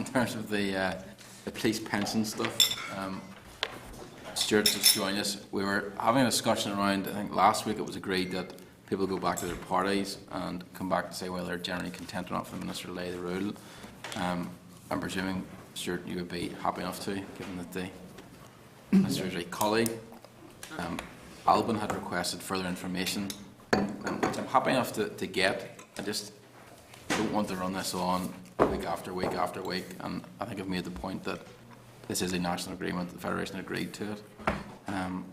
in terms of the police pension stuff. Stuart just joined us. We were having a discussion around, I think last week it was agreed that people go back to their parties and come back to say whether they're generally content or not for the Minister to lay the rule. I'm presuming, Stuart, you would be happy enough to, given that the Minister's a colleague. Alban had requested further information, which I'm happy enough to get. I just don't want to run this on week after week after week, and I think I've made the point that this is a national agreement. The Federation agreed to it, and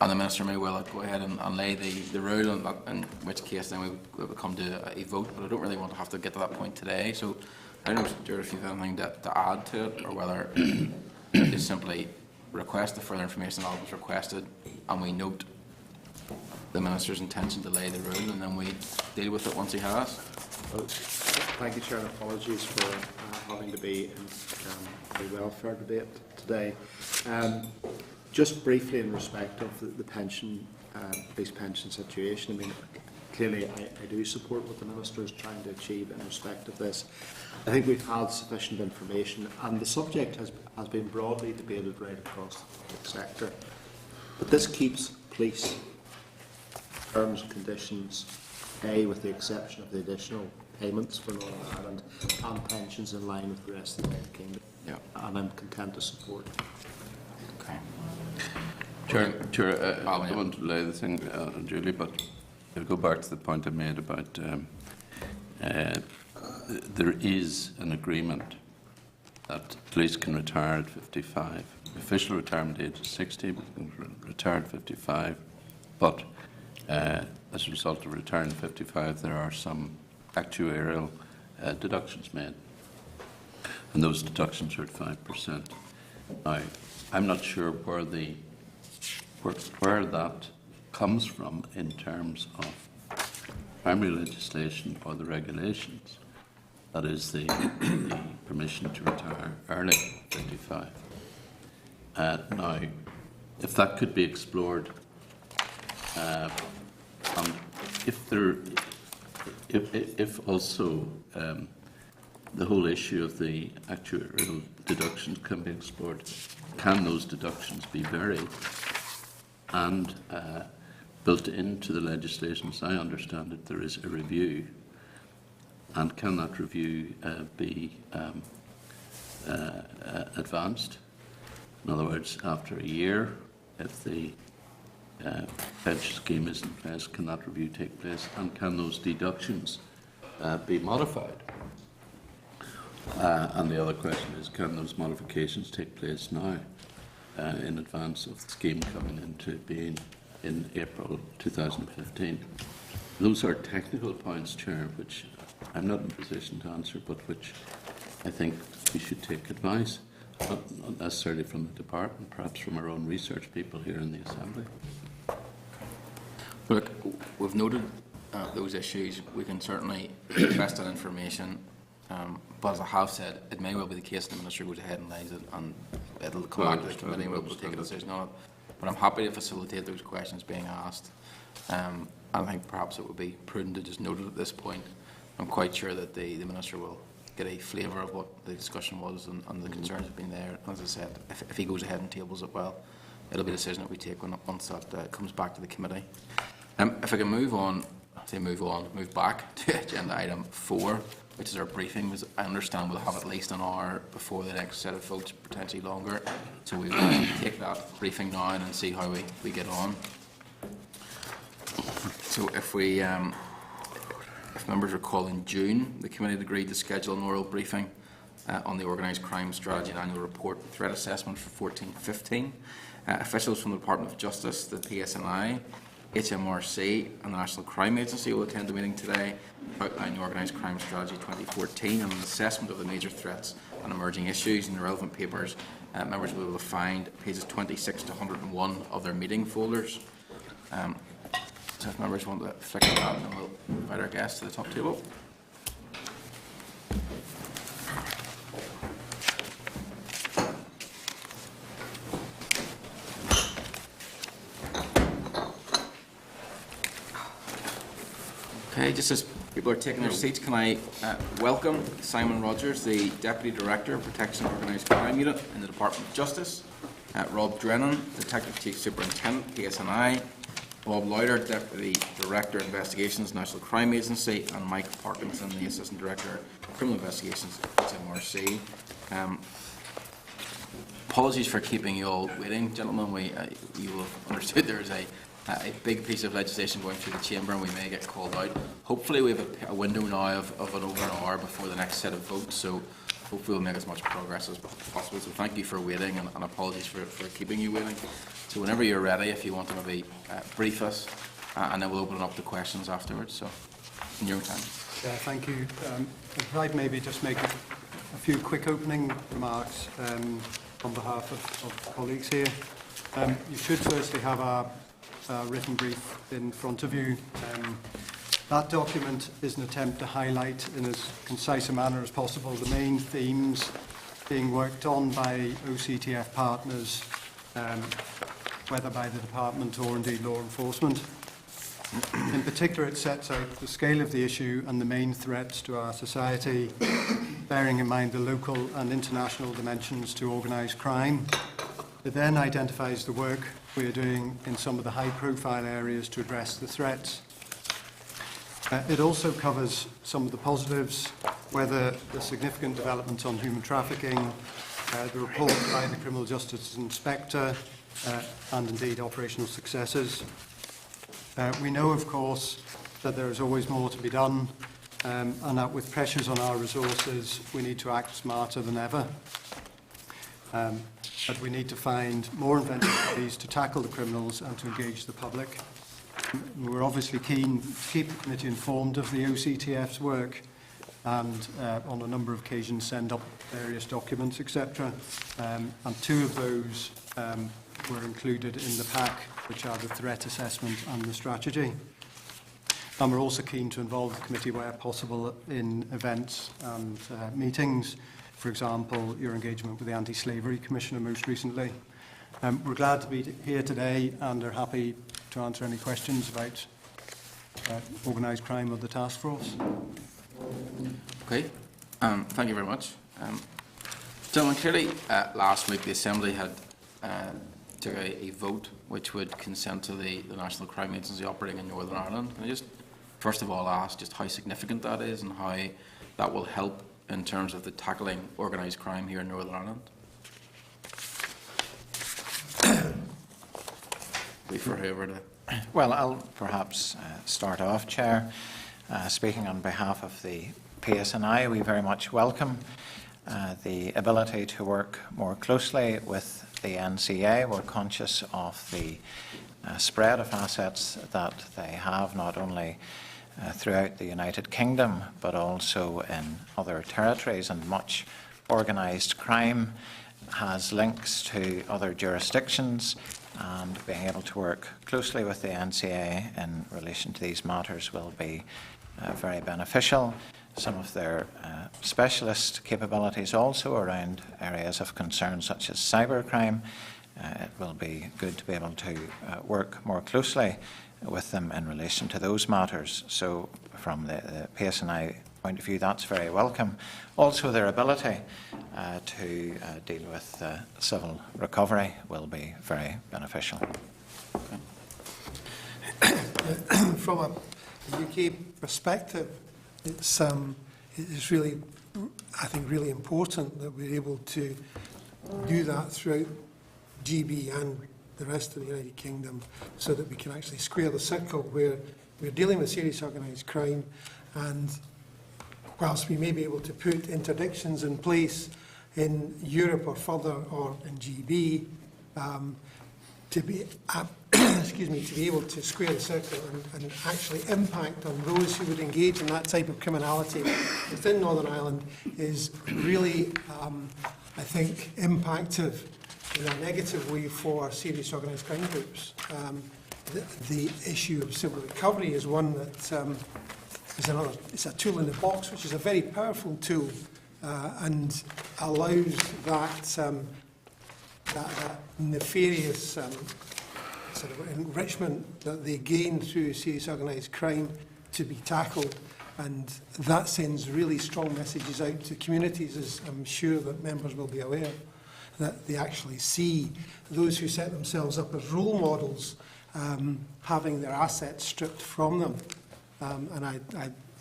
the Minister may well go ahead and lay the rule, in which case then we would come to a vote, but I don't really want to have to get to that point today. So I don't know, Stuart, if you have anything to add to it, or whether you simply request the further information that was requested, and we note the Minister's intention to lay the rule, and then we deal with it once he has. Thank you, Chair, and apologies for having to be in the welfare debate today. Just briefly in respect of the pension, police pension situation, I mean, clearly I do support what the Minister is trying to achieve in respect of this. I think we've had sufficient information, and the subject has been broadly debated right across the public sector. But this keeps police terms and conditions pay, with the exception of the additional payments for Northern Ireland, and pensions in line with the rest of the United Kingdom. Yeah. And I'm content to support. Okay. Chair, I don't want to lay the thing on Julie, but I'll go back to the point I made about there is an agreement that police can retire at 55. The official retirement age is 60, but can retire at 55. But as a result of retiring at 55, there are some actuarial deductions made, and those deductions are at 5%. Now, I'm not sure where that comes from in terms of primary legislation or the regulations. That is the permission to retire early, 55. Now, if that could be explored, and if also the whole issue of the actuarial deductions can be explored, can those deductions be varied and built into the legislation? As I understand it, there is a review, and can that review be advanced? In other words, after a year, if the pension scheme is in place, can that review take place, and can those deductions be modified? And the other question is, can those modifications take place now, in advance of the scheme coming into being in April 2015? Those are technical points, Chair, which I'm not in a position to answer, but which I think we should take advice, not necessarily from the department, perhaps from our own research people here in the Assembly. Look, we've noted those issues. We can certainly request that information, but as I have said, it may well be the case the Minister goes ahead and lays it, and it'll come back to the committee and we'll take a decision on it. But I'm happy to facilitate those questions being asked. I think perhaps it would be prudent to just note it at this point. I'm quite sure that the Minister will get a flavour of what the discussion was and the concerns have been there. And as I said, if he goes ahead and tables it well, it'll be a decision that we take once that comes back to the committee. If I can move back to agenda item 4, which is our briefing. I understand we'll have at least an hour before the next set of votes, potentially longer. So we will take that briefing now and see how we get on. So if members recall, in June, the committee had agreed to schedule an oral briefing on the Organised Crime Strategy and Annual Report and Threat Assessment for 14-15. Officials from the Department of Justice, the PSNI, HMRC and the National Crime Agency will attend the meeting today, outline the Organised Crime Strategy 2014 and an assessment of the major threats and emerging issues in the relevant papers. Members will be able to find pages 26 to 101 of their meeting folders. So if members want to flick on that, then we'll invite our guests to the top table. Okay, just as People are taking their seats. Can I welcome Simon Rogers, the Deputy Director of Protection of Organised Crime Unit in the Department of Justice, Rob Drennan, Detective Chief Superintendent, PSNI, Bob Lauder, Deputy Director Investigations, National Crime Agency, and Mike Parkinson, the Assistant Director of Criminal Investigations, HMRC. Apologies for keeping you all waiting, gentlemen. You will have understood there is a big piece of legislation going through the chamber, and we may get called out. Hopefully we have a window now of over an hour before the next set of votes, so hopefully we'll make as much progress as possible. So thank you for waiting, and apologies for keeping you waiting. So whenever you're ready, if you want to maybe brief us, and then we'll open it up to questions afterwards. So in your time. Yeah, thank you. If I'd maybe just make a few quick opening remarks on behalf of colleagues here. You should firstly have a written brief in front of you. That document is an attempt to highlight in as concise a manner as possible the main themes being worked on by OCTF partners, whether by the department or indeed law enforcement. In particular, it sets out the scale of the issue and the main threats to our society, bearing in mind the local and international dimensions to organised crime. It then identifies the work we are doing in some of the high-profile areas to address the threats. It also covers some of the positives, whether the significant developments on human trafficking, the report by the Criminal Justice Inspector, and indeed operational successes. We know, of course, that there is always more to be done, and that with pressures on our resources, we need to act smarter than ever. But we need to find more inventive ways to tackle the criminals and to engage the public. We're obviously keen to keep the committee informed of the OCTF's work and on a number of occasions send up various documents, etc. And two of those were included in the pack, which are the threat assessment and the strategy. And we're also keen to involve the committee where possible in events and meetings. For example, your engagement with the Anti-Slavery Commissioner most recently. We're glad to be here today and are happy to answer any questions about organised crime or the task force. Okay, thank you very much. Gentlemen, clearly last week the Assembly had took a vote which would consent to the National Crime Agency operating in Northern Ireland. Can I just first of all ask just how significant that is and how that will help in terms of the tackling organised crime here in Northern Ireland? Well, I'll perhaps start off, Chair. Speaking on behalf of the PSNI, we very much welcome the ability to work more closely with the NCA. We're conscious of the spread of assets that they have, not only throughout the United Kingdom, but also in other territories, and much organised crime has links to other jurisdictions, and being able to work closely with the NCA in relation to these matters will be very beneficial. Some of their specialist capabilities also around areas of concern such as cybercrime, it will be good to be able to work more closely with them in relation to those matters. So from the PSNI point of view, that's very welcome. Also, their ability to deal with civil recovery will be very beneficial. From a UK perspective, it's really, I think, really important that we're able to do that throughout GB and the rest of the United Kingdom, so that we can actually square the circle where we're dealing with serious organised crime, and whilst we may be able to put interdictions in place in Europe or further or in GB, to be to be able to square the circle and actually impact on those who would engage in that type of criminality within Northern Ireland is really, I think, impactive in a negative way for serious organised crime groups. The issue of civil recovery is one that is another. It's a tool in the box, which is a very powerful tool and allows that that nefarious sort of enrichment that they gain through serious organised crime to be tackled. And that sends really strong messages out to communities, as I'm sure that members will be aware, that they actually see those who set themselves up as role models having their assets stripped from them.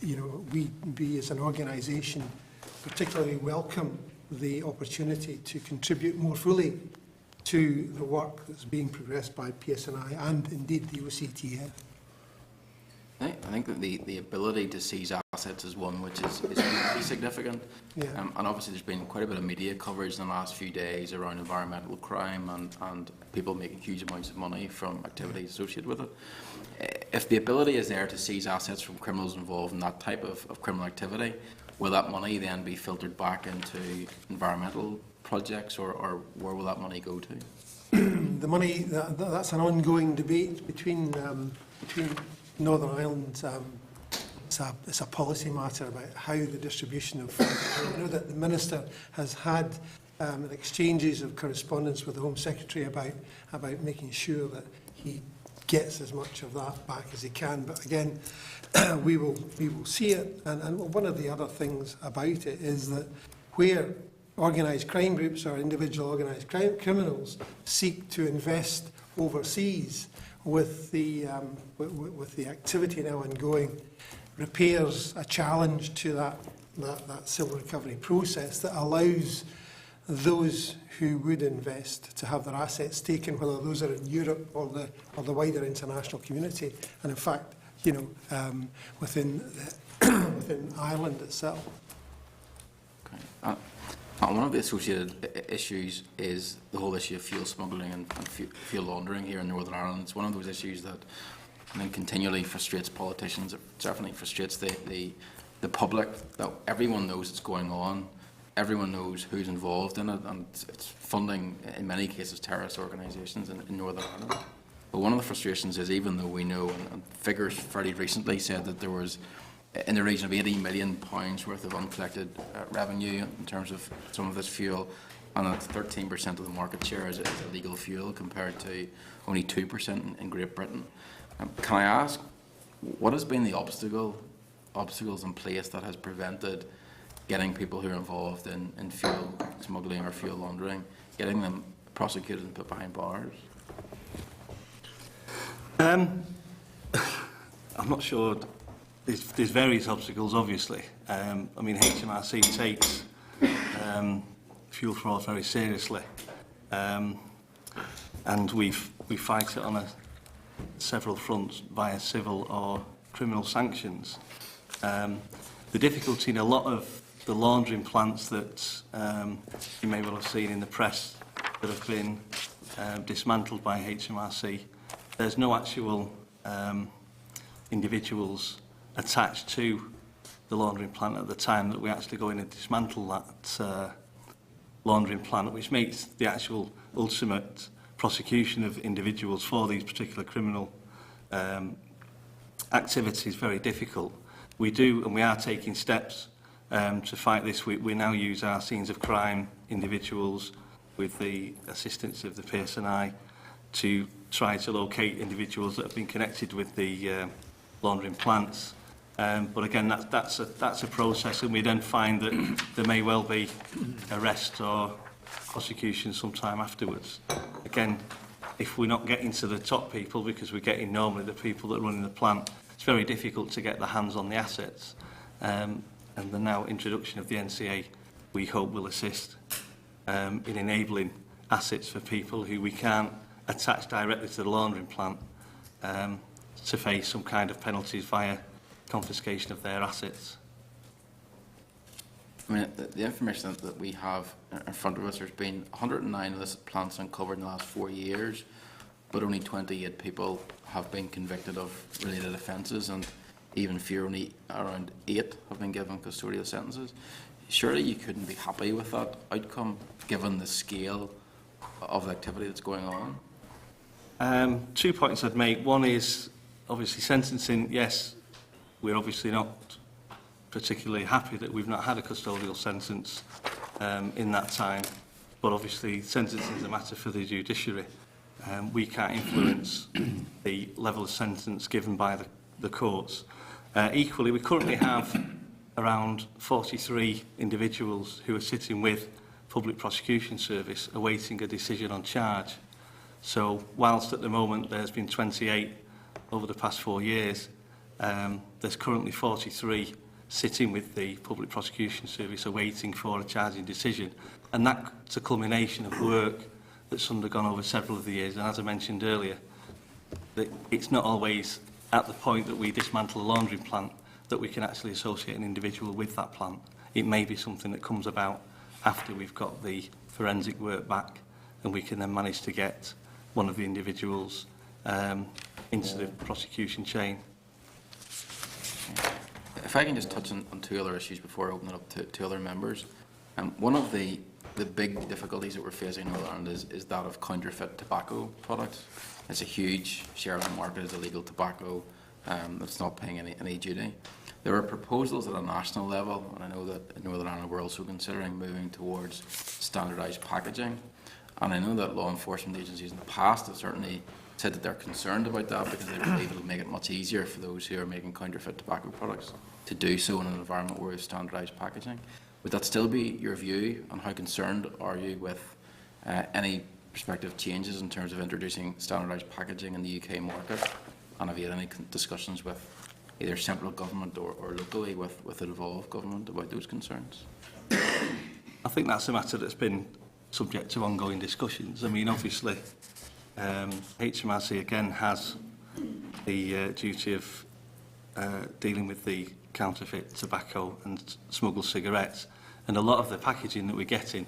We as an organisation particularly welcome the opportunity to contribute more fully to the work that's being progressed by PSNI and indeed the OCTF. I think that the ability to seize assets is one which is really significant. Yeah. And obviously there's been quite a bit of media coverage in the last few days around environmental crime and people making huge amounts of money from activities associated with it. If the ability is there to seize assets from criminals involved in that type of criminal activity, will that money then be filtered back into environmental projects, or where will that money go to? The money, that's an ongoing debate between Northern Ireland. It's a policy matter about how the distribution of funds. I know that the Minister has had exchanges of correspondence with the Home Secretary about making sure that he gets as much of that back as he can. But again, we will see it. And one of the other things about it is that where organised crime groups or individual organised criminals seek to invest overseas, with the activity now ongoing, repairs a challenge to that civil recovery process that allows those who would invest to have their assets taken, whether those are in Europe or the wider international community, and in fact, within Ireland itself. Okay. One of the associated issues is the whole issue of fuel smuggling and fuel laundering here in Northern Ireland. It's one of those issues that I think continually frustrates politicians. It certainly frustrates the public, that everyone knows it's going on, everyone knows who's involved in it, and it's funding, in many cases, terrorist organisations in Northern Ireland. But one of the frustrations is, even though we know, and figures fairly recently said that there was in the region of £80 million worth of uncollected revenue in terms of some of this fuel, and that 13% of the market share is illegal fuel compared to only 2% in Great Britain. Can I ask, what has been the obstacles in place that has prevented getting people who are involved in fuel smuggling or fuel laundering, getting them prosecuted and put behind bars? I'm not sure. There's various obstacles, obviously. I mean, HMRC takes fuel fraud very seriously, and we fight it on several fronts via civil or criminal sanctions. The difficulty in a lot of the laundering plants that you may well have seen in the press that have been dismantled by HMRC, there's no actual individuals attached to the laundering plant at the time that we actually go in and dismantle that laundering plant, which makes the actual ultimate prosecution of individuals for these particular criminal activities very difficult. We do, and we are taking steps to fight this. We now use our scenes of crime individuals with the assistance of the PSNI to try to locate individuals that have been connected with the laundering plants. But again, that's a process, and we then find that there may well be arrest or prosecution sometime afterwards. Again, if we're not getting to the top people, because we're getting normally the people that are running the plant, it's very difficult to get the hands on the assets. And the now introduction of the NCA, we hope, will assist in enabling assets for people who we can't attach directly to the laundering plant to face some kind of penalties via confiscation of their assets. I mean, the information that we have in front of us, there's been 109 illicit plants uncovered in the last 4 years, but only 28 people have been convicted of related offences, and even fewer, only around 8 have been given custodial sentences. Surely you couldn't be happy with that outcome, given the scale of the activity that's going on? 2 points I'd make. One is, obviously, sentencing. Yes, we're obviously not particularly happy that we've not had a custodial sentence in that time, but obviously sentencing is a matter for the judiciary. We can't influence the level of sentence given by the courts. Equally, we currently have around 43 individuals who are sitting with Public Prosecution Service awaiting a decision on charge. So whilst at the moment there's been 28 over the past 4 years, there's currently 43 sitting with the Public Prosecution Service awaiting for a charging decision. And that's a culmination of work that's undergone over several of the years. And as I mentioned earlier, that it's not always at the point that we dismantle a laundry plant that we can actually associate an individual with that plant. It may be something that comes about after we've got the forensic work back, and we can then manage to get one of the individuals into the prosecution chain. If I can just touch on 2 other issues before I open it up to other members. One of the big difficulties that we're facing in Northern Ireland is that of counterfeit tobacco products. It's a huge share of the market is illegal tobacco that's not paying any duty. There are proposals at a national level, and I know that in Northern Ireland we're also considering moving towards standardised packaging. And I know that law enforcement agencies in the past have certainly said that they're concerned about that because they believe it'll make it much easier for those who are making counterfeit tobacco products to do so in an environment where we have standardised packaging. Would that still be your view, and how concerned are you with any prospective changes in terms of introducing standardised packaging in the UK market? And have you had any discussions with either central government or locally with the devolved government about those concerns? I think that's a matter that's been subject to ongoing discussions. I mean, obviously, HMRC again has the duty of dealing with the counterfeit tobacco and smuggled cigarettes, and a lot of the packaging that we're getting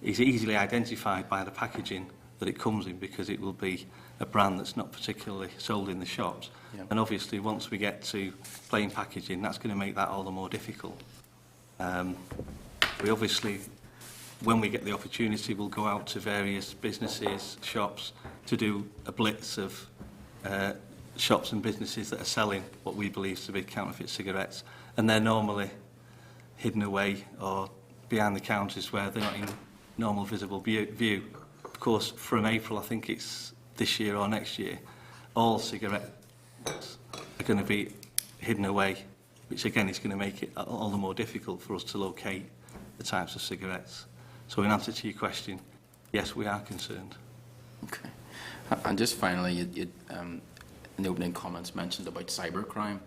is easily identified by the packaging that it comes in, because it will be a brand that's not particularly sold in the shops. Yep. And obviously once we get to plain packaging, that's going to make that all the more difficult. We obviously, when we get the opportunity, we'll go out to various businesses, shops, to do a blitz of shops and businesses that are selling what we believe to be counterfeit cigarettes, and they're normally hidden away or behind the counters where they're not in normal visible view. Of course, from April, I think it's this year or next year, all cigarettes are going to be hidden away, which again is going to make it all the more difficult for us to locate the types of cigarettes. So in answer to your question, yes, we are concerned. Okay. And just finally, you in the opening comments mentioned about cybercrime,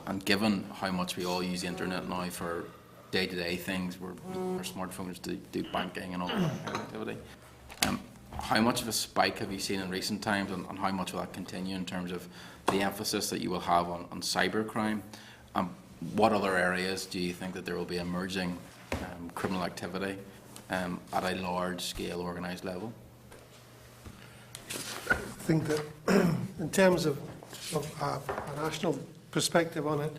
and given how much we all use the internet now for day-to-day things, where our smartphones do banking and all that kind of activity, how much of a spike have you seen in recent times, and how much will that continue in terms of the emphasis that you will have on cybercrime? What other areas do you think that there will be emerging criminal activity at a large-scale organised level? I think that in terms of a national perspective on it,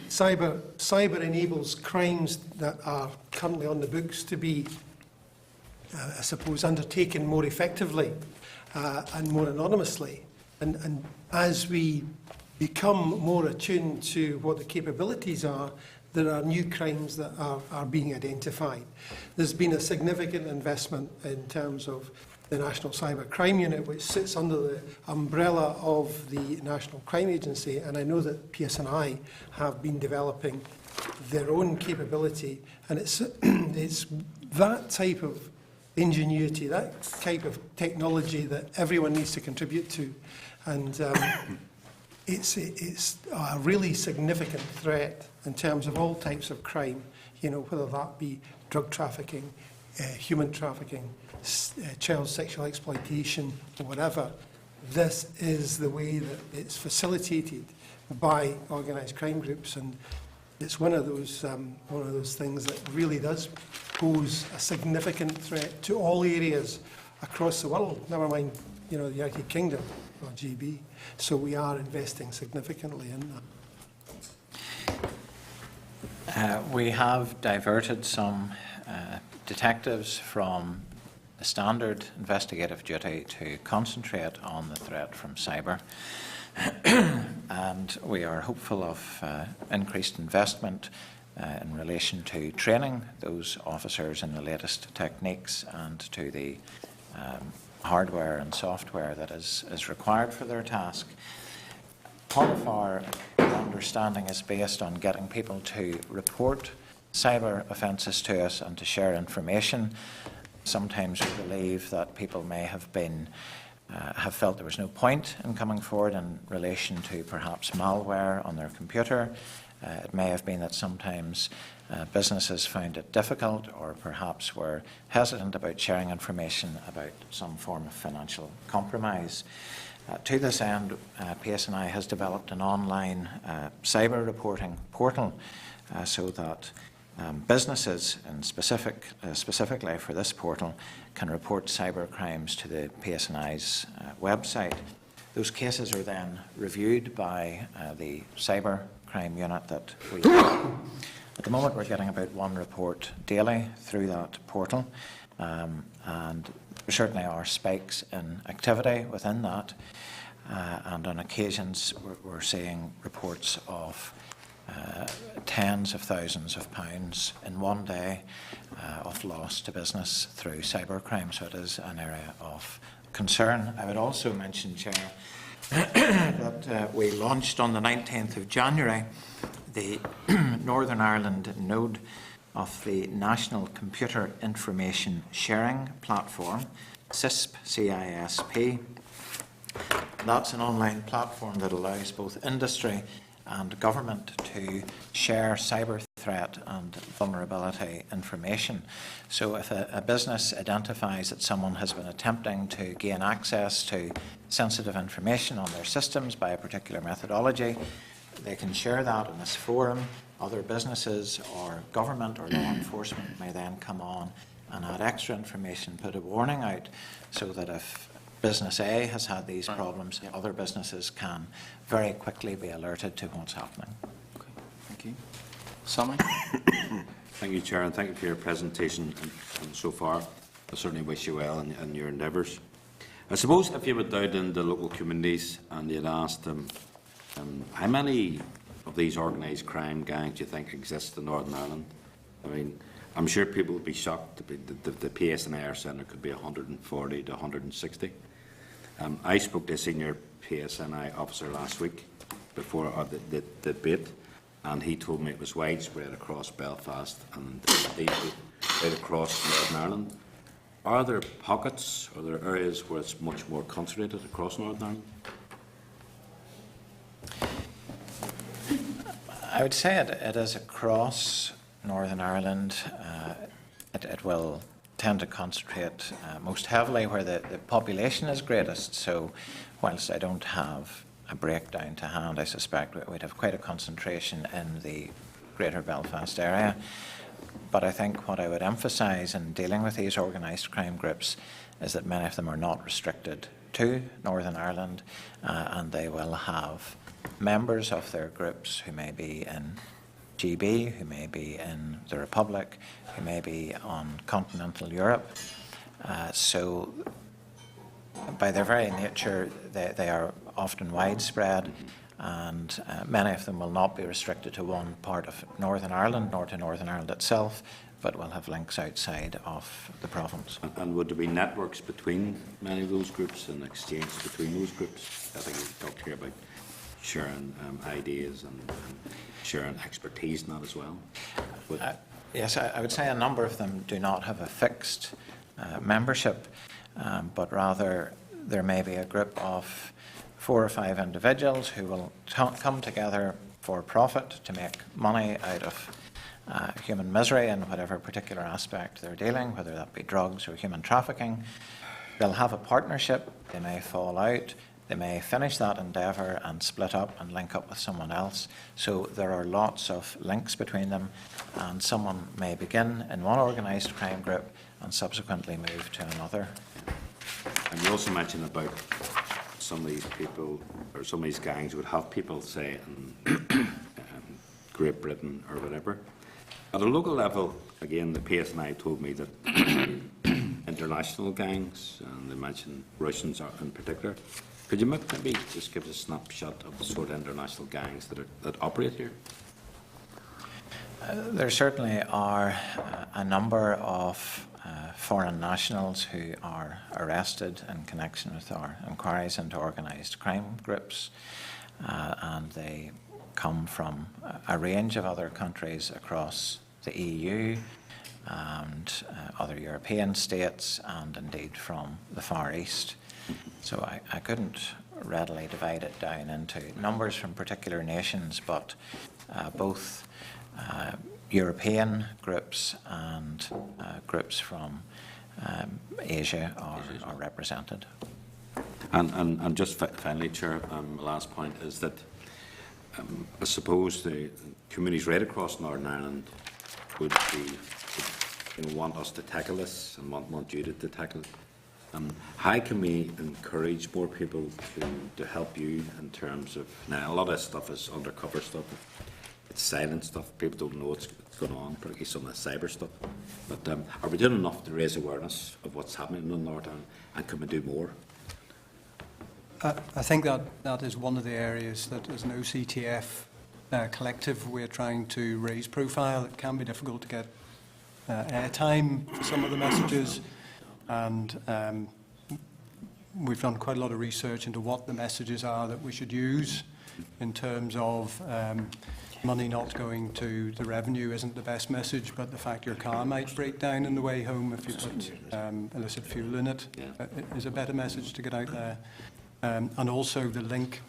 cyber enables crimes that are currently on the books to be, I suppose, undertaken more effectively and more anonymously. And as we become more attuned to what the capabilities are, there are new crimes that are being identified. There's been a significant investment in terms of the National Cyber Crime Unit, which sits under the umbrella of the National Crime Agency, and I know that PSNI have been developing their own capability, and it's that type of ingenuity, that type of technology that everyone needs to contribute to, and it's a really significant threat in terms of all types of crime, you know, whether that be drug trafficking, human trafficking, child sexual exploitation, or whatever. This is the way that it's facilitated by organised crime groups, and it's one of those things that really does pose a significant threat to all areas across the world. Never mind, you know, the United Kingdom or GB. So we are investing significantly in that. We have diverted some detectives from the standard investigative duty to concentrate on the threat from cyber. And we are hopeful of increased investment in relation to training those officers in the latest techniques and to the hardware and software that is required for their task. part of our understanding is based on getting people to report cyber offences to us and to share information. Sometimes we believe that people may have been have felt there was no point in coming forward in relation to perhaps malware on their computer. It may have been that sometimes businesses found it difficult, or perhaps were hesitant about sharing information about some form of financial compromise. To this end, PSNI has developed an online cyber reporting portal so that businesses, and specifically for this portal, can report cyber crimes to the PSNI's website. Those cases are then reviewed by the cyber crime unit that we have. At the moment, we're getting about one report daily through that portal, and there certainly are spikes in activity within that, and on occasions we're seeing reports of tens of thousands of pounds in one day of loss to business through cybercrime, so it is an area of concern. I would also mention, Chair, that we launched on the 19th of January the Northern Ireland node of the National Computer Information Sharing Platform, CISP, CISP. That's an online platform that allows both industry and government to share cyber threat and vulnerability information. So if a business identifies that someone has been attempting to gain access to sensitive information on their systems by a particular methodology, they can share that in this forum. Other businesses or government or law enforcement may then come on and add extra information, put a warning out, so that if Business A has had these problems, other businesses can very quickly be alerted to what's happening. Okay, thank you. Sammy? Thank you, Chair, and thank you for your presentation and so far. I certainly wish you well in your endeavours. I suppose if you went out into local communities and you'd asked them how many of these organised crime gangs do you think exist in Northern Ireland? I mean, I'm sure people would be shocked. The PSNI Centre could be 140 to 160. I spoke to a senior PSNI officer last week before the debate, and he told me it was widespread across Belfast and right across Northern Ireland. Are there pockets, or there areas where it's much more concentrated across Northern Ireland? I would say it is across Northern Ireland. It will tend to concentrate most heavily where the population is greatest. So whilst I don't have a breakdown to hand, I suspect we'd have quite a concentration in the greater Belfast area. But I think what I would emphasise in dealing with these organised crime groups is that many of them are not restricted to Northern Ireland, and they will have members of their groups who may be in GB, who may be in the Republic, who may be on continental Europe. So by their very nature, they are often widespread, and many of them will not be restricted to one part of Northern Ireland, nor to Northern Ireland itself, but will have links outside of the province. And would there be networks between many of those groups and exchange between those groups? I think you talked here about sharing ideas and sharing expertise in that as well. Yes, I would say a number of them do not have a fixed membership, but rather there may be a group of 4 or 5 individuals who will come together for profit to make money out of human misery in whatever particular aspect they're dealing, whether that be drugs or human trafficking. They'll have a partnership, they may fall out, they may finish that endeavour and split up and link up with someone else. So there are lots of links between them, and someone may begin in one organised crime group and subsequently move to another. And you also mentioned about some of these people, or some of these gangs would have people, say, in Great Britain or whatever. At a local level, again, the PSNI told me that international gangs, and they mentioned Russians in particular. Could you maybe just give us a snapshot of the sort of international gangs that operate here? There certainly are a number of foreign nationals who are arrested in connection with our inquiries into organised crime groups. and they come from a range of other countries across the EU and other European states, and indeed from the Far East. So I couldn't readily divide it down into numbers from particular nations, but both European groups and groups from Asia are represented. And just finally, Chair, last point is that I suppose the communities right across Northern Ireland would want us to tackle this and want you to tackle it. How can we encourage more people to help you in terms of, now a lot of this stuff is undercover stuff, it's silent stuff, people don't know what's going on, particularly some of the cyber stuff, but are we doing enough to raise awareness of what's happening in Northern Ireland, and can we do more? I think that is one of the areas that as an OCTF collective we're trying to raise profile. It can be difficult to get airtime for some of the messages, and we've done quite a lot of research into what the messages are that we should use in terms of money not going to the revenue isn't the best message, but the fact your car might break down on the way home if you put illicit fuel in it is a better message to get out there. And also the link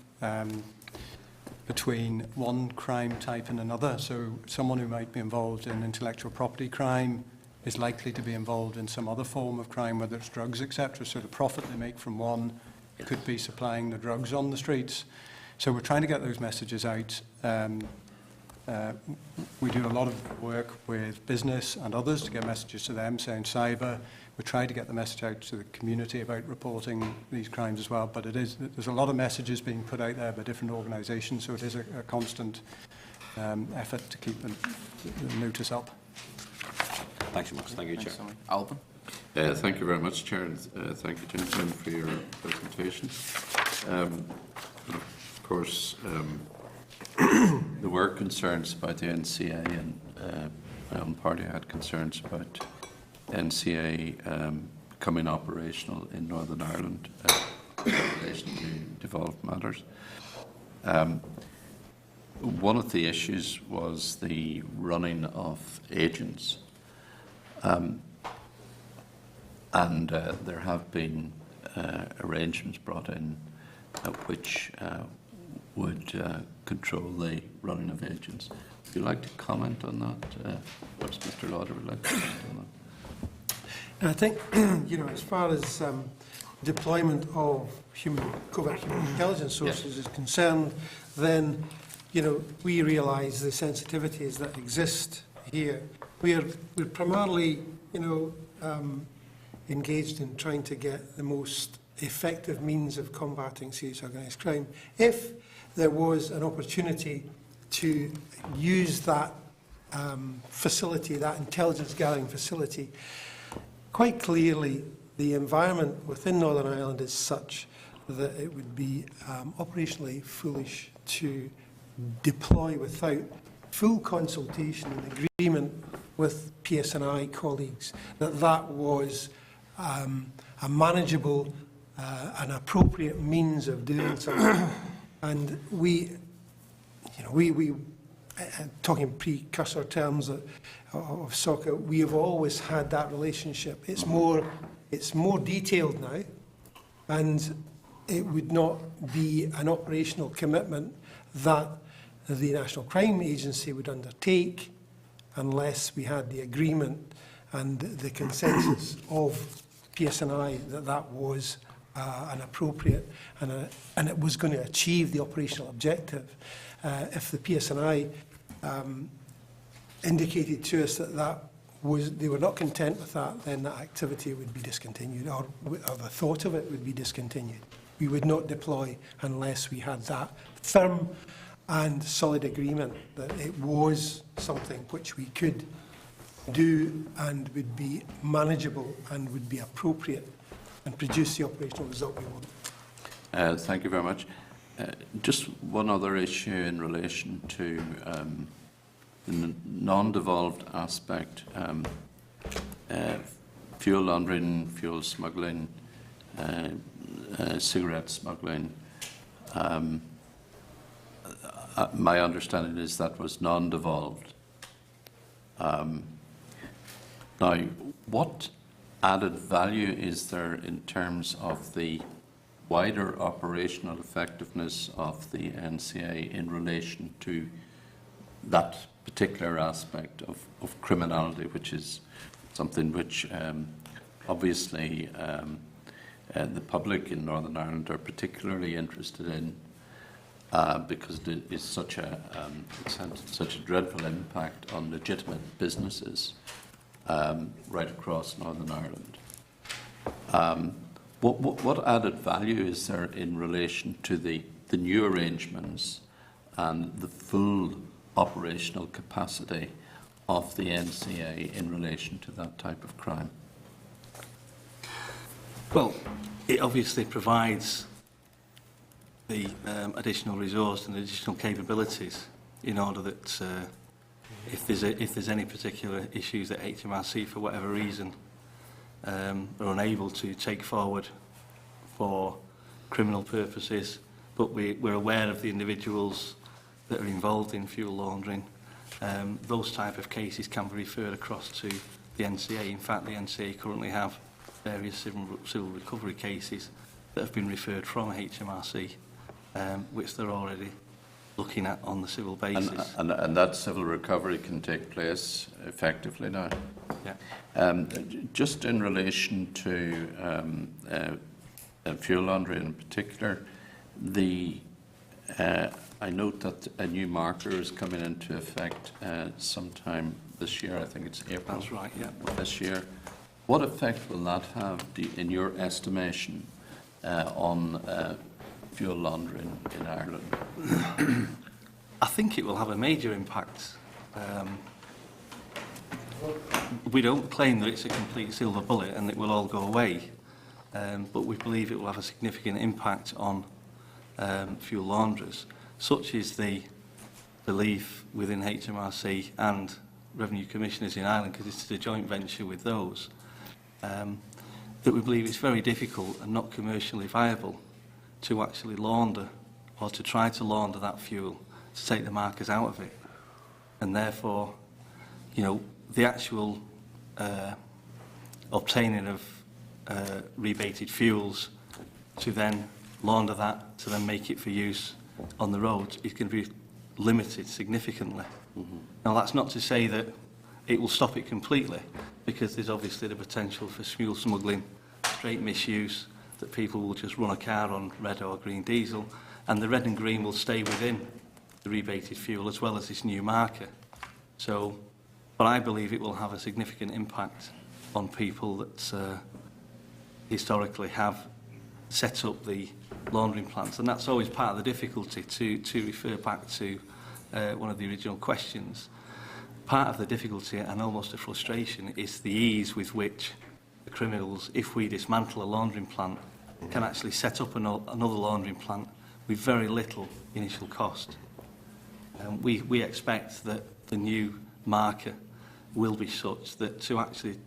between one crime type and another. So someone who might be involved in intellectual property crime is likely to be involved in some other form of crime, whether it's drugs, etc. So the profit they make from one could be supplying the drugs on the streets. So we're trying to get those messages out. We do a lot of work with business and others to get messages to them, saying cyber. We try to get the message out to the community about reporting these crimes as well, but there's a lot of messages being put out there by different organisations, so it is a constant effort to keep the notice up. Thanks so much. Thank you, Chair. Alban? Thank you very much, Chair, and thank you, gentlemen, for your presentation. Of course, there were concerns about the NCA, and my own party had concerns about NCA becoming operational in Northern Ireland in relation to devolved matters. One of the issues was the running of agents, and there have been arrangements brought in which would control the running of agents. Would you like to comment on that? Perhaps Mr. Lauder would like to comment on that. And I think, as far as deployment of covert human intelligence sources is concerned, then, we realise the sensitivities that exist here. We're primarily, engaged in trying to get the most effective means of combating serious organised crime. If there was an opportunity to use that facility, that intelligence gathering facility, quite clearly the environment within Northern Ireland is such that it would be operationally foolish to deploy without full consultation and agreement with PSNI colleagues that was a manageable and appropriate means of doing something. And we talking precursor terms of SOCA, we have always had that relationship. It's more detailed now, and it would not be an operational commitment that the National Crime Agency would undertake unless we had the agreement and the consensus of PSNI that was an appropriate and it was going to achieve the operational objective. If the PSNI indicated to us that they were not content with that, then that activity would be discontinued, or the thought of it would be discontinued. We would not deploy unless we had that firm and solid agreement that it was something which we could do and would be manageable and would be appropriate and produce the operational result we want. Thank you very much. Just one other issue in relation to the non-devolved aspect, fuel laundering, fuel smuggling, cigarette smuggling. My understanding is that was non-devolved. Now, what added value is there in terms of the wider operational effectiveness of the NCA in relation to that particular aspect of criminality, which is something which obviously the public in Northern Ireland are particularly interested in, because it is it's had such a dreadful impact on legitimate businesses right across Northern Ireland. What added value is there in relation to the new arrangements and the full operational capacity of the NCA in relation to that type of crime? Well, it obviously provides the additional resource and additional capabilities in order that if there's any particular issues that HMRC, for whatever reason, are unable to take forward for criminal purposes, but we're aware of the individuals that are involved in fuel laundering, those type of cases can be referred across to the NCA. In fact, the NCA currently have various civil recovery cases that have been referred from HMRC, which they're already looking at on the civil basis. And that civil recovery can take place effectively now? Yeah. Just in relation to fuel laundering in particular, I note that a new marker is coming into effect sometime this year. I think it's April. That's right, yeah. This year. What effect will that have, in your estimation, on fuel laundering in Ireland? I think it will have a major impact. We don't claim that it's a complete silver bullet and it will all go away, but we believe it will have a significant impact on fuel launderers. Such is the belief within HMRC and Revenue Commissioners in Ireland, because it's a joint venture with those, that we believe it's very difficult and not commercially viable to actually launder or to try to launder that fuel to take the markers out of it. And therefore, you know, the actual obtaining of rebated fuels to then launder that, to then make it for use on the roads, is going to be limited significantly. Now, that's not to say that it will stop it completely, because there's obviously the potential for fuel smuggling, straight misuse, that people will just run a car on red or green diesel, and the red and green will stay within the rebated fuel as well as this new marker. So, but I believe it will have a significant impact on people that historically have set up the laundering plants, and that's always part of the difficulty, to refer back to one of the original questions. Part of the difficulty and almost a frustration is the ease with which the criminals, if we dismantle a laundering plant, can actually set up another laundering plant with very little initial cost. We expect that the new marker will be such that to actually,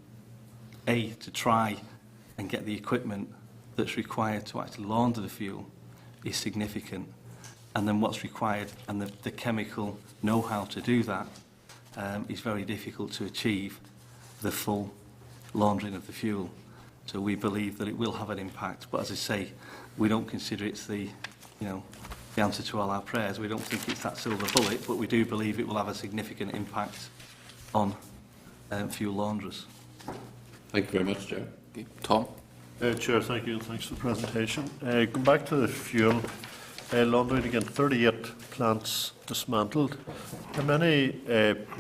to try and get the equipment that's required to actually launder the fuel is significant, and then what's required and the chemical know-how to do that is very difficult to achieve the full laundering of the fuel. So we believe that it will have an impact, but as I say, we don't consider it's the answer to all our prayers. We don't think it's that silver bullet, but we do believe it will have a significant impact on fuel launderers. Thank you very much, Chair. Okay. Tom? Chair, thank you, and thanks for the presentation. Going back to the fuel laundering again, 38 plants dismantled. How many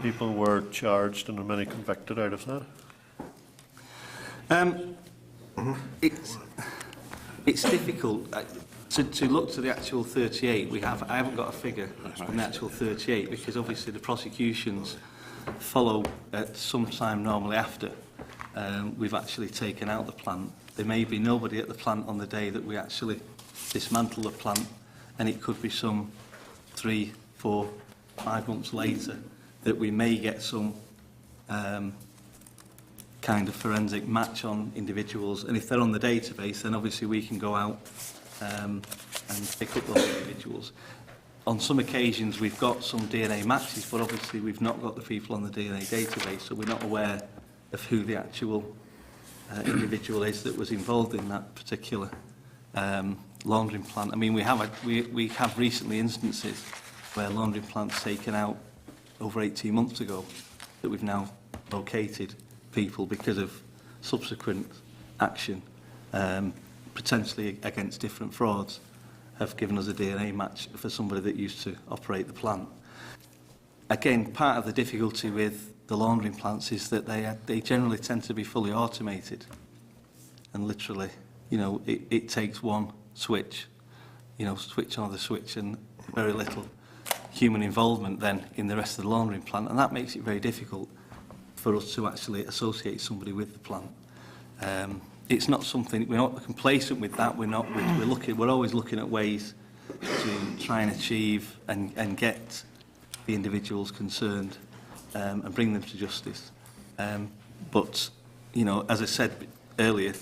people were charged and how many convicted out of that? It's difficult to look to the actual 38. I haven't got a figure on the actual 38, because obviously the prosecutions follow at some time normally after we've actually taken out the plant. There may be nobody at the plant on the day that we actually dismantle the plant, and it could be some 3, 4, 5 months later that we may get some kind of forensic match on individuals, and if they're on the database, then obviously we can go out and pick up those individuals. on some occasions we've got some DNA matches, but obviously we've not got the people on the DNA database, so we're not aware of who the actual individual is that was involved in that particular laundering plant. I mean, we have recently instances where laundering plants taken out over 18 months ago that we've now located people because of subsequent action, potentially against different frauds, have given us a DNA match for somebody that used to operate the plant. Again, part of the difficulty with the laundering plants is that they generally tend to be fully automated, and literally, you know, it takes one switch, you know, switch on the switch, and very little human involvement then in the rest of the laundering plant, and that makes it very difficult for us to actually associate somebody with the plant. It's not something, we're not complacent with that. We're always looking at ways to try and achieve and get the individuals concerned and bring them to justice. But, you know, as I said earlier,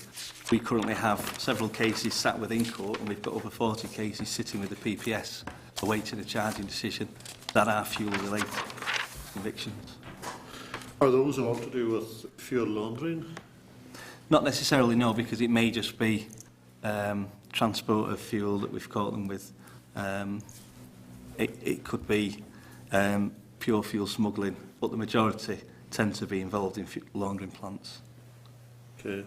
we currently have several cases sat within court, and we've got over 40 cases sitting with the PPS awaiting a charging decision that are fuel-related convictions. Are those all to do with fuel laundering? Not necessarily, no, because it may just be transport of fuel that we've caught them with. It could be pure fuel smuggling, but the majority tend to be involved in laundering plants. Okay.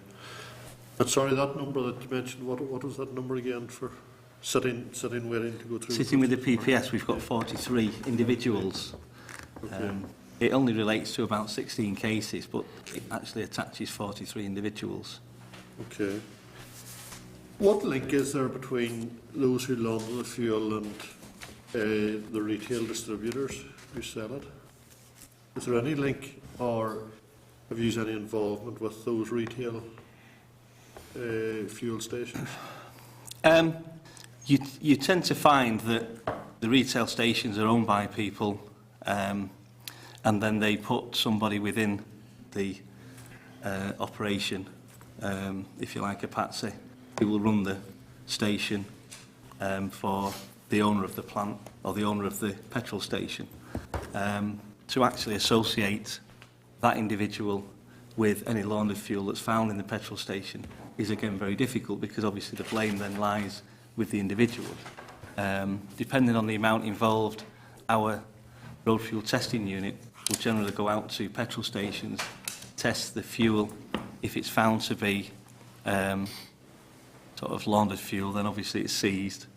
And sorry, that number that you mentioned, what was that number again for sitting waiting to go through? Sitting with the PPS, we've got 43 individuals. Okay. It only relates to about 16 cases, but it actually attaches 43 individuals. Okay. What link is there between those who launder the fuel and the retail distributors who sell it? Is there any link, or have you any involvement with those retail fuel stations? You tend to find that the retail stations are owned by people, and then they put somebody within the operation, if you like, a patsy, who will run the station for the owner of the plant or the owner of the petrol station. To actually associate that individual with any laundered fuel that's found in the petrol station is again very difficult, because obviously the blame then lies with the individual. Depending on the amount involved, our road fuel testing unit will generally go out to petrol stations, test the fuel. If it's found to be sort of laundered fuel, then obviously it's seized,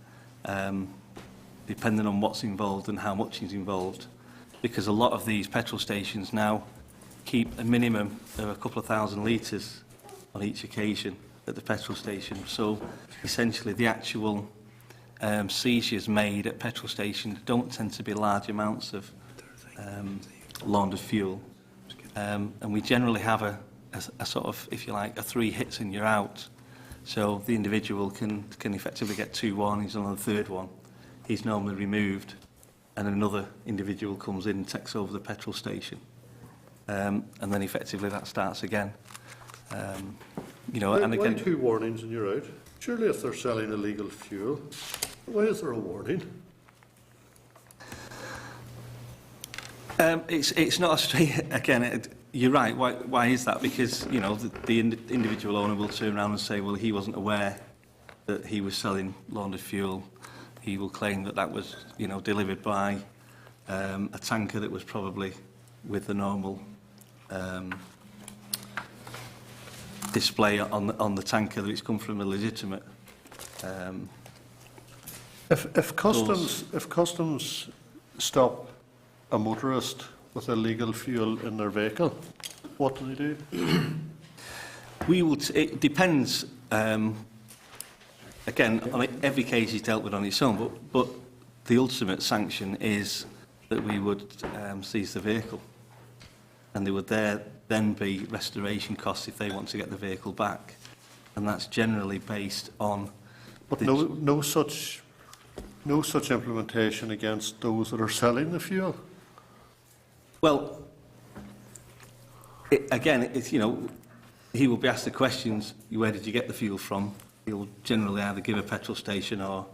depending on what's involved and how much is involved, because a lot of these petrol stations now keep a minimum of a couple of thousand litres on each occasion at the petrol station. So essentially the actual seizures made at petrol stations don't tend to be large amounts of laundered fuel, and we generally have a sort of, if you like, a 3 hits and you're out. So the individual can effectively get 2 warnings, and on the third one he's normally removed, and another individual comes in and takes over the petrol station, and then effectively that starts again. You know, and again, why 2 warnings and you're out? Surely if they're selling illegal fuel, why is there a warning? It's not a straight, again, you're right, why is that? Because, you know, the individual owner will turn around and say, well, he wasn't aware that he was selling laundered fuel. He will claim that that was, you know, delivered by a tanker that was probably with the normal display on the tanker, that it's come from a legitimate If customs stop a motorist with illegal fuel in their vehicle, what do they do? It depends. Again, every case is dealt with on its own, but the ultimate sanction is that we would seize the vehicle, and there would then be restoration costs if they want to get the vehicle back, and that's generally based on. But no such implementation against those that are selling the fuel. Well, it's, you know, he will be asked the questions: where did you get the fuel from? He'll generally either give a petrol station or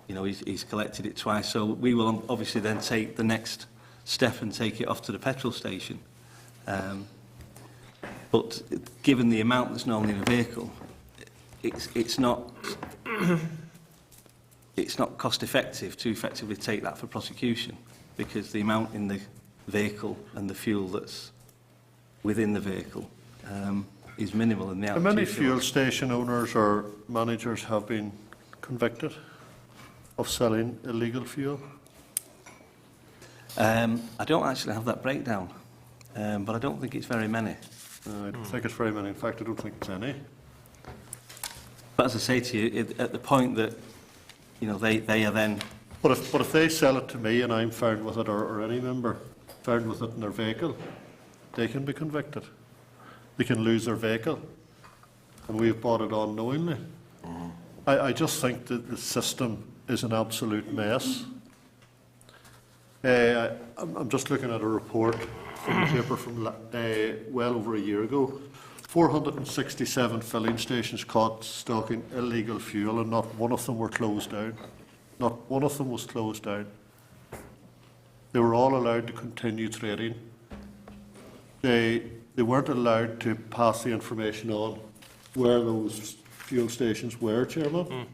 you know, he's collected it twice. So we will obviously then take the next step and take it off to the petrol station. But given the amount that's normally in a vehicle, it's not cost effective to effectively take that for prosecution, because the amount in the vehicle and the fuel that's within the vehicle is minimal in the How out. many fuel station owners or managers have been convicted of selling illegal fuel? I don't actually have that breakdown, but I don't think it's very many. I don't think it's very many. In fact, I don't think it's any. But as I say to you, at the point that, you know, they are then... But if they sell it to me and I'm found with it, or any member found with it in their vehicle, they can be convicted. They can lose their vehicle. And we've bought it unknowingly. I just think that the system is an absolute mess. I'm just looking at a report from the paper from well over a year ago. 467 filling stations caught stocking illegal fuel, and not one of them were closed down. Not one of them was closed down. They were all allowed to continue trading. They weren't allowed to pass the information on where those fuel stations were, Chairman.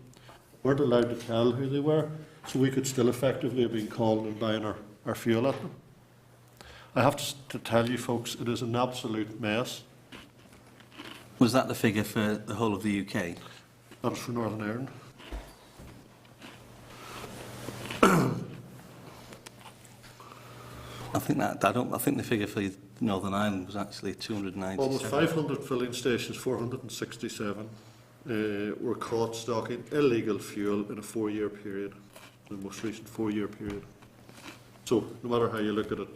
Weren't allowed to tell who they were, so we could still effectively have been calling and buying our fuel at them. I have to tell you folks, it is an absolute mess. Was that the figure for the whole of the UK? That was for Northern Ireland. I think the figure for Northern Ireland was actually 297. Almost 500 filling stations, 467, were caught stocking illegal fuel in a 4-year period, the most recent 4-year period. So, no matter how you look at it,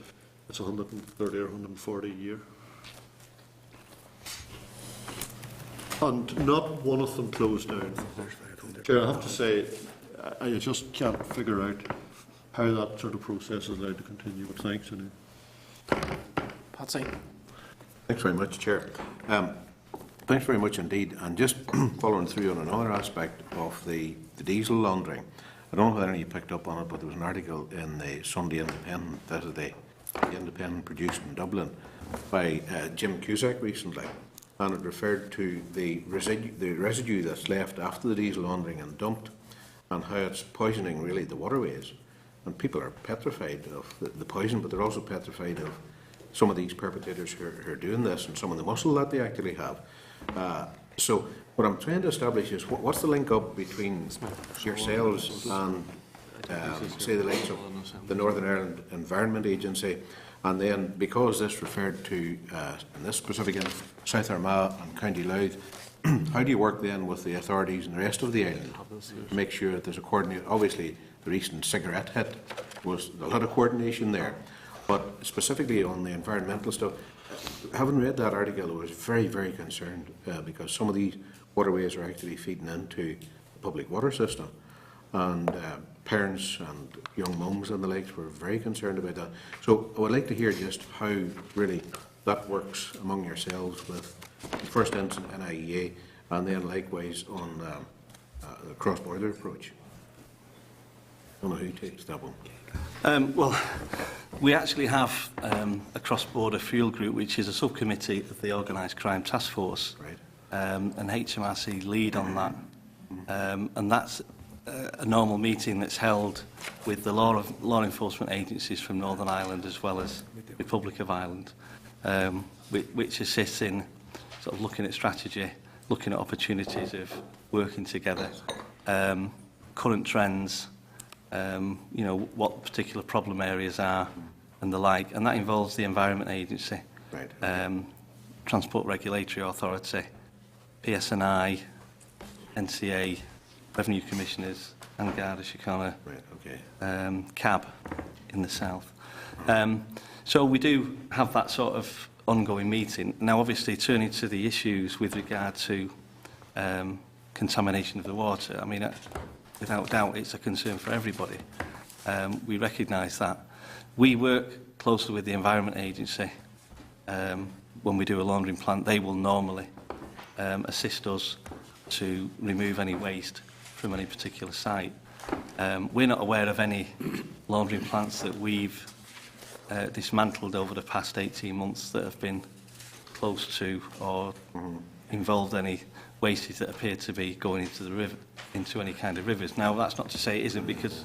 it's 130 or 140 a year. And not one of them closed down. Chair, I have to say, I just can't figure out how that sort of process is allowed to continue, but thanks anyway. Patsy. Thanks very much, Chair. Thanks very much indeed. And just following through on another aspect of the diesel laundering, I don't know whether you picked up on it, but there was an article in the Sunday Independent, that is the Independent produced in Dublin, by Jim Cusack recently, and it referred to the residue that's left after the diesel laundering and dumped, and how it's poisoning really the waterways. And people are petrified of the poison, but they're also petrified of some of these perpetrators who are doing this, and some of the muscle that they actually have. So what I'm trying to establish is what's the link up between yourselves and say the likes of the Northern Ireland Environment Agency, and then because this referred to in this specific in South Armagh and County Louth, how do you work then with the authorities and the rest of the island to make sure that there's a coordinate? Obviously the recent cigarette hit was a lot of coordination there, but specifically on the environmental stuff, having read that article, I was very, very concerned because some of these waterways are actually feeding into the public water system, and parents and young mums and the likes were very concerned about that. So I would like to hear just how really that works among yourselves with the first instance NIEA, and then likewise on the cross-border approach. I don't know who takes that one. Well, we actually have a cross-border fuel group, which is a subcommittee of the Organised Crime Task Force, Right. and HMRC lead on that. And that's a normal meeting that's held with the law enforcement agencies from Northern Ireland as well as Republic of Ireland, which assists in sort of looking at strategy, looking at opportunities of working together, current trends, you know, what particular problem areas are and the like, and that involves the Environment Agency, Right. Transport Regulatory Authority, PSNI, NCA, Revenue Commissioners, and Garda Síochána, Right, okay. CAB in the south. So we do have that sort of ongoing meeting. Now, obviously, turning to the issues with regard to contamination of the water, I mean, without doubt, it's a concern for everybody. We recognise that. We work closely with the Environment Agency. When we do a laundering plant, they will normally assist us to remove any waste from any particular site. We're not aware of any laundering plants that we've dismantled over the past 18 months that have been close to or involved any wastes that appear to be going into the river, into any kind of rivers. Now, that's not to say it isn't, because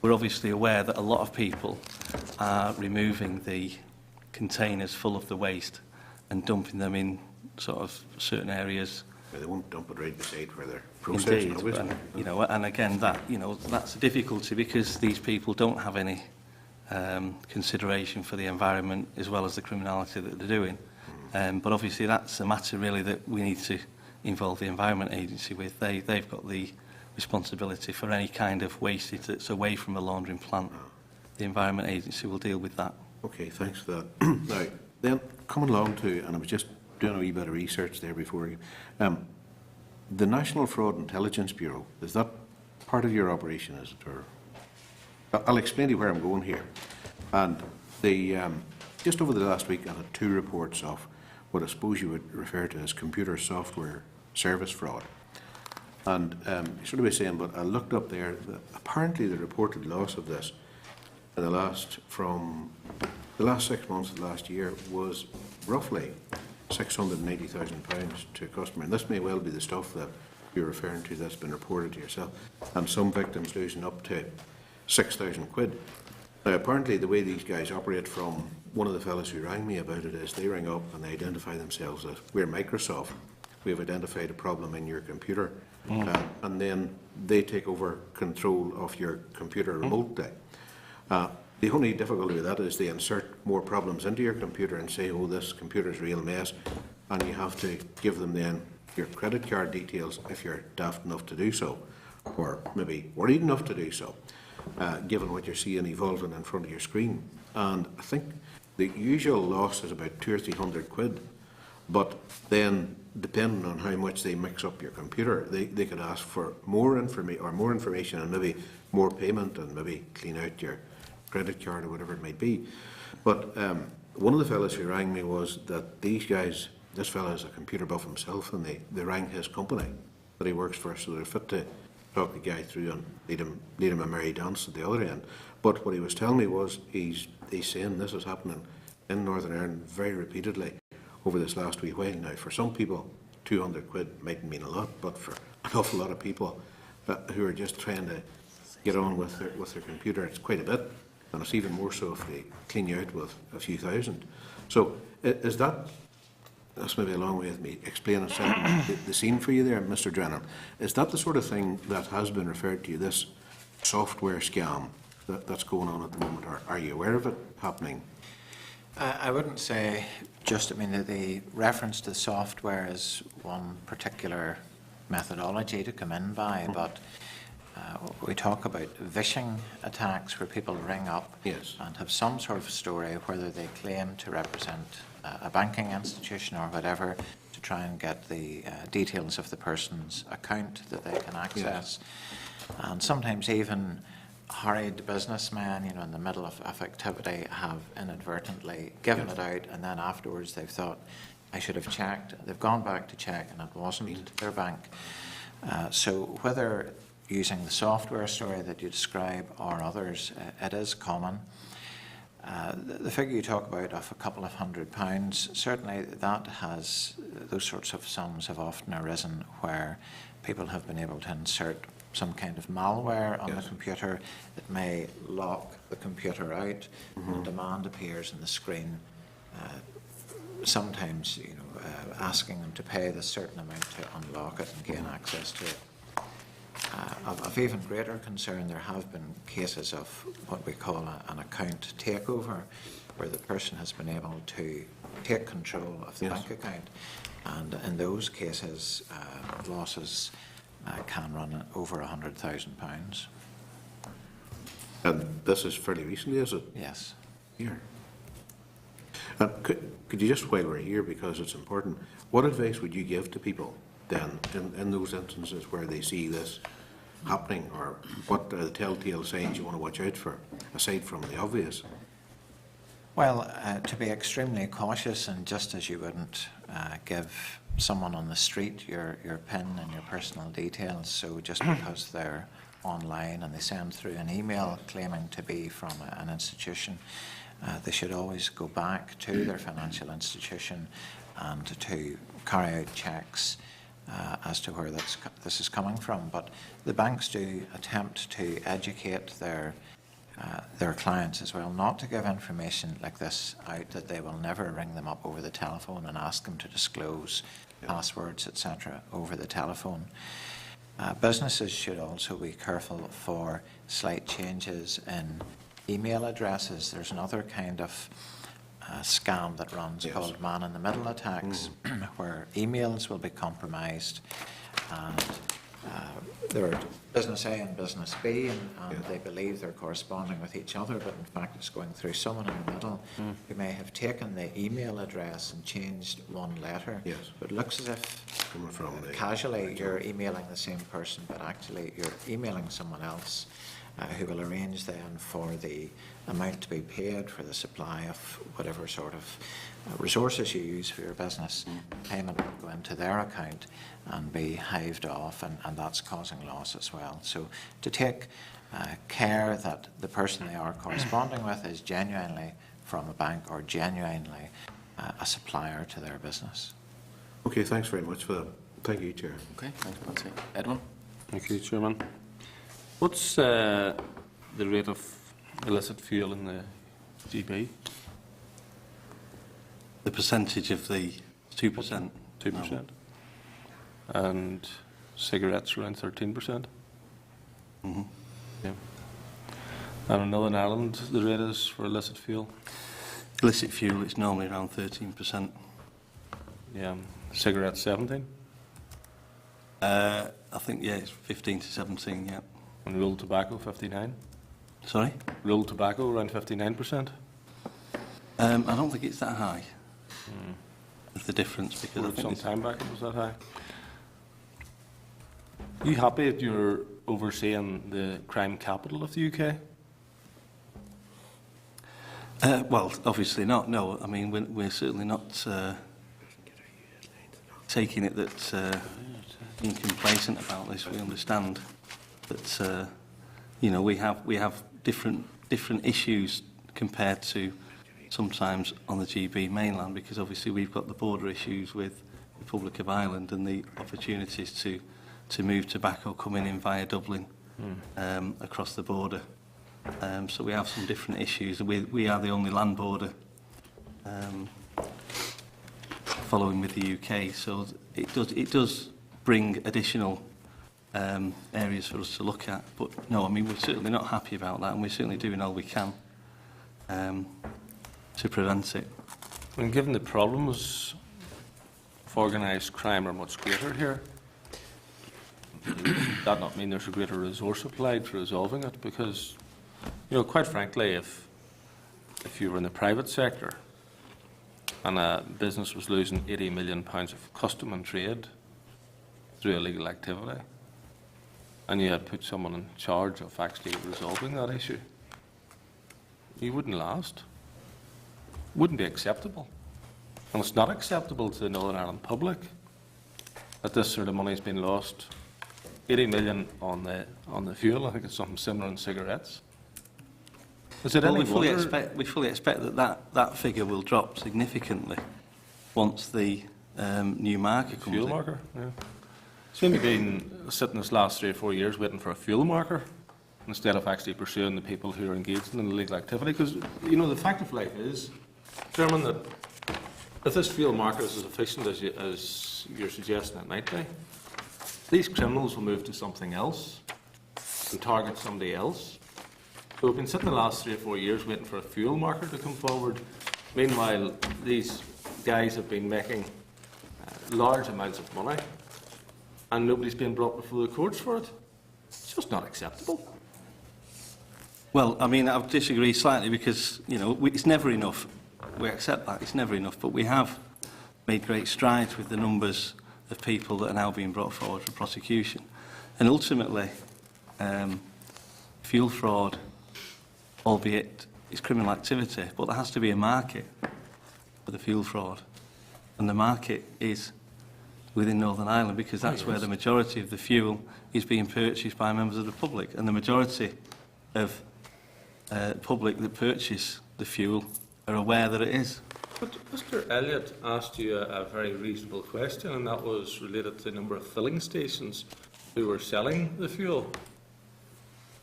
we're obviously aware that a lot of people are removing the containers full of the waste and dumping them in sort of certain areas. Yeah, they won't dump it right beside where they're processing. Indeed, and again, that's a difficulty, because these people don't have any consideration for the environment as well as the criminality that they're doing. But obviously, that's a matter really that we need to involve the Environment Agency with. They've got the responsibility for any kind of wastage that's away from a laundering plant. The Environment Agency will deal with that. Okay, thanks for that. Now, then, coming along to, and I was just doing a wee bit of research there before you, the National Fraud Intelligence Bureau, is that part of your operation, is it? Or I'll explain to you where I'm going here. And the, just over the last week, I had 2 reports of what I suppose you would refer to as computer software service fraud. And you sort of be saying, but I looked up there, that apparently the reported loss of this in from the last 6 months of last year was roughly £680,000 to a customer. And this may well be the stuff that you're referring to that's been reported to yourself. And some victims losing up to 6,000 quid. Now, apparently the way these guys operate, from one of the fellows who rang me about it, is they ring up and they identify themselves as, we're Microsoft, we've identified a problem in your computer, and then they take over control of your computer remotely. The only difficulty with that is they insert more problems into your computer and say, oh, this computer's a real mess, and you have to give them then your credit card details if you're daft enough to do so, or maybe worried enough to do so, given what you're seeing evolving in front of your screen. And I think the usual loss is about 200 or 300 quid, but then depending on how much they mix up your computer, they could ask for more information and maybe more payment, and maybe clean out your credit card or whatever it might be. But one of the fellows who rang me was that these guys, this fellow is a computer buff himself, and they rang his company that he works for, so they're fit to talk the guy through and lead him a merry dance at the other end. But what he was telling me was he's saying this is happening in Northern Ireland very repeatedly over this last wee while. Now, for some people, 200 quid mightn't mean a lot, but for an awful lot of people who are just trying to get on with their computer, it's quite a bit. And it's even more so if they clean you out with a few thousand. So is that's maybe a long way of me explaining the scene for you there, Mr. Drennan. Is that the sort of thing that has been referred to, this software scam that's going on at the moment? Or are you aware of it happening? I wouldn't say just, I mean, the reference to software is one particular methodology to come in by, but we talk about phishing attacks where people ring up and have some sort of story, whether they claim to represent a banking institution or whatever, to try and get the details of the person's account that they can access. And sometimes even hurried businessmen, you know, in the middle of activity, have inadvertently given it out, and then afterwards they've thought, I should have checked. They've gone back to check and it wasn't their bank. So whether using the software story that you describe or others, it is common. The figure you talk about of a couple of £100, certainly that has, those sorts of sums have often arisen where people have been able to insert some kind of malware on the computer that may lock the computer out, and demand appears on the screen, sometimes, you know, asking them to pay this certain amount to unlock it and gain access to it. Of even greater concern, there have been cases of what we call an account takeover, where the person has been able to take control of the bank account, and in those cases losses can run over £100,000. And this is fairly recently, is it? Yes. Here. Could you just, while we're here, because it's important, what advice would you give to people then in those instances where they see this happening, or what are the telltale signs you want to watch out for, aside from the obvious? Well, to be extremely cautious, and just as you wouldn't give someone on the street your PIN and your personal details, so just because they're online and they send through an email claiming to be from an institution, they should always go back to their financial institution and to carry out checks as to where this is coming from. But the banks do attempt to educate their clients as well, not to give information like this out, that they will never ring them up over the telephone and ask them to disclose passwords, etc., over the telephone. Businesses should also be careful for slight changes in email addresses. There's another kind of scam that runs called man-in-the-middle attacks, where emails will be compromised, and there are business A and business B, and they believe they're corresponding with each other, but in fact it's going through someone in the middle who may have taken the email address and changed one letter. Yes. But it looks as if Coming from the- casually you're emailing the same person, but actually you're emailing someone else who will arrange then for the amount to be paid for the supply of whatever sort of resources you use for your business. Payment will go into their account and be hived off, and that's causing loss as well. So to take care that the person they are corresponding with is genuinely from a bank or genuinely a supplier to their business. Okay, thanks very much for that. Thank you, Chair. Okay, thanks, Nancy. Edwin? Thank you, Chairman. What's the rate of illicit fuel in the GB? The percentage of the 2%. 2%. And cigarettes around 13%? Mm-hmm. Yeah. And in Northern Ireland, the rate is for illicit fuel? Illicit fuel, it's normally around 13%. Yeah. Cigarettes, 17%? I think, yeah, it's 15 to 17, yeah. And rolled tobacco, 59%? Sorry? Rolled tobacco, around 59%? I don't think it's that high. The difference, because I think Some it's, time back it was that high. Are you happy that you're overseeing the crime capital of the UK? well, obviously not, no. I mean, we're certainly not taking it that being complacent about this. We understand that, you know, we have different issues compared to sometimes on the GB mainland, because obviously we've got the border issues with the Republic of Ireland and the opportunities to move tobacco coming in via Dublin across the border. So we have some different issues. We are the only land border following with the UK, so it does bring additional areas for us to look at. But no, I mean, we're certainly not happy about that, and we're certainly doing all we can to prevent it. And given the problems of organised crime are much greater here, does that not mean there's a greater resource applied for resolving it? Because, you know, quite frankly, if you were in the private sector and a business was losing £80 million of custom and trade through illegal activity, and you had put someone in charge of actually resolving that issue, you wouldn't last. Wouldn't be acceptable. And it's not acceptable to the Northern Ireland public that this sort of money's been lost. 80 million on the fuel. I think it's something similar in cigarettes. Is it any we fully wonder? expect that figure will drop significantly once the new marker comes Fuel in. marker? Yeah. It's only been sitting this last 3 or 4 years waiting for a fuel marker instead of actually pursuing the people who are engaged in illegal activity. Because, you know, the fact of life is, Chairman, that if this fuel marker is as efficient as you're suggesting it might be, these criminals will move to something else and target somebody else. So we've been sitting the last 3 or 4 years waiting for a fuel marker to come forward. Meanwhile, these guys have been making large amounts of money and nobody's been brought before the courts for it. It's just not acceptable. Well, I mean, I would disagree slightly because, you know, it's never enough. We accept that, it's never enough, but we have made great strides with the numbers of people that are now being brought forward for prosecution. And ultimately, fuel fraud, albeit it's criminal activity, but there has to be a market for the fuel fraud. And the market is within Northern Ireland, because that's where the majority of the fuel is being purchased by members of the public, and the majority of public that purchase the fuel are aware that it is. But Mr. Elliott asked you a very reasonable question, and that was related to the number of filling stations who were selling the fuel.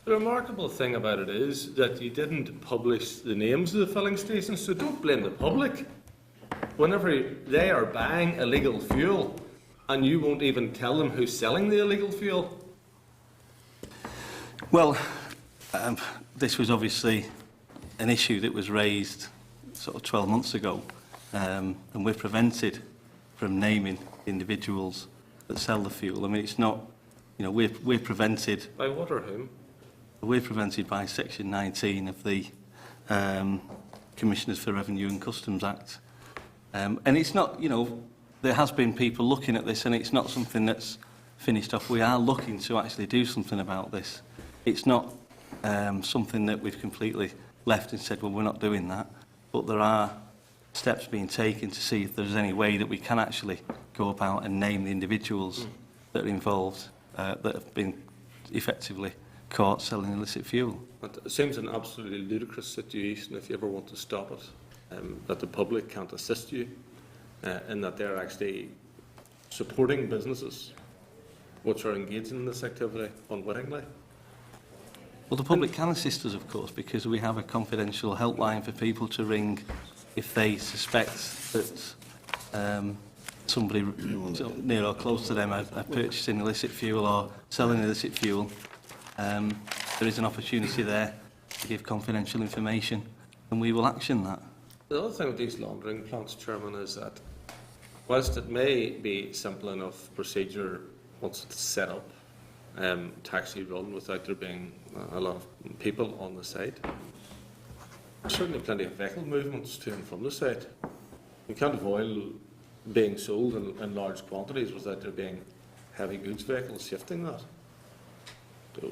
The remarkable thing about it is that you didn't publish the names of the filling stations, so don't blame the public. Whenever they are buying illegal fuel, and you won't even tell them who's selling the illegal fuel. Well, this was obviously an issue that was raised sort of 12 months ago, and we're prevented from naming individuals that sell the fuel. I mean, it's not, you know, we're prevented. By what or whom? We're prevented by Section 19 of the Commissioners for Revenue and Customs Act. And it's not, you know, there has been people looking at this, and it's not something that's finished off. We are looking to actually do something about this. It's not something that we've completely left and said, well, we're not doing that. But there are steps being taken to see if there's any way that we can actually go about and name the individuals that are involved, that have been effectively caught selling illicit fuel. It seems an absolutely ludicrous situation if you ever want to stop it, that the public can't assist you, and that they're actually supporting businesses which are engaging in this activity unwittingly. Well, the public can assist us, of course, because we have a confidential helpline for people to ring if they suspect that somebody near or close to them are purchasing illicit fuel or selling illicit fuel. There is an opportunity there to give confidential information, and we will action that. The other thing with these laundering plants, Chairman, is that whilst it may be simple enough procedure once it's set up, to actually run without there being a lot of people on the site, there's certainly plenty of vehicle movements to and from the site. You can't have oil being sold in large quantities without there being heavy goods vehicles shifting that. So,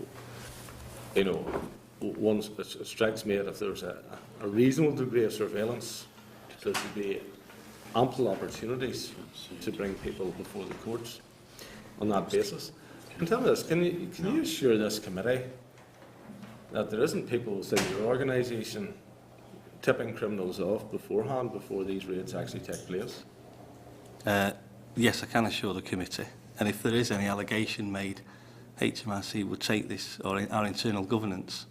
you know, it strikes me that if there's a reasonable degree of surveillance, there should be ample opportunities to bring people before the courts on that basis. And tell me this, can you assure this committee that there isn't people within your organisation tipping criminals off beforehand before these raids actually take place? Yes, I can assure the committee. And if there is any allegation made, HMRC would take this, or our internal governance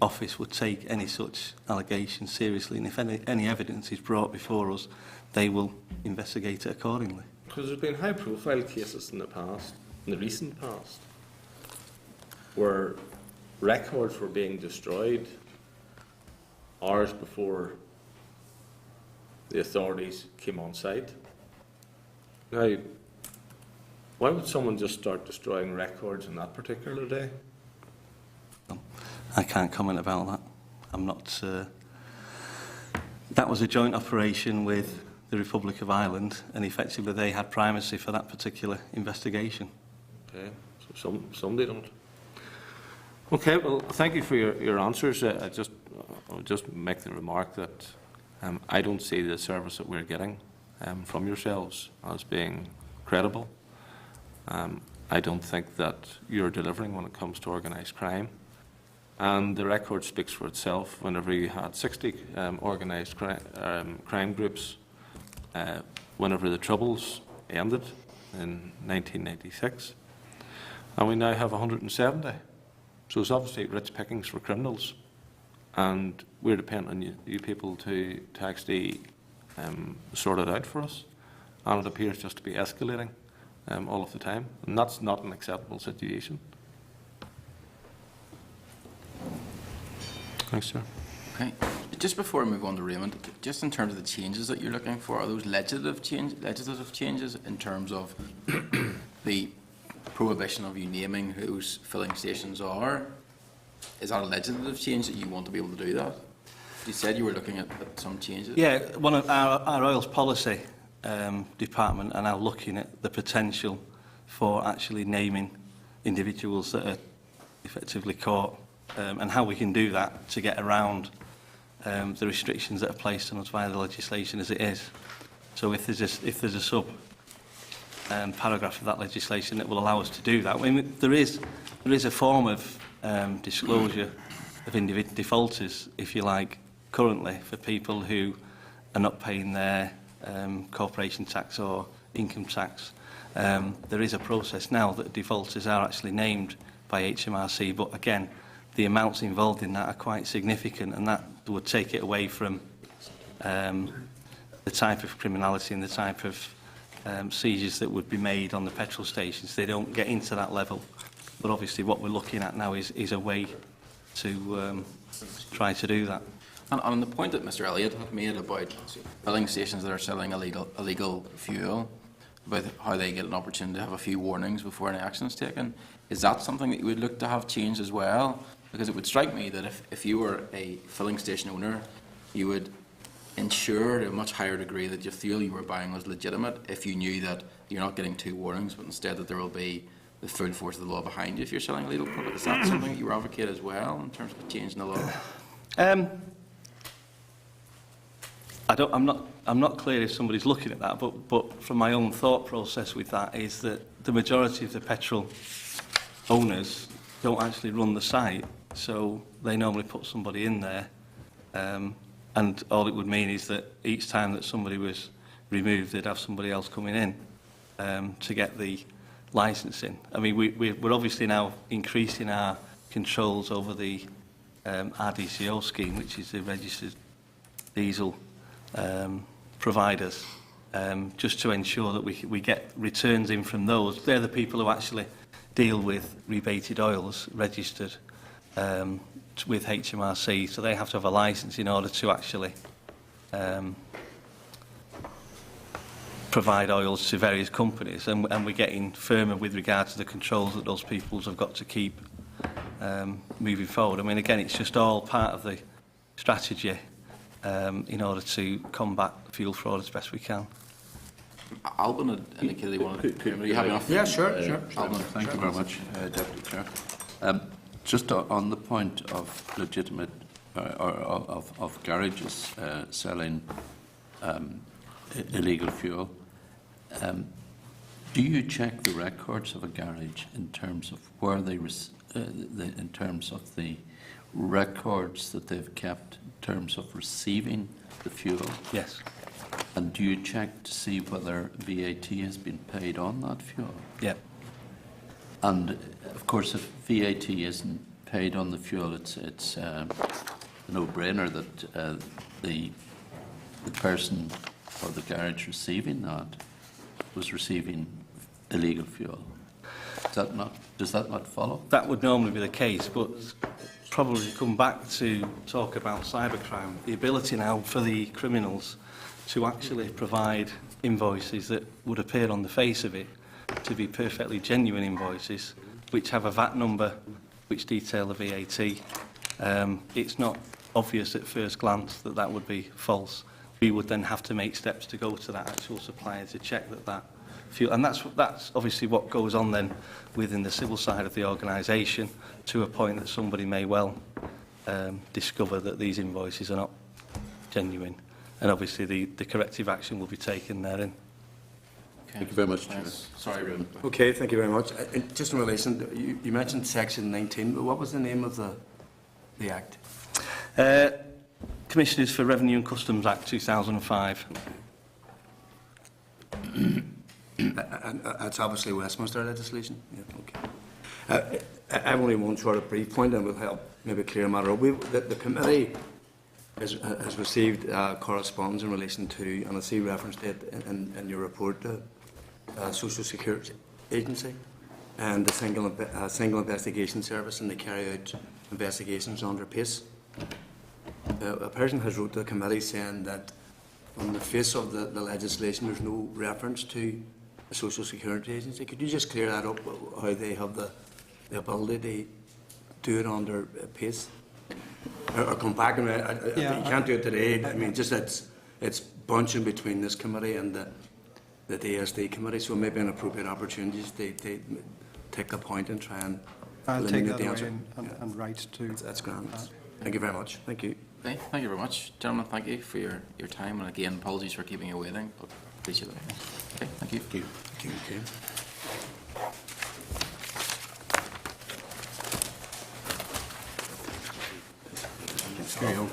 office would take any such allegation seriously. And if any evidence is brought before us, they will investigate it accordingly. Because there's been high-profile cases in the past, in the recent past, where records were being destroyed hours before the authorities came on site. Now, why would someone just start destroying records on that particular day? I can't comment about that. I'm not. That was a joint operation with the Republic of Ireland, and effectively they had primacy for that particular investigation. Okay, so some they don't. Okay, well, thank you for your answers. I'll just make the remark that I don't see the service that we're getting from yourselves as being credible. I don't think that you're delivering when it comes to organised crime. And the record speaks for itself. Whenever you had 60 organised crime groups, whenever the Troubles ended in 1996, and we now have 170. So it's obviously rich pickings for criminals, and we're dependent on you people to actually sort it out for us. And it appears just to be escalating all of the time, and that's not an acceptable situation. Thanks, sir. Okay. Just before we move on to Raymond, just in terms of the changes that you're looking for, are those legislative changes in terms of the prohibition of you naming whose filling stations are? Is that a legislative change that you want to be able to do that? You said you were looking at some changes. Yeah, one of our oils policy department are now looking at the potential for actually naming individuals that are effectively caught, and how we can do that to get around the restrictions that are placed on us via the legislation as it is. So if there's a paragraph of that legislation that will allow us to do that. I mean, there is a form of disclosure of individual defaulters, if you like, currently for people who are not paying their corporation tax or income tax. There is a process now that defaulters are actually named by HMRC, but again, the amounts involved in that are quite significant, and that would take it away from the type of criminality and the type of seizures that would be made on the petrol stations. They don't get into that level. But obviously what we're looking at now is a way to try to do that. And on the point that Mr. Elliott had made about filling stations that are selling illegal fuel, about how they get an opportunity to have a few warnings before any action is taken, is that something that you would look to have changed as well? Because it would strike me that if you were a filling station owner, you would ensure to a much higher degree that your fuel you were buying was legitimate if you knew that you're not getting 2 warnings, but instead that there will be the full force of the law behind you if you're selling illegal product. Is that something that you advocate as well in terms of changing the law? I'm not clear if somebody's looking at that, but from my own thought process with that is that the majority of the petrol owners don't actually run the site, so they normally put somebody in there, and all it would mean is that each time that somebody was removed, they'd have somebody else coming in to get the licensing. I mean, we're obviously now increasing our controls over the RDCO scheme, which is the registered diesel providers, just to ensure that we get returns in from those. They're the people who actually deal with rebated oils registered with HMRC, so they have to have a licence in order to actually provide oils to various companies, and we're getting firmer with regard to the controls that those people have got to keep moving forward. I mean, again, it's just all part of the strategy in order to combat fuel fraud as best we can. Alban had indicated he wanted to... Are you happy enough? Yeah, sure. Alban, thank you very much, Deputy Chair. Just on the point of legitimate, or of garages selling illegal fuel, do you check the records of a garage in terms of where they, in terms of the records that they've kept in terms of receiving the fuel? Yes. And do you check to see whether VAT has been paid on that fuel? Yeah. And of course, if VAT isn't paid on the fuel, it's a no-brainer that the person or the garage receiving that was receiving illegal fuel. Does that not follow? That would normally be the case, but probably come back to talk about cybercrime. The ability now for the criminals to actually provide invoices that would appear on the face of it to be perfectly genuine invoices, which have a VAT number, which detail the VAT. It's not obvious at first glance that that would be false. We would then have to make steps to go to that actual supplier to check that fuel, and that's obviously what goes on then within the civil side of the organisation, to a point that somebody may well discover that these invoices are not genuine, and obviously the corrective action will be taken therein. Thank you very much, Chair. Sorry, Ruben. Okay, thank you very much. Just in relation, you mentioned Section 19, but what was the name of the Act? Commissioners for Revenue and Customs Act 2005. And that's obviously Westminster legislation? Yeah, okay. I have only one sort of brief point and will help maybe clear a matter up. The committee has received correspondence in relation to, and I see referenced it in your report, the Social Security Agency and the single investigation service, and they carry out investigations under PACE. A person has wrote to the committee saying that on the face of the legislation there's no reference to the Social Security Agency. Could you just clear that up, how they have the ability to do it under PACE? Or come back, and you can't do it today. I mean, just it's bunching between this committee and the DSD committee, so maybe an appropriate opportunity they take the point and try and I'll take eliminate that the answer. away and write to... That's grand. Thank you very much. Thank you. Okay, thank you very much. Gentlemen, thank you for your time, and again, apologies for keeping you waiting, but appreciate it. Okay, thank you. Thank you. Okay. Carry on.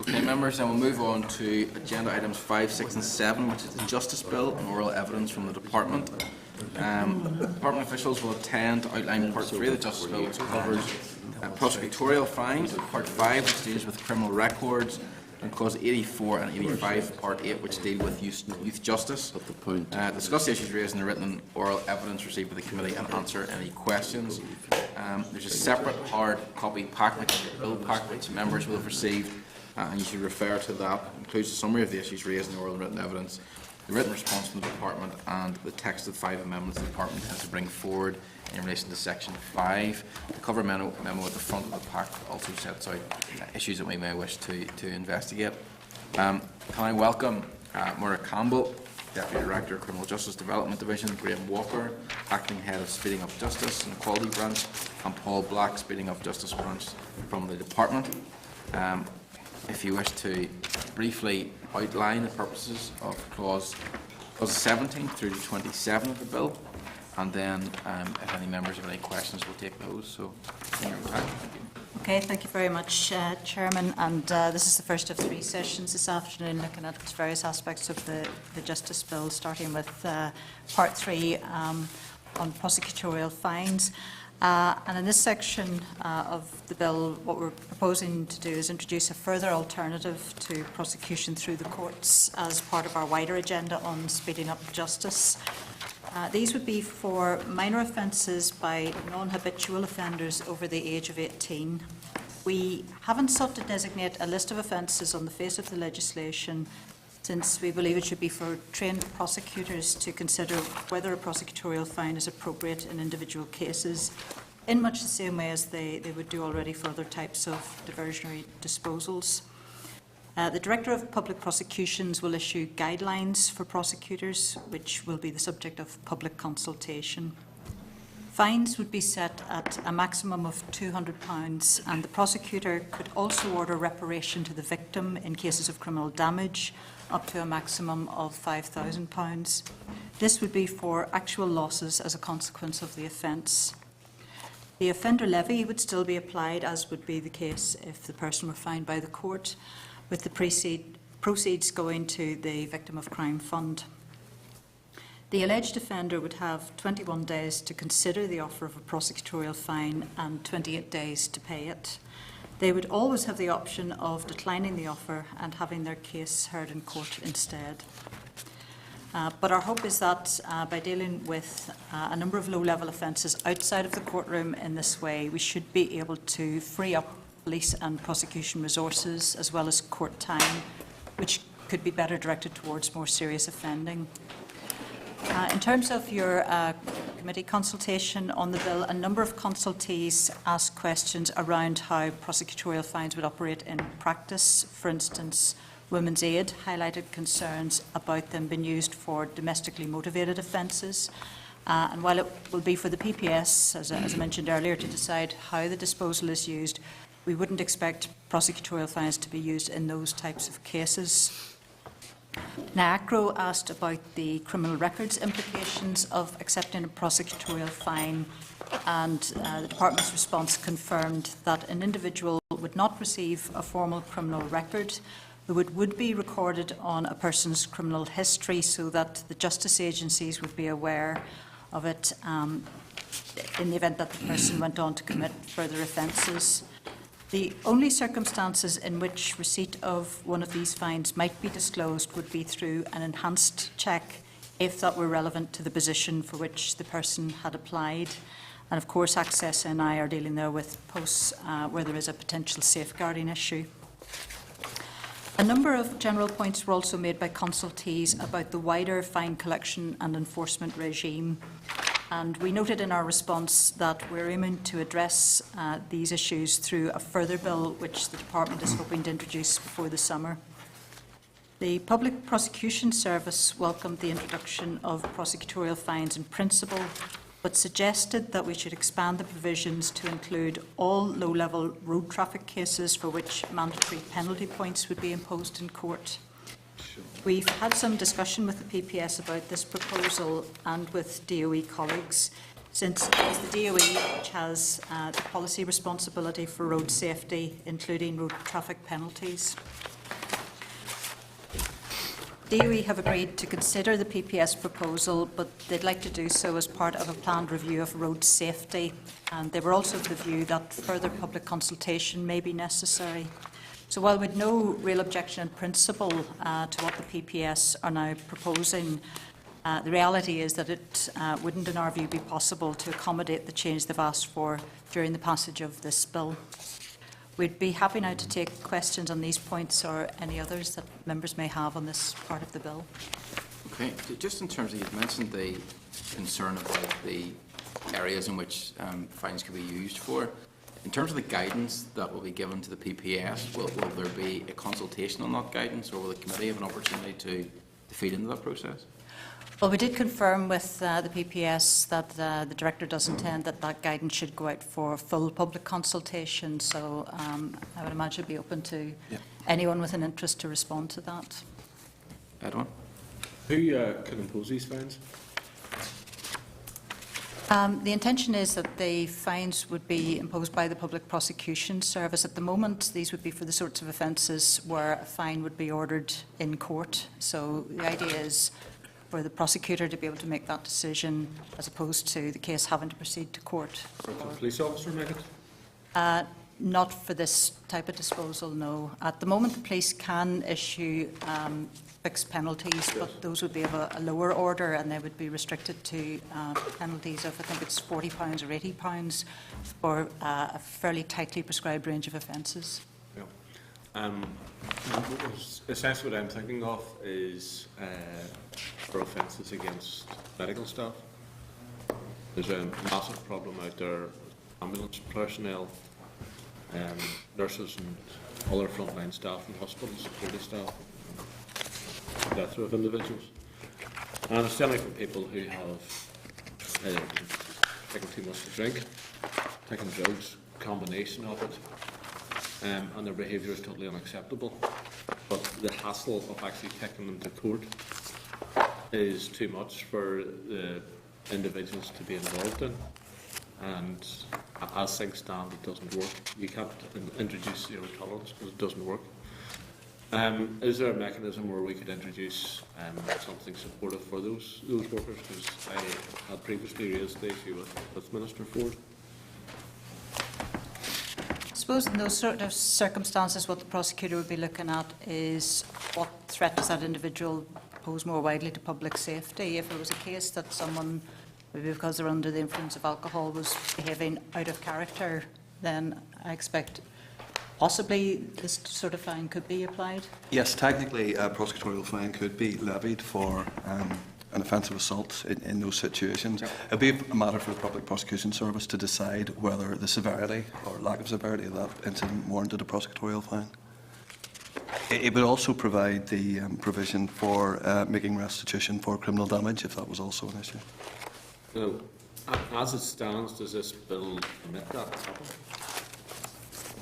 Okay, members, then we'll move on to agenda items 5, 6 and 7, which is the Justice Bill and oral evidence from the Department. Department officials will attend to outline Part 3 of the Justice Bill, which covers prosecutorial fines, Part 5, which deals with criminal records, and Clause 84 and 85, Part 8, which deal with youth justice. Discuss the issues raised in the written and oral evidence received by the committee and answer any questions. There's a separate hard copy pack, which is a bill pack, which members will have received, and you should refer to that. It includes a summary of the issues raised in the oral and written evidence, the written response from the Department, and the text of 5 amendments the Department has to bring forward in relation to Section 5. The cover memo at the front of the pack also sets out issues that we may wish to investigate. Can I welcome Maura Campbell, Deputy Director of Criminal Justice Development Division, Graham Walker, Acting Head of Speeding Up Justice and Equality Branch, and Paul Black, Speeding Up Justice Branch from the Department. If you wish to briefly outline the purposes of clause 17 through to 27 of the bill, and then if any members have any questions, we'll take those. So, in your time, thank you. Okay, thank you very much, Chairman. And this is the first of 3 sessions this afternoon, looking at various aspects of the Justice Bill, starting with Part 3 on prosecutorial fines. And in this section of the bill, what we're proposing to do is introduce a further alternative to prosecution through the courts as part of our wider agenda on speeding up justice. These would be for minor offences by non-habitual offenders over the age of 18. We haven't sought to designate a list of offences on the face of the legislation, since we believe it should be for trained prosecutors to consider whether a prosecutorial fine is appropriate in individual cases, in much the same way as they would do already for other types of diversionary disposals. The Director of Public Prosecutions will issue guidelines for prosecutors, which will be the subject of public consultation. Fines would be set at a maximum of £200, and the prosecutor could also order reparation to the victim in cases of criminal damage, up to a maximum of £5,000. This would be for actual losses as a consequence of the offence. The offender levy would still be applied, as would be the case if the person were fined by the court, with the proceeds going to the Victim of Crime Fund. The alleged offender would have 21 days to consider the offer of a prosecutorial fine and 28 days to pay it. They would always have the option of declining the offer and having their case heard in court instead. But our hope is that by dealing with a number of low-level offences outside of the courtroom in this way, we should be able to free up police and prosecution resources as well as court time, which could be better directed towards more serious offending. In terms of your committee consultation on the bill, a number of consultees asked questions around how prosecutorial fines would operate in practice. For instance, Women's Aid highlighted concerns about them being used for domestically motivated offences. And while it will be for the PPS, as I mentioned earlier, to decide how the disposal is used, we wouldn't expect prosecutorial fines to be used in those types of cases. NAACRO asked about the criminal records implications of accepting a prosecutorial fine, and the Department's response confirmed that an individual would not receive a formal criminal record, though it would be recorded on a person's criminal history so that the justice agencies would be aware of it in the event that the person went on to commit further offences. The only circumstances in which receipt of one of these fines might be disclosed would be through an enhanced check, if that were relevant to the position for which the person had applied. And of course, Access NI are dealing there with posts where there is a potential safeguarding issue. A number of general points were also made by consultees about the wider fine collection and enforcement regime. And we noted in our response that we're aiming to address these issues through a further bill which the Department is hoping to introduce before the summer. The Public Prosecution Service welcomed the introduction of prosecutorial fines in principle, but suggested that we should expand the provisions to include all low-level road traffic cases for which mandatory penalty points would be imposed in court. We've had some discussion with the PPS about this proposal and with DOE colleagues, since it's the DOE which has the policy responsibility for road safety, including road traffic penalties. DOE have agreed to consider the PPS proposal, but they'd like to do so as part of a planned review of road safety, and they were also of the view that further public consultation may be necessary. So while we'd no real objection in principle to what the PPS are now proposing, the reality is that it wouldn't, in our view, be possible to accommodate the change they've asked for during the passage of this bill. We'd be happy now to take questions on these points or any others that members may have on this part of the bill. Okay, just in terms of, you've mentioned the concern about the areas in which fines could be used for. In terms of the guidance that will be given to the PPS, will there be a consultation on that guidance, or will the committee have an opportunity to feed into that process? Well, we did confirm with the PPS that the Director does intend that that guidance should go out for full public consultation, so I would imagine it'd be open to anyone with an interest to respond to that. Edwin? Who can impose these fines? The intention is that the fines would be imposed by the Public Prosecution Service. At the moment, these would be for the sorts of offences where a fine would be ordered in court. So the idea is for the prosecutor to be able to make that decision as opposed to the case having to proceed to court. Or can a police officer make it? Not for this type of disposal, no. At the moment, the police can issue fixed penalties, but those would be of a lower order, and they would be restricted to penalties of, I think it's £40 or £80 for a fairly tightly prescribed range of offences. Yeah. Essentially what I'm thinking of is for offences against medical staff. There's a massive problem out there, ambulance personnel, nurses and other frontline staff in hospitals, security staff, death of individuals. And it's generally from people who have taken too much to drink, taken drugs, combination of it, and their behaviour is totally unacceptable. But the hassle of actually taking them to court is too much for the individuals to be involved in. And as things stand, it doesn't work. You can't introduce zero tolerance because it doesn't work. Is there a mechanism where we could introduce something supportive for those workers? Because I had previously raised the issue with Minister Ford. I suppose in those sort of circumstances, what the prosecutor would be looking at is what threat does that individual pose more widely to public safety. If it was a case that someone, maybe because they're under the influence of alcohol, was behaving out of character, then I expect possibly this sort of fine could be applied. Yes, technically a prosecutorial fine could be levied for an offensive assault in those situations. It would be a matter for the Public Prosecution Service to decide whether the severity or lack of severity of that incident warranted a prosecutorial fine. It would also provide the provision for making restitution for criminal damage if that was also an issue. So, as it stands, does this bill permit that to happen?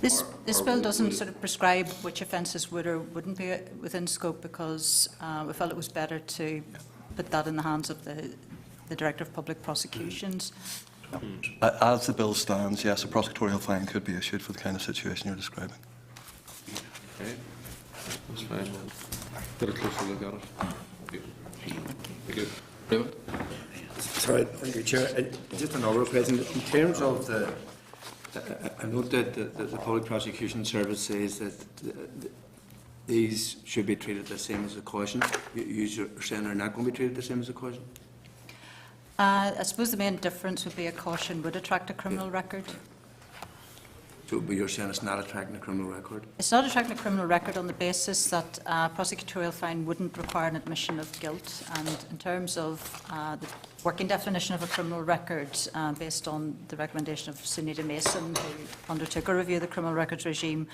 This bill doesn't sort of prescribe which offences would or wouldn't be within scope, because we felt it was better to put that in the hands of the Director of Public Prosecutions. As the bill stands, yes, a prosecutorial fine could be issued for the kind of situation you're describing. Okay, that's fine. Get a closer look at it. Thank you. Sorry, thank you, Chair. Just another question. In terms of the, I noted that the Public Prosecution Service says that these should be treated the same as a caution. You're saying they're not going to be treated the same as a caution? I suppose the main difference would be a caution would attract a criminal record. So, but you're saying it's not attracting a criminal record? It's not attracting a criminal record on the basis that prosecutorial fine wouldn't require an admission of guilt. And in terms of the working definition of a criminal record, based on the recommendation of Sunita Mason, who undertook a review of the criminal records regime,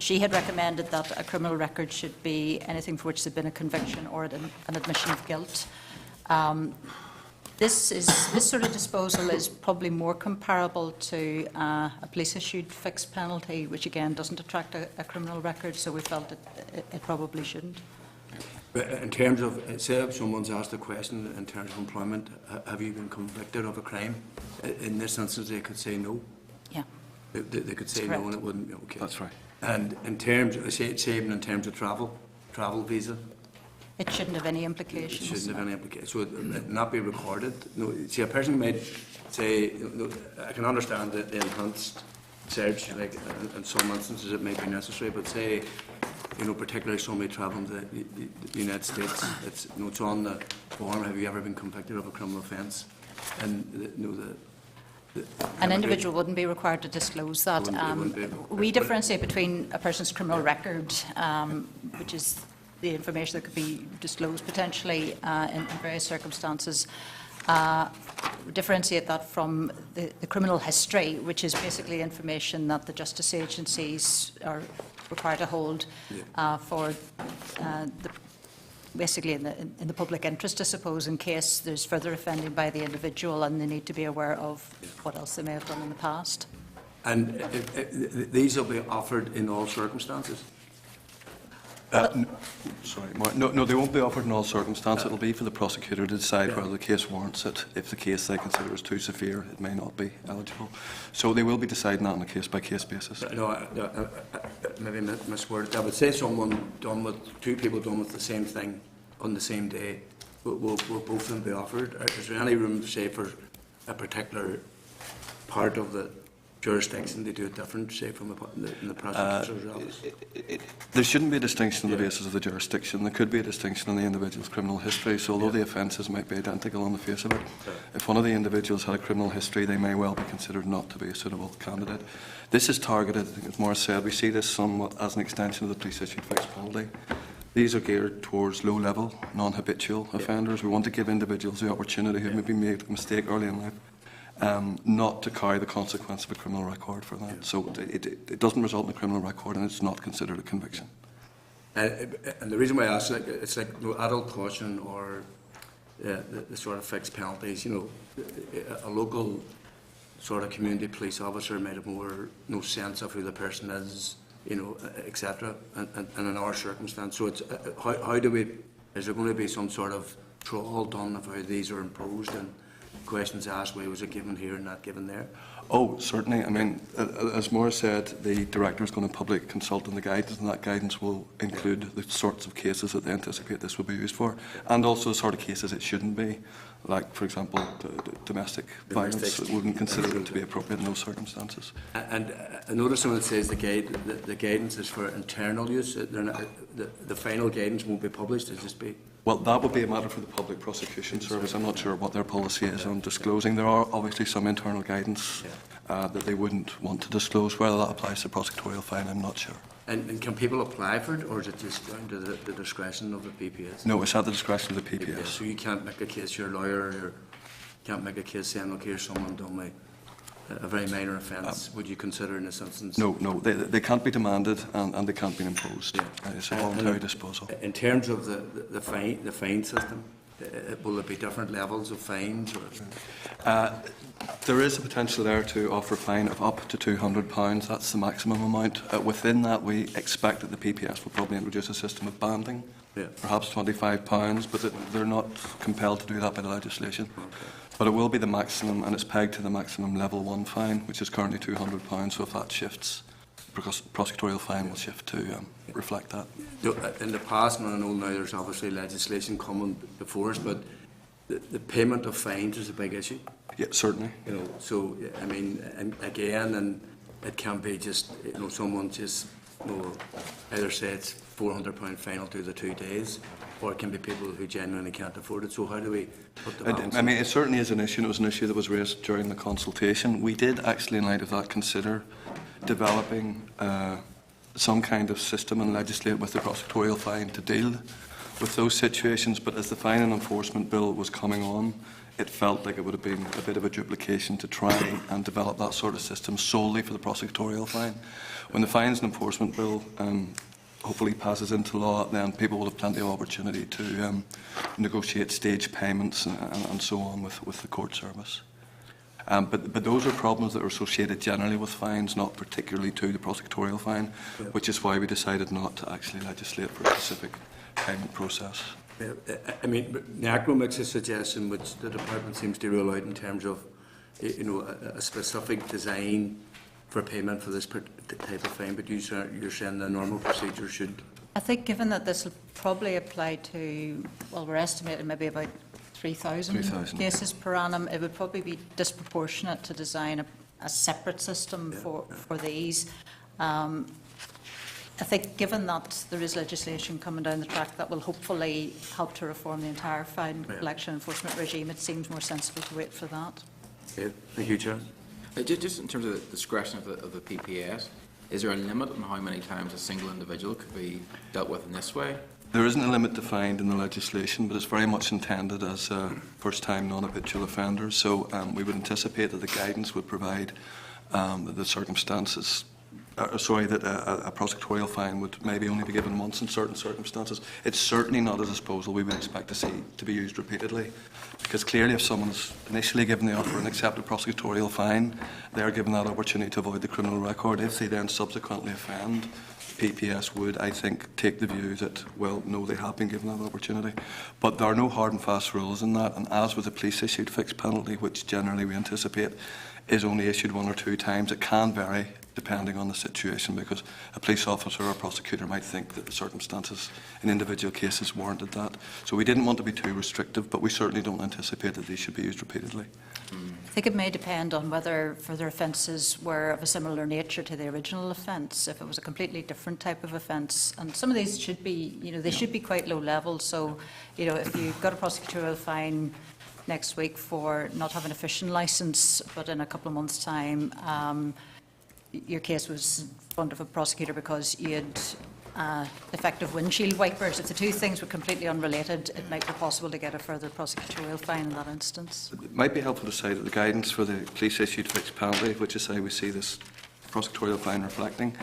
she had recommended that a criminal record should be anything for which there had been a conviction or an admission of guilt. This sort of disposal is probably more comparable to a police-issued fixed penalty, which again doesn't attract a criminal record, so we felt it probably shouldn't. But in terms of, say if someone's asked a question in terms of employment, have you been convicted of a crime? In this instance, they could say no. Yeah. They could say no and it wouldn't be okay. That's right. And in terms, say even in terms of travel visa, It shouldn't have any implications. it shouldn't have any implication. So it not be recorded. No, see, a person might say, I can understand the enhanced search, like in some instances it may be necessary, but say, particularly somebody travelling to the United States, it's on the form, have you ever been convicted of a criminal offence? And An individual wouldn't be required to disclose that. We differentiate between a person's criminal record, which is the information that could be disclosed potentially in various circumstances. Differentiate that from the criminal history, which is basically information that the justice agencies are required to hold for basically in the public interest, I suppose, in case there's further offending by the individual and they need to be aware of what else they may have done in the past. And these will be offered in all circumstances? Sorry, Mark. No, they won't be offered in all circumstances. It will be for the prosecutor to decide whether the case warrants it. If the case they consider is too severe, it may not be eligible. So they will be deciding that on a case-by-case basis. No, maybe misworded. I would say two people done with the same thing on the same day. Will both of them be offered? Is there any room, say, for a particular part of the jurisdiction they do it different, say, from the prosecutor's office? There shouldn't be a distinction on the basis of the jurisdiction. There could be a distinction on the individual's criminal history. So although the offences might be identical on the face of it, if one of the individuals had a criminal history, they may well be considered not to be a suitable candidate. This is targeted, as Maurice said, we see this somewhat as an extension of the police-issued fixed penalty. These are geared towards low-level, non-habitual offenders. We want to give individuals the opportunity who maybe made a mistake early in life not to carry the consequence of a criminal record for that. So it doesn't result in a criminal record and it's not considered a conviction. And the reason why I ask, it's like adult caution or the sort of fixed penalties. A local sort of community police officer might have no sense of who the person is, etc. And in our circumstance, so it's how do we? Is there going to be some sort of trawl done of how these are imposed and questions asked, why was it given here and not given there? Oh, certainly. I mean, as Maurice said, the director is going to publicly consult on the guidance, and that guidance will include the sorts of cases that they anticipate this will be used for, and also the sort of cases it shouldn't be, like, for example, domestic violence. It wouldn't consider it to be appropriate in those circumstances. And I notice when it says the guidance is for internal use, the final guidance won't be published, it'll just be... Well, that would be a matter for the Public Prosecution Service. I'm not sure what their policy is on disclosing. There are obviously some internal guidance that they wouldn't want to disclose. Whether that applies to prosecutorial fine, I'm not sure. And can people apply for it, or is it just down to the discretion of the PPS? No, it's at the discretion of the PPS. So you can't make a case, you're a lawyer, you can't make a case saying, look, here's someone done a very minor offence. Would you consider in this instance? No, they can't be demanded and they can't be imposed. It's a voluntary disposal. In terms of the fine system, will there be different levels of fines? Or? There is a potential there to offer a fine of up to £200. That's the maximum amount. Within that, we expect that the PPS will probably introduce a system of banding, perhaps £25, but they're not compelled to do that by the legislation. Okay. But it will be the maximum, and it's pegged to the maximum level 1 fine, which is currently £200. So if that shifts, prosecutorial fine will shift to reflect that. In the past, and I know now there's obviously legislation coming before us, but the payment of fines is a big issue. Yeah, certainly. So I mean, and again, and it can be just someone just either say it's £400 fine will do the 2 days, or it can be people who genuinely can't afford it. So how do we put the balance? I mean, it certainly is an issue, and it was an issue that was raised during the consultation. We did actually, in light of that, consider developing some kind of system and legislate with the prosecutorial fine to deal with those situations, but as the Fine and Enforcement Bill was coming on, it felt like it would have been a bit of a duplication to try and develop that sort of system solely for the prosecutorial fine. When the Fines and Enforcement Bill hopefully passes into law, then people will have plenty of opportunity to negotiate stage payments and so on with the court service. But those are problems that are associated generally with fines, not particularly to the prosecutorial fine, which is why we decided not to actually legislate for a specific payment process. I mean, NACRO makes a suggestion which the department seems to rule out in terms of, you know, a specific design for payment for this type of fine, but you're saying the normal procedure should... I think given that this will probably apply to, well, we're estimating maybe about 3,000 cases per annum, it would probably be disproportionate to design a separate system for these. I think given that there is legislation coming down the track that will hopefully help to reform the entire fine collection enforcement regime, it seems more sensible to wait for that. Thank you, Chair. Just in terms of the discretion of the PPS, is there a limit on how many times a single individual could be dealt with in this way? There isn't a limit defined in the legislation, but it's very much intended as first-time non-habitual offenders. So we would anticipate that the guidance would provide the circumstances. That a prosecutorial fine would maybe only be given once in certain circumstances. It's certainly not a disposal we would expect to see to be used repeatedly, because clearly if someone's initially given the offer and accepted prosecutorial fine, they are given that opportunity to avoid the criminal record. If they then subsequently offend, PPS would, I think, take the view that, well, no, they have been given that opportunity. But there are no hard and fast rules in that, and as with the police-issued fixed penalty, which generally we anticipate is only issued 1 or 2 times, it can vary depending on the situation, because a police officer or a prosecutor might think that the circumstances in individual cases warranted that. So we didn't want to be too restrictive, but we certainly don't anticipate that these should be used repeatedly. I think it may depend on whether further offences were of a similar nature to the original offence, if it was a completely different type of offence. And some of these should be, you know, they should be quite low level. So, you know, if you've got a prosecutorial fine next week for not having a fishing licence, but in a couple of months' time, your case was in front of a prosecutor because you had effective windshield wipers. If the two things were completely unrelated, it might be possible to get a further prosecutorial fine in that instance. It might be helpful to say that the guidance for the police-issued fixed penalty, which is how we see this prosecutorial fine reflecting,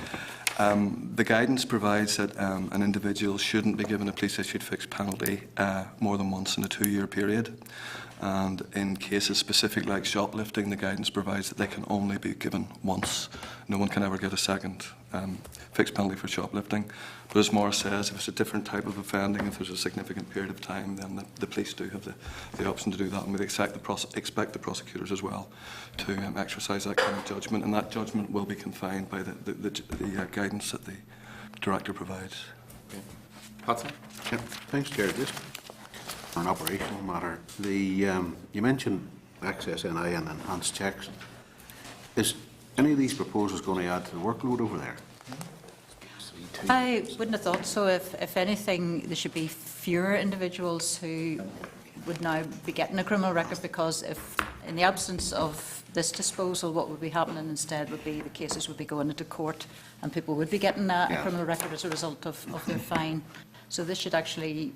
the guidance provides that an individual shouldn't be given a police-issued fixed penalty more than once in a 2-year period. And in cases specific like shoplifting, the guidance provides that they can only be given once. No one can ever get a second fixed penalty for shoplifting. But as Morris says, if it's a different type of offending, if there's a significant period of time, then the police do have the option to do that. And we'd expect the prosecutors as well to exercise that kind of judgment. And that judgment will be confined by the guidance that the Director provides. Okay. Hudson? Yeah, thanks, Chair. Just on an operational matter, you mentioned access NI and enhanced checks. Is any of these proposals going to add to the workload over there? I wouldn't have thought so. If anything, there should be fewer individuals who would now be getting a criminal record, because if, in the absence of this disposal, what would be happening instead would be the cases would be going into court and people would be getting a criminal record as a result of their fine. So this should actually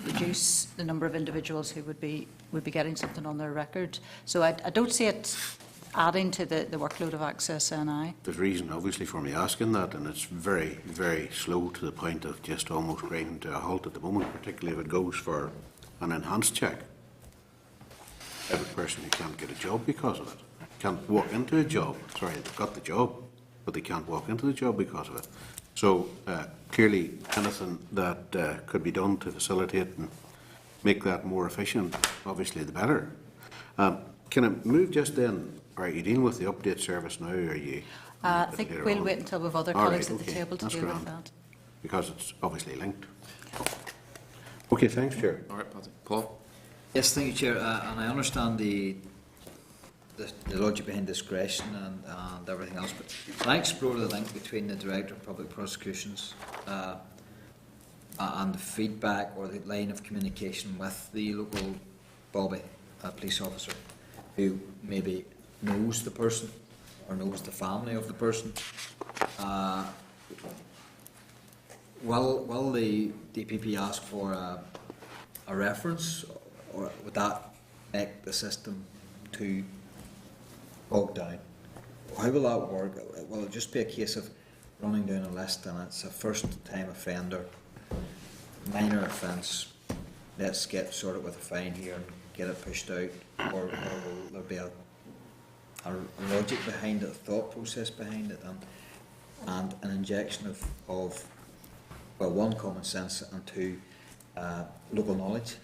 reduce the number of individuals who would be getting something on their record. So I don't see it adding to the workload of Access NI. There's reason, obviously, for me asking that, and it's very, very slow to the point of just almost grinding to a halt at the moment, particularly if it goes for an enhanced check. Every person who can't get a job because of it, can't walk into a job. Sorry, they've got the job, but they can't walk into the job because of it. So clearly, anything that could be done to facilitate and make that more efficient, obviously, the better. Can I move just then? Are you dealing with the update service now, or are you? I think we'll wait until we have other colleagues at the table to deal with that. Because it's obviously linked. Okay, thanks, Chair. All right, Paul? Yes, thank you, Chair. And I understand the logic behind discretion and everything else, but can I explore the link between the Director of Public Prosecutions and the feedback or the line of communication with the local bobby, police officer, who maybe knows the person or knows the family of the person. Will the DPP ask for a reference, or would that make the system too bogged down? How will that work? Will it just be a case of running down a list and it's a first-time offender, minor offence, let's get sorted with a fine here and get it pushed out, or will there be a logic behind it, a thought process behind it, and an injection of well, one, common sense, and two, local knowledge?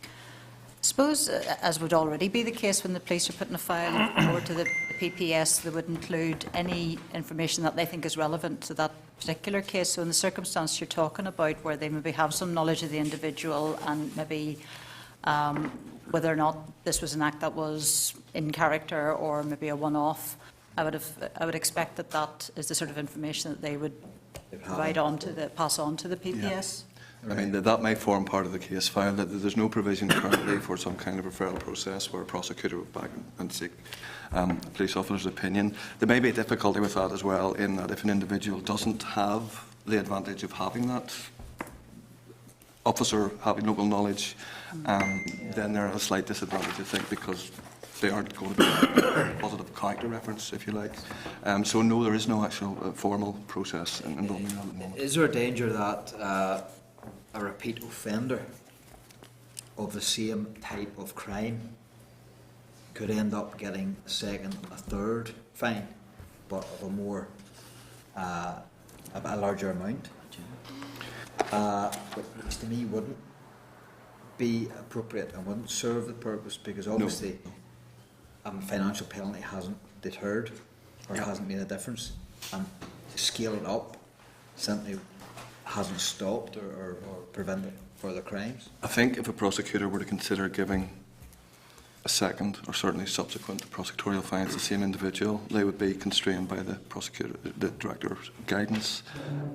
I suppose, as would already be the case when the police are putting a file forward to the PPS, they would include any information that they think is relevant to that particular case. So in the circumstance you're talking about, where they maybe have some knowledge of the individual and maybe whether or not this was an act that was in character or maybe a one-off, I would expect that is the sort of information that they would provide pass on to the PPS. Yeah. I mean, that may form part of the case file. That there's no provision currently for some kind of referral process where a prosecutor would back and seek a police officer's opinion. There may be a difficulty with that as well, in that if an individual doesn't have the advantage of having that officer having local knowledge, then they're at a slight disadvantage, I think, because they aren't going to be a positive character reference, if you like. So no, there is no actual formal process involving that at the moment. Is there a danger that a repeat offender of the same type of crime could end up getting a second and a third fine, but of a more a larger amount, which to me wouldn't be appropriate and wouldn't serve the purpose, because obviously financial penalty hasn't deterred or hasn't made a difference, and to scale it up simply hasn't stopped or prevented further crimes. I think if a prosecutor were to consider giving a second or certainly subsequent prosecutorial fines to the same individual, they would be constrained by the director's guidance.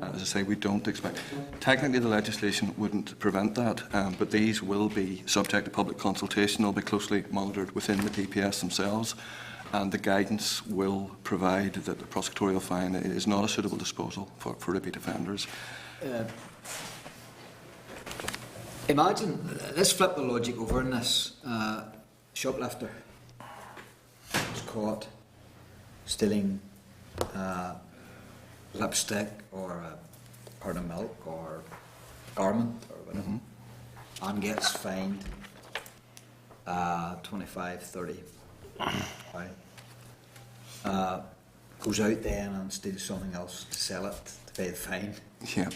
As I say, we don't expect. Technically, the legislation wouldn't prevent that, but these will be subject to public consultation. They'll be closely monitored within the PPS themselves, and the guidance will provide that the prosecutorial fine is not a suitable disposal for repeat offenders. Imagine, let's flip the logic over in this. Shoplifter was caught stealing lipstick or a carton of milk or a garment or whatever, and gets fined 25, 30. Goes out then and steals something else to sell it to pay the fine. Yeah.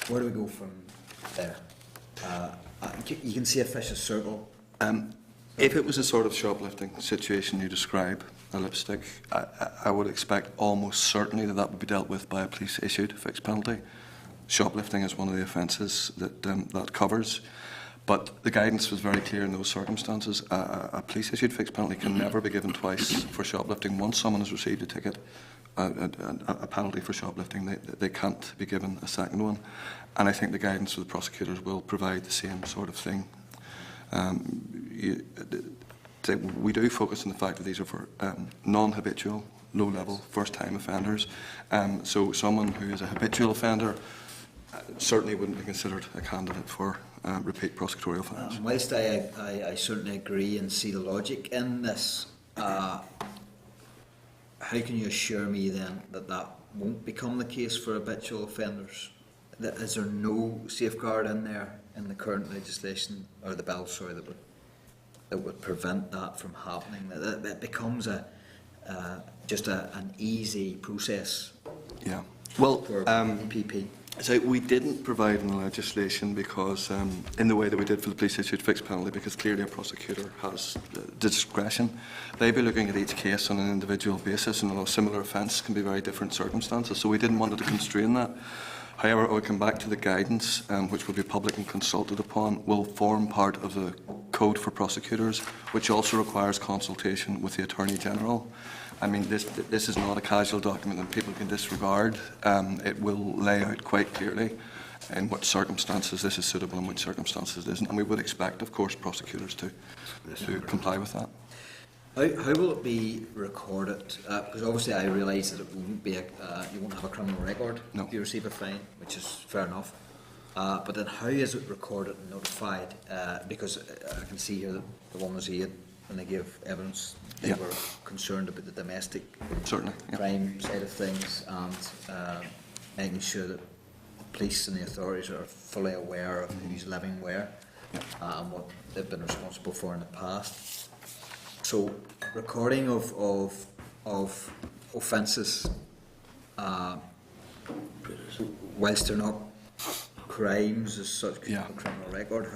Where do we go from there? You can see a vicious circle. If it was a sort of shoplifting situation you describe, a lipstick, I would expect almost certainly that would be dealt with by a police-issued fixed penalty. Shoplifting is one of the offences that covers, but the guidance was very clear in those circumstances. A police-issued fixed penalty can never be given twice for shoplifting. Once someone has received a ticket, a penalty for shoplifting, they can't be given a second one. And I think the guidance for the prosecutors will provide the same sort of thing. We do focus on the fact that these are for non-habitual, low-level, first-time offenders. So someone who is a habitual offender certainly wouldn't be considered a candidate for repeat prosecutorial fines. Whilst I certainly agree and see the logic in this, how can you assure me then that won't become the case for habitual offenders? Is there no safeguard in there in the current legislation, or the bill, sorry, that would prevent that from happening? That becomes just an easy process. Yeah. Well, for PP. So we didn't provide in the legislation because, in the way that we did for the police-issued fixed penalty, because clearly a prosecutor has discretion. They'd be looking at each case on an individual basis, and a similar offence can be very different circumstances. So we didn't want to constrain that. However, I would come back to the guidance, which will be public and consulted upon, will form part of the Code for Prosecutors, which also requires consultation with the Attorney General. I mean, this is not a casual document that people can disregard. It will lay out quite clearly in which circumstances this is suitable and which circumstances it isn't. And we would expect, of course, prosecutors to comply with that. How will it be recorded? Because obviously I realise that it won't be you won't have a criminal record if you receive a fine, which is fair enough. But then how is it recorded and notified? Because I can see here that the 108, when they gave evidence, they were concerned about the domestic crime side of things and making sure that the police and the authorities are fully aware of who's living where and what they've been responsible for in the past. So recording of offences, whilst they're not crimes as such, a criminal record,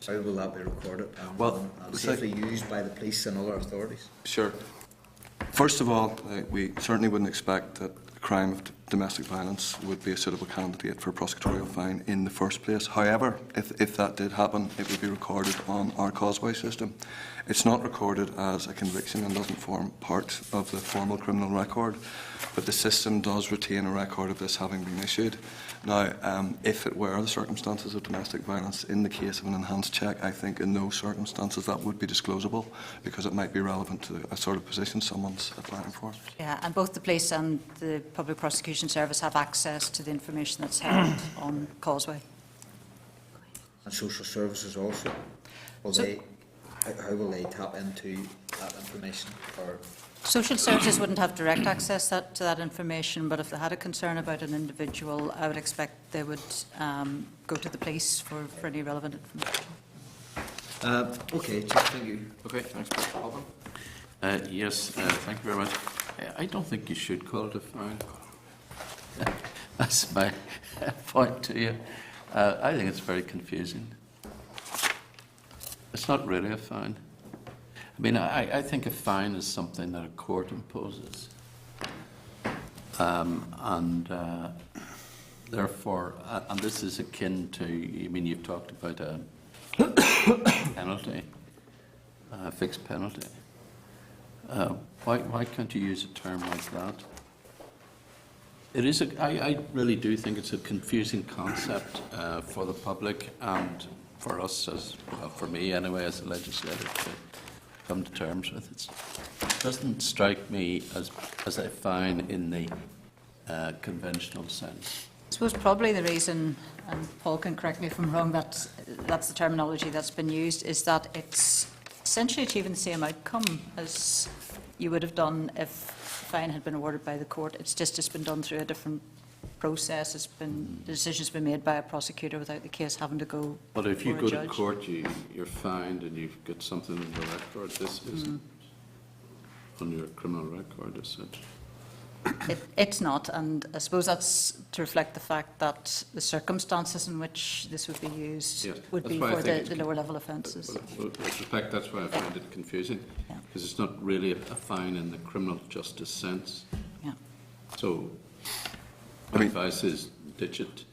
how will that be recorded and safely used by the police and other authorities? Sure. First of all, we certainly wouldn't expect that the crime of domestic violence would be a suitable candidate for a prosecutorial fine in the first place. However, if that did happen, it would be recorded on our Causeway system. It's not recorded as a conviction and doesn't form part of the formal criminal record, but the system does retain a record of this having been issued. Now, if it were the circumstances of domestic violence in the case of an enhanced check, I think in those circumstances that would be disclosable because it might be relevant to a sort of position someone's applying for. Yeah, and both the police and the Public Prosecution Service have access to the information that's held on Causeway. And social services also? How will they tap into that information? Or Social services wouldn't have direct access to that information, but if they had a concern about an individual, I would expect they would go to the police for any relevant information. Okay, thank you. Okay, thanks, Mr. Alban. Yes, thank you very much. I don't think you should call it a fine. That's my point to you. I think it's very confusing. It's not really a fine. I mean, I think a fine is something that a court imposes. Therefore, and this is akin to, I mean, you've talked about a penalty, a fixed penalty. Why can't you use a term like that? It is I really do think it's a confusing concept for the public and for us, well, for me anyway, as a legislator, to come to terms with it. It doesn't strike me as a fine in the conventional sense. I suppose probably the reason, and Paul can correct me if I'm wrong, that's the terminology that's been used, is that it's essentially achieving the same outcome as you would have done if a fine had been awarded by the court. It's been done through a different process. The decision's been made by a prosecutor without the case having to go. But if you before go a to judge. court, you're fined and you've got something in the record. This isn't on your criminal record, is it? It's not, and I suppose that's to reflect the fact that the circumstances in which this would be used would be for the lower level offences. With respect, that's why I find it confusing, because it's not really a fine in the criminal justice sense. Yeah. So, my advice is ditch it.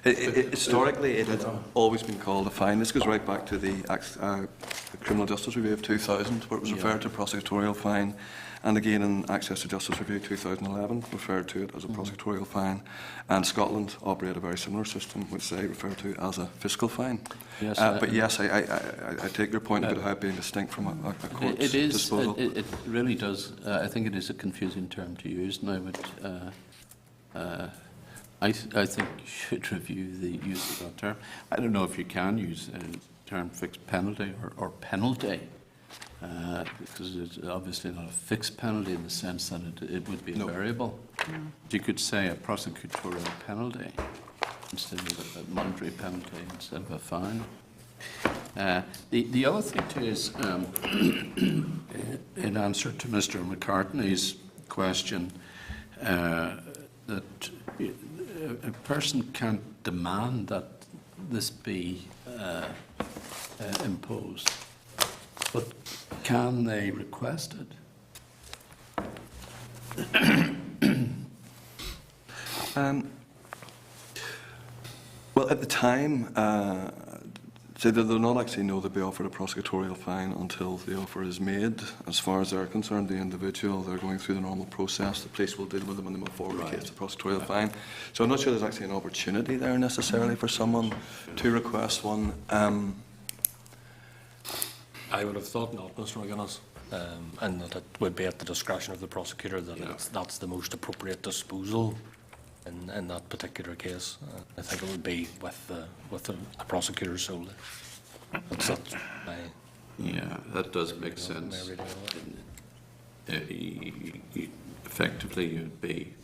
Historically, it had always been called a fine. This goes right back to the Criminal Justice Review of 2000, where it was referred to prosecutorial fine, and again in Access to Justice Review 2011 referred to it as a prosecutorial fine, and Scotland operate a very similar system, which they refer to as a fiscal fine. Yes, but yes, I take your point about how it being distinct from a court's disposal. It really does. I think it is a confusing term to use, and I would. I think you should review the use of that term. I don't know if you can use the term fixed penalty or penalty, because it's obviously not a fixed penalty in the sense that it would be a variable. You could say a prosecutorial penalty instead of a monetary penalty instead of a fine. The other thing too is, in answer to Mr. McCartney's question, that a person can't demand that this be imposed, but can they request it? Well, at the time, So they'll not actually know they'll be offered a prosecutorial fine until the offer is made. As far as they're concerned, the individual, they're going through the normal process. The police will deal with them when they move forward in case of prosecutorial fine. So I'm not sure there's actually an opportunity there necessarily for someone to request one. I would have thought not, Mr. McGuinness, and that it would be at the discretion of the prosecutor that that's the most appropriate disposal in that particular case. I think it would be with the prosecutor solely. That's my that does make sense. Effectively, you'd be,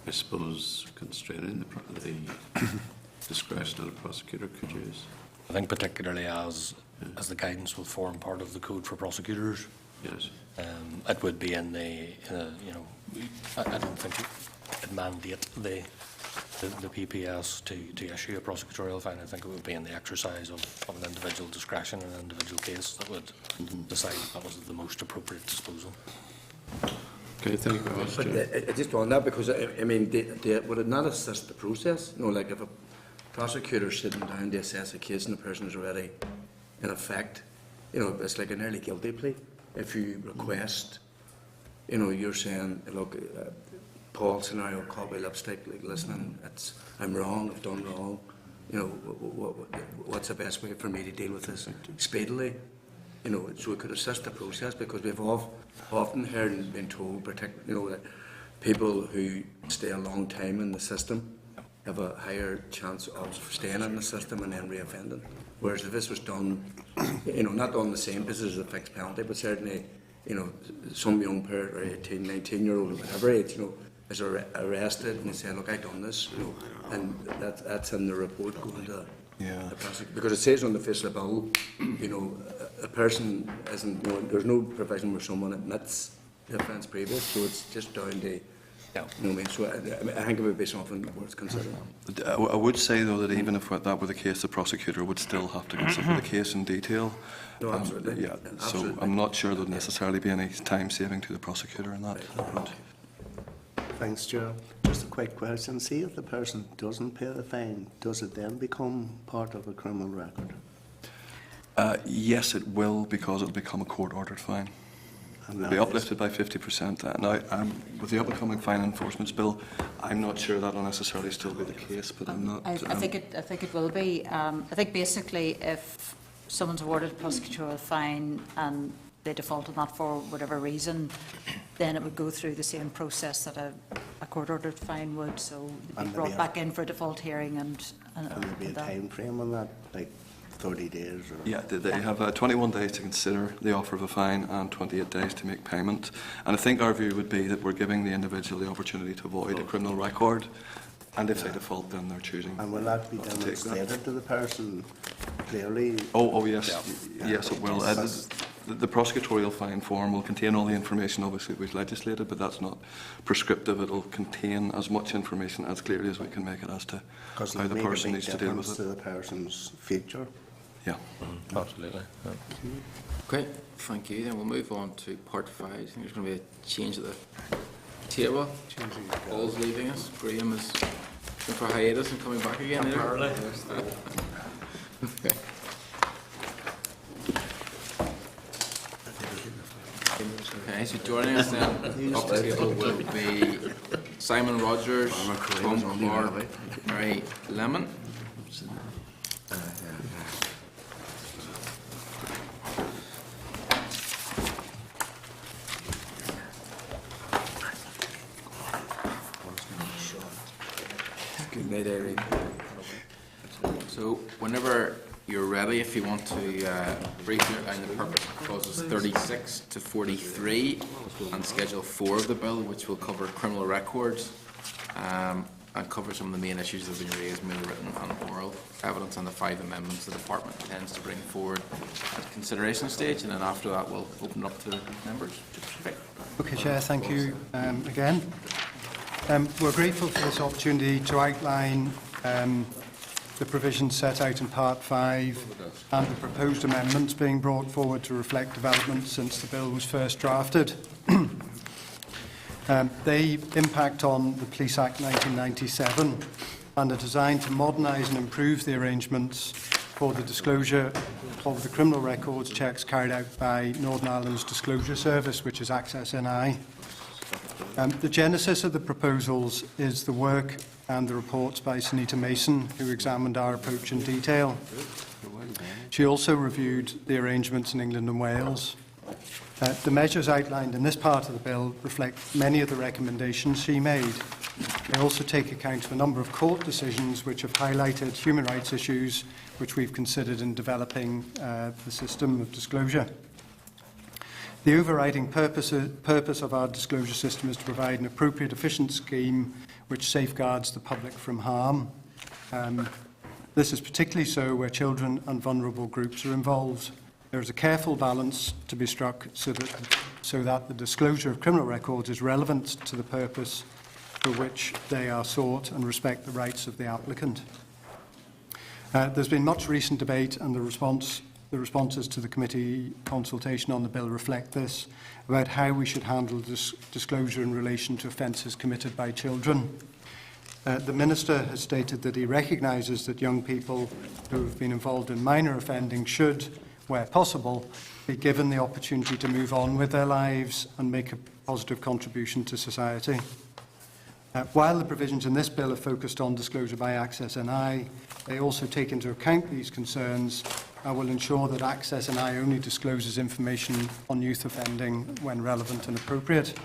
I suppose, constraining the discretion that a prosecutor could use. I think particularly as the guidance will form part of the code for prosecutors. Yes. It would be in the, I don't think it mandate the PPS to issue a prosecutorial fine. I think it would be in the exercise of an individual discretion in an individual case that would decide that was the most appropriate disposal. Okay, thank you very much. But just on that, because I mean, would it not assist the process? You know, like if a prosecutor's sitting down to assess a case and the person is already, in effect, you know, it's like an early guilty plea. If you request, you know, you're saying, look, Paul scenario, copy lipstick, like, listening, I'm wrong, I've done wrong. You know, what's the best way for me to deal with this speedily? You know, so it could assist the process, because we've often heard and been told, you know, that people who stay a long time in the system have a higher chance of staying in the system and then reoffending. Whereas if this was done, you know, not on the same basis as a fixed penalty, but certainly, you know, some young parent or 18, 19-year-old or whatever age, you know, is arrested and they say, look, I've done this, you know, and that's in the report going to the prosecutor. Because it says on the face of the bill, you know, a person isn't, you know, there's no provision where someone admits the offence previous, so it's just down to, you know what I mean? So I think it would be something worth considering. I would say, though, that even if that were the case, the prosecutor would still have to consider the case in detail. No, absolutely. So I'm not sure there would necessarily be any time saving to the prosecutor in that. Thanks, Chair. Just a quick question. See, if the person doesn't pay the fine, does it then become part of a criminal record? Yes, it will, because it will become a court-ordered fine. It will be uplifted by 50%. Now, with the upcoming fine enforcement bill, I'm not sure that will necessarily still be the case, but I'm not... I think it will be. I think basically if someone's awarded a prosecutorial fine and they default on that for whatever reason, then it would go through the same process that a court-ordered fine would. So they'd be brought back in for a default hearing and there be a time frame on that, like 30 days? Or? Yeah, they have 21 days to consider the offer of a fine and 28 days to make payment. And I think our view would be that we're giving the individual the opportunity to avoid a criminal record, and if they default, then they're choosing. And will that be demonstrated to the person clearly? Oh yes, yes it will. The prosecutorial fine form will contain all the information, obviously, we've legislated, but that's not prescriptive. It will contain as much information as clearly as we can make it as to how the person needs to deal with it. To the person's future. Yeah. Absolutely. Yeah. Okay, thank you. Then we'll move on to part 5. I think there's going to be a change at the table. Paul's leaving us. Graham is going for hiatus and coming back again. Apparently. Okay. Okay, so joining us then up the table will be Simon Rogers, Tom Clark, Mary Lemon. Good night, Irene. So whenever you're ready, if you want to briefly outline the purpose of clauses 36 to 43 and Schedule 4 of the bill, which will cover criminal records and cover some of the main issues that have been raised, mainly written and oral evidence, and the 5 amendments the Department intends to bring forward at the consideration stage, and then after that we'll open it up to members. Okay, Chair, thank you again. We're grateful for this opportunity to outline the provisions set out in Part 5 and the proposed amendments being brought forward to reflect developments since the bill was first drafted. They impact on the Police Act 1997 and are designed to modernise and improve the arrangements for the disclosure of the criminal records checks carried out by Northern Ireland's Disclosure Service, which is Access NI. The genesis of the proposals is the work and the reports by Sunita Mason, who examined our approach in detail. She also reviewed the arrangements in England and Wales. The measures outlined in this part of the bill reflect many of the recommendations she made. They also take account of a number of court decisions which have highlighted human rights issues which we've considered in developing the system of disclosure. The overriding purpose of our disclosure system is to provide an appropriate, efficient scheme which safeguards the public from harm. This is particularly so where children and vulnerable groups are involved. There is a careful balance to be struck so that the disclosure of criminal records is relevant to the purpose for which they are sought and respect the rights of the applicant. There's been much recent debate, and the responses to the committee consultation on the bill reflect this, about how we should handle disclosure in relation to offences committed by children. The Minister has stated that he recognises that young people who have been involved in minor offending should, where possible, be given the opportunity to move on with their lives and make a positive contribution to society. While the provisions in this bill are focused on disclosure by Access NI, they also take into account these concerns and will ensure that Access NI only discloses information on youth offending when relevant and appropriate.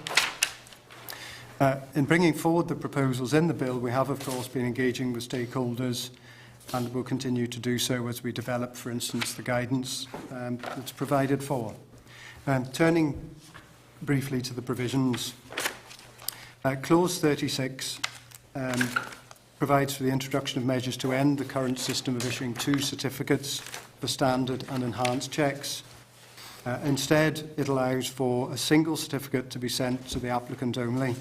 In bringing forward the proposals in the bill, we have, of course, been engaging with stakeholders and will continue to do so as we develop, for instance, the guidance that's provided for. Turning briefly to the provisions, Clause 36 provides for the introduction of measures to end the current system of issuing 2 certificates for standard and enhanced checks. Instead, it allows for a single certificate to be sent to the applicant only.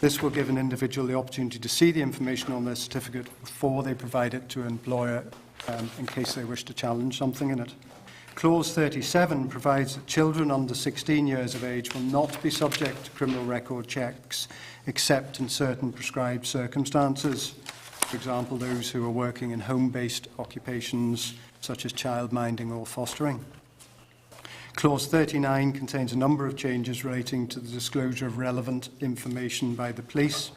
This will give an individual the opportunity to see the information on their certificate before they provide it to an employer in case they wish to challenge something in it. Clause 37 provides that children under 16 years of age will not be subject to criminal record checks except in certain prescribed circumstances. For example, those who are working in home-based occupations such as childminding or fostering. Clause 39 contains a number of changes relating to the disclosure of relevant information by the police.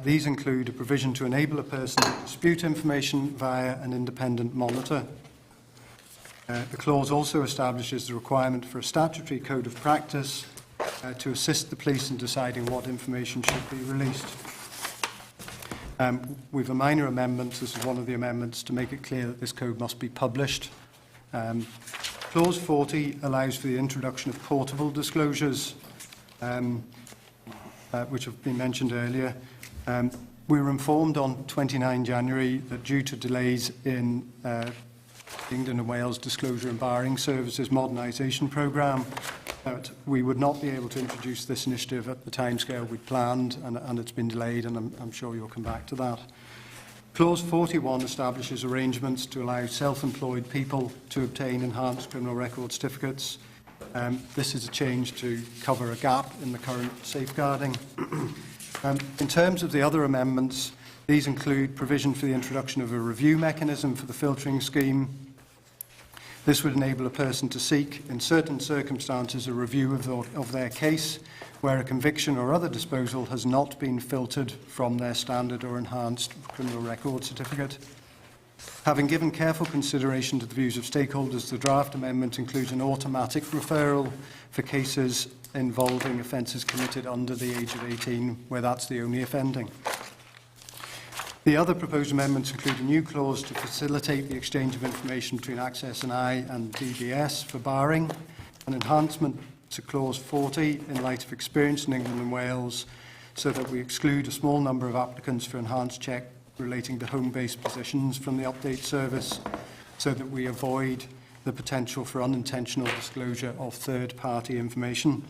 These include a provision to enable a person to dispute information via an independent monitor. The clause also establishes the requirement for a statutory code of practice to assist the police in deciding what information should be released. We have a minor amendment. This is one of the amendments to make it clear that this code must be published. Clause 40 allows for the introduction of portable disclosures, which have been mentioned earlier. We were informed on 29 January that due to delays in England and Wales Disclosure and Barring Services modernisation programme, that we would not be able to introduce this initiative at the timescale we planned, and it's been delayed, and I'm sure you'll come back to that. Clause 41 establishes arrangements to allow self-employed people to obtain enhanced criminal record certificates. This is a change to cover a gap in the current safeguarding. In terms of the other amendments, these include provision for the introduction of a review mechanism for the filtering scheme. This would enable a person to seek, in certain circumstances, a review of their case where a conviction or other disposal has not been filtered from their standard or enhanced criminal record certificate. Having given careful consideration to the views of stakeholders, the draft amendment includes an automatic referral for cases involving offences committed under the age of 18, where that's the only offending. The other proposed amendments include a new clause to facilitate the exchange of information between Access NI and DBS for barring, an enhancement to Clause 40 in light of experience in England and Wales, so that we exclude a small number of applicants for enhanced check relating to home-based positions from the update service, so that we avoid the potential for unintentional disclosure of third-party information.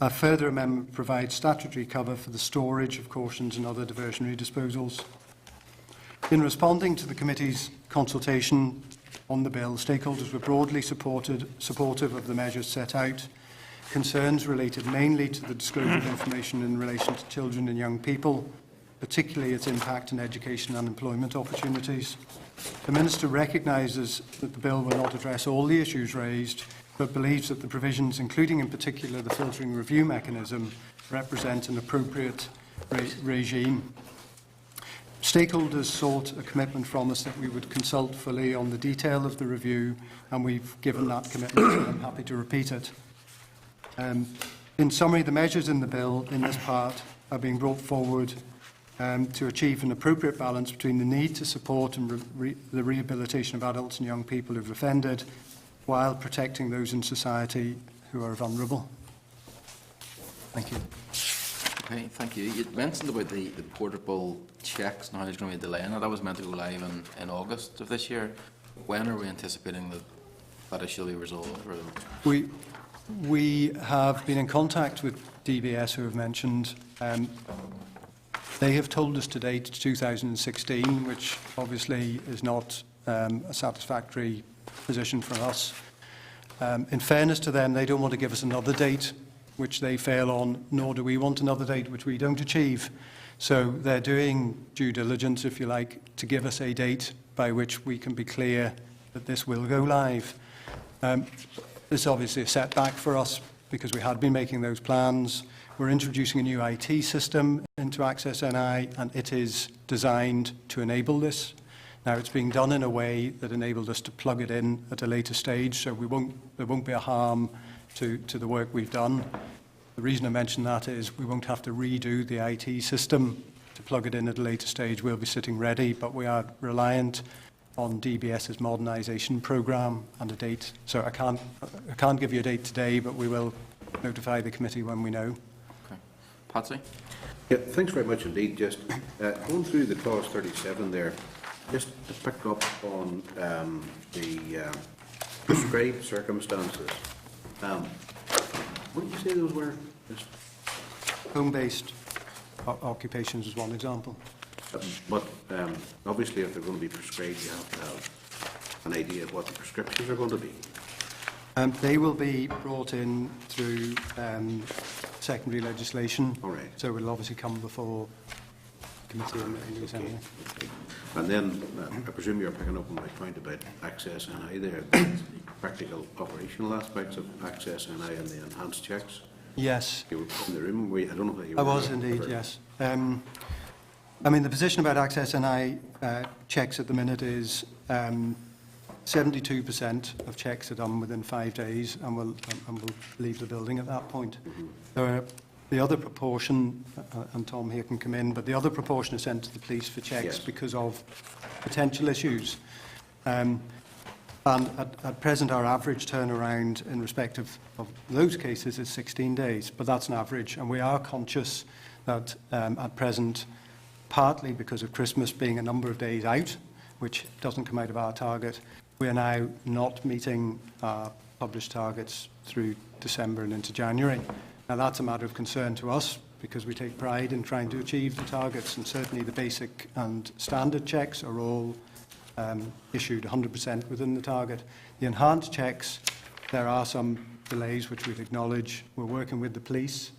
A further amendment provides statutory cover for the storage of cautions and other diversionary disposals. In responding to the committee's consultation on the bill, stakeholders were broadly supportive of the measures set out. Concerns related mainly to the disclosure of information in relation to children and young people, particularly its impact on education and employment opportunities. The Minister recognises that the bill will not address all the issues raised, but believes that the provisions, including in particular the filtering review mechanism, represent an appropriate regime. Stakeholders sought a commitment from us that we would consult fully on the detail of the review, and we've given that commitment, and I'm happy to repeat it. In summary, the measures in the bill in this part are being brought forward to achieve an appropriate balance between the need to support and the rehabilitation of adults and young people who've offended, while protecting those in society who are vulnerable. Thank you. Okay, thank you. You mentioned about the portable checks and how there's going to be a delay in it. That was meant to go live in August of this year. When are we anticipating that issue will be resolved? Or? We have been in contact with DBS, who have mentioned. They have told us to date 2016, which obviously is not a satisfactory position for us. In fairness to them, they don't want to give us another date which they fail on, nor do we want another date which we don't achieve. So they're doing due diligence, if you like, to give us a date by which we can be clear that this will go live. This is obviously a setback for us because we had been making those plans. We're introducing a new IT system into Access NI, and it is designed to enable this. Now, it's being done in a way that enabled us to plug it in at a later stage, so there won't be a harm to the work we've done. The reason I mention that is we won't have to redo the IT system to plug it in at a later stage. We'll be sitting ready, but we are reliant on DBS's modernisation programme and a date. So I can't give you a date today, but we will notify the committee when we know. Okay. Patsy? Yeah, thanks very much indeed. Just going through the clause 37 there, just to pick up on the prescribed circumstances. What did you say those were? Home-based occupations is one example. But obviously, if they're going to be prescribed, you have to have an idea of what the prescriptions are going to be. They will be brought in through secondary legislation. All right. So it will obviously come before committee in the Assembly. Okay. And then I presume you're picking up on my point about Access NI there, the practical operational aspects of Access NI and the enhanced checks. Yes. You were in the room. I don't know whether you were. I was indeed, yes. I mean, the position about Access NI checks at the minute is 72% of checks are done within 5 days and will leave the building at that point. Mm-hmm. The other proportion, and Tom here can come in, but the other proportion is sent to the police for checks, yes, because of potential issues. And at present, our average turnaround in respect of those cases is 16 days, but that's an average. And we are conscious that at present, partly because of Christmas being a number of days out, which doesn't come out of our target, we are now not meeting our published targets through December and into January. Now, that's a matter of concern to us because we take pride in trying to achieve the targets, and certainly the basic and standard checks are all issued 100% within the target. The enhanced checks, there are some delays which we'd acknowledge. We're working with the police,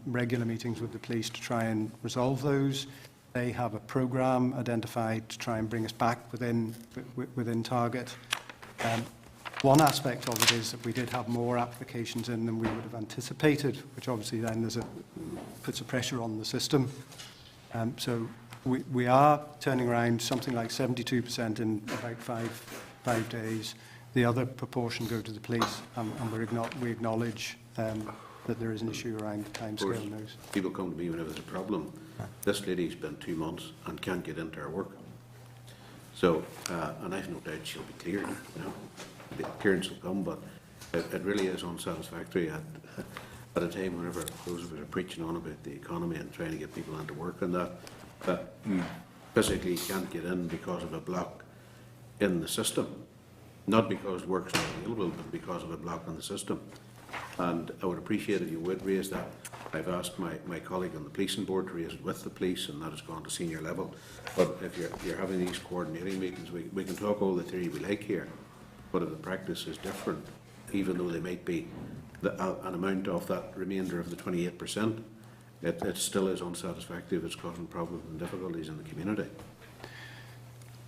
regular meetings with the police to try and resolve those. They have a programme identified to try and bring us back within target. One aspect of it is that we did have more applications in than we would have anticipated, which obviously then puts a pressure on the system. So we are turning around something like 72% in about five days. The other proportion go to the police, and we acknowledge that there is an issue around the timescale in those. People come to me whenever there's a problem. This lady's been 2 months and can't get into her work. So, and I've no doubt she'll be cleared. You know, the clearance will come, but it really is unsatisfactory at a time whenever those of us are preaching on about the economy and trying to get people into work and that physically can't get in because of a block in the system. Not because work's not available, but because of a block in the system. And I would appreciate if you would raise that. I've asked my colleague on the policing board to raise it with the police, and that has gone to senior level. But if you're having these coordinating meetings, we can talk all the theory we like here, but if the practice is different, even though they might be an amount of that remainder of the 28%, it still is unsatisfactory, it's causing problems and difficulties in the community.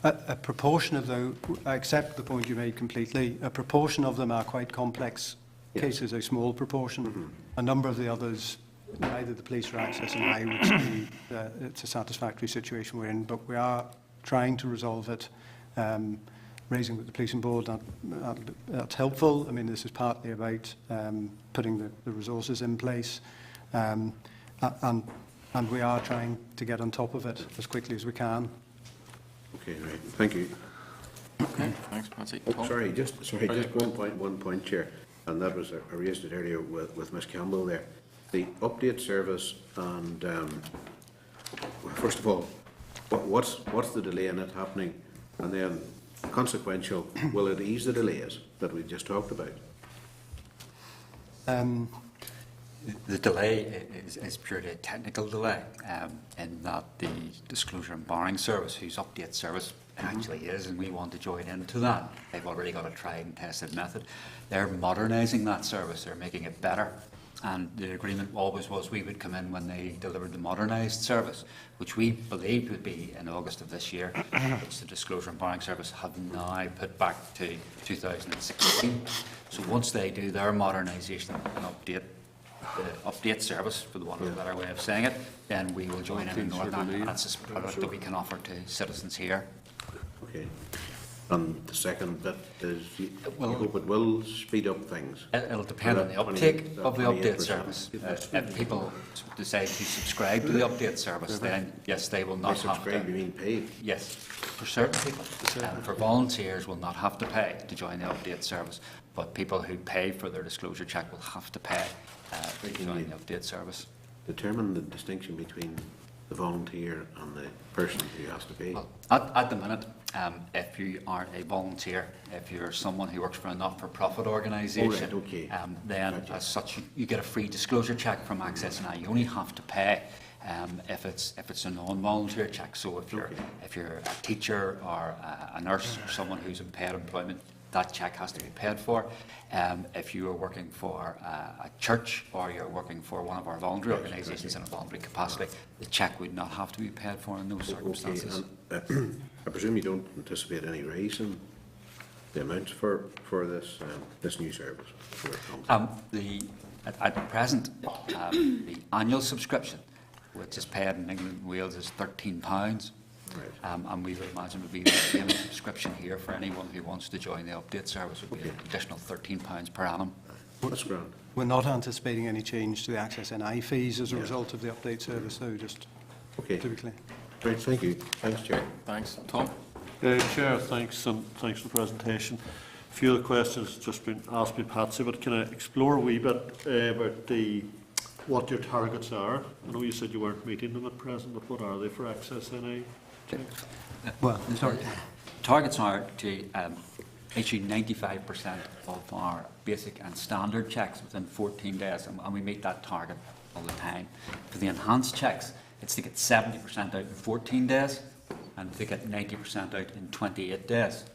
A proportion of those, I accept the point you made completely, a proportion of them are quite complex cases, a small proportion. A number of the others, neither the police or Access and I would say it's a satisfactory situation we're in, but we are trying to resolve it, raising with the policing board, that's helpful. I mean, this is partly about putting the resources in place, and we are trying to get on top of it as quickly as we can. Okay, right. Thank you. Okay, thanks, Patsy. Oh, sorry, just one point, Chair, and that was, I raised it earlier with Ms Campbell there. The update service and, first of all, what's the delay in it happening? And then, consequential, will it ease the delays that we just talked about? The delay is purely a technical delay, in that the Disclosure and Barring Service, whose update service actually is, and we want to join into that. They've already got a tried and tested method. They're modernising that service, they're making it better. And the agreement always was we would come in when they delivered the modernised service, which we believed would be in August of this year, which the Disclosure and Barring Service have now put back to 2016. So once they do their modernisation and update, the update service, for the want of a better way of saying it, then we will join in Northern, and that's a product that we can offer to citizens here. Okay. And the second bit is, you hope it will speed up things? It'll depend on the uptake of the update service. If people decide to subscribe to the update service, then yes, they will not have to. Subscribe, you mean pay? Yes, for certain people. For volunteers will not have to pay to join the update service, but people who pay for their disclosure check will have to pay to join the update service. Determine the distinction between the volunteer and the person who has to pay? Well, at the minute, if you are a volunteer, if you're someone who works for a not-for-profit organisation, then as such you get a free disclosure check from Access NI. You only have to pay if it's a non-volunteer check. So if you're a teacher or a nurse or someone who's in paid employment, that check has to be paid for. If you are working for a church or you're working for one of our voluntary organisations in a voluntary capacity, the check would not have to be paid for in those circumstances. Okay. I presume you don't anticipate any raise in the amounts for this new service? At present, the annual subscription, which is paid in England and Wales, is £13. And we would imagine would be the same subscription here for anyone who wants to join the update service would be an additional £13 per annum. That's grand. We're not anticipating any change to the Access NI fees as a result of the update service, though, just to be clear. Right, thank you. Thanks, Chair. Thanks. Tom? Chair, thanks, and thanks for the presentation. A few of the questions just been asked by Patsy, but can I explore a wee bit about what your targets are? I know you said you weren't meeting them at present, but what are they for Access NI? Well, targets are to issue 95% of our basic and standard checks within 14 days, and we meet that target all the time. For the enhanced checks, it's to get 70% out in 14 days and to get 90% out in 28 days.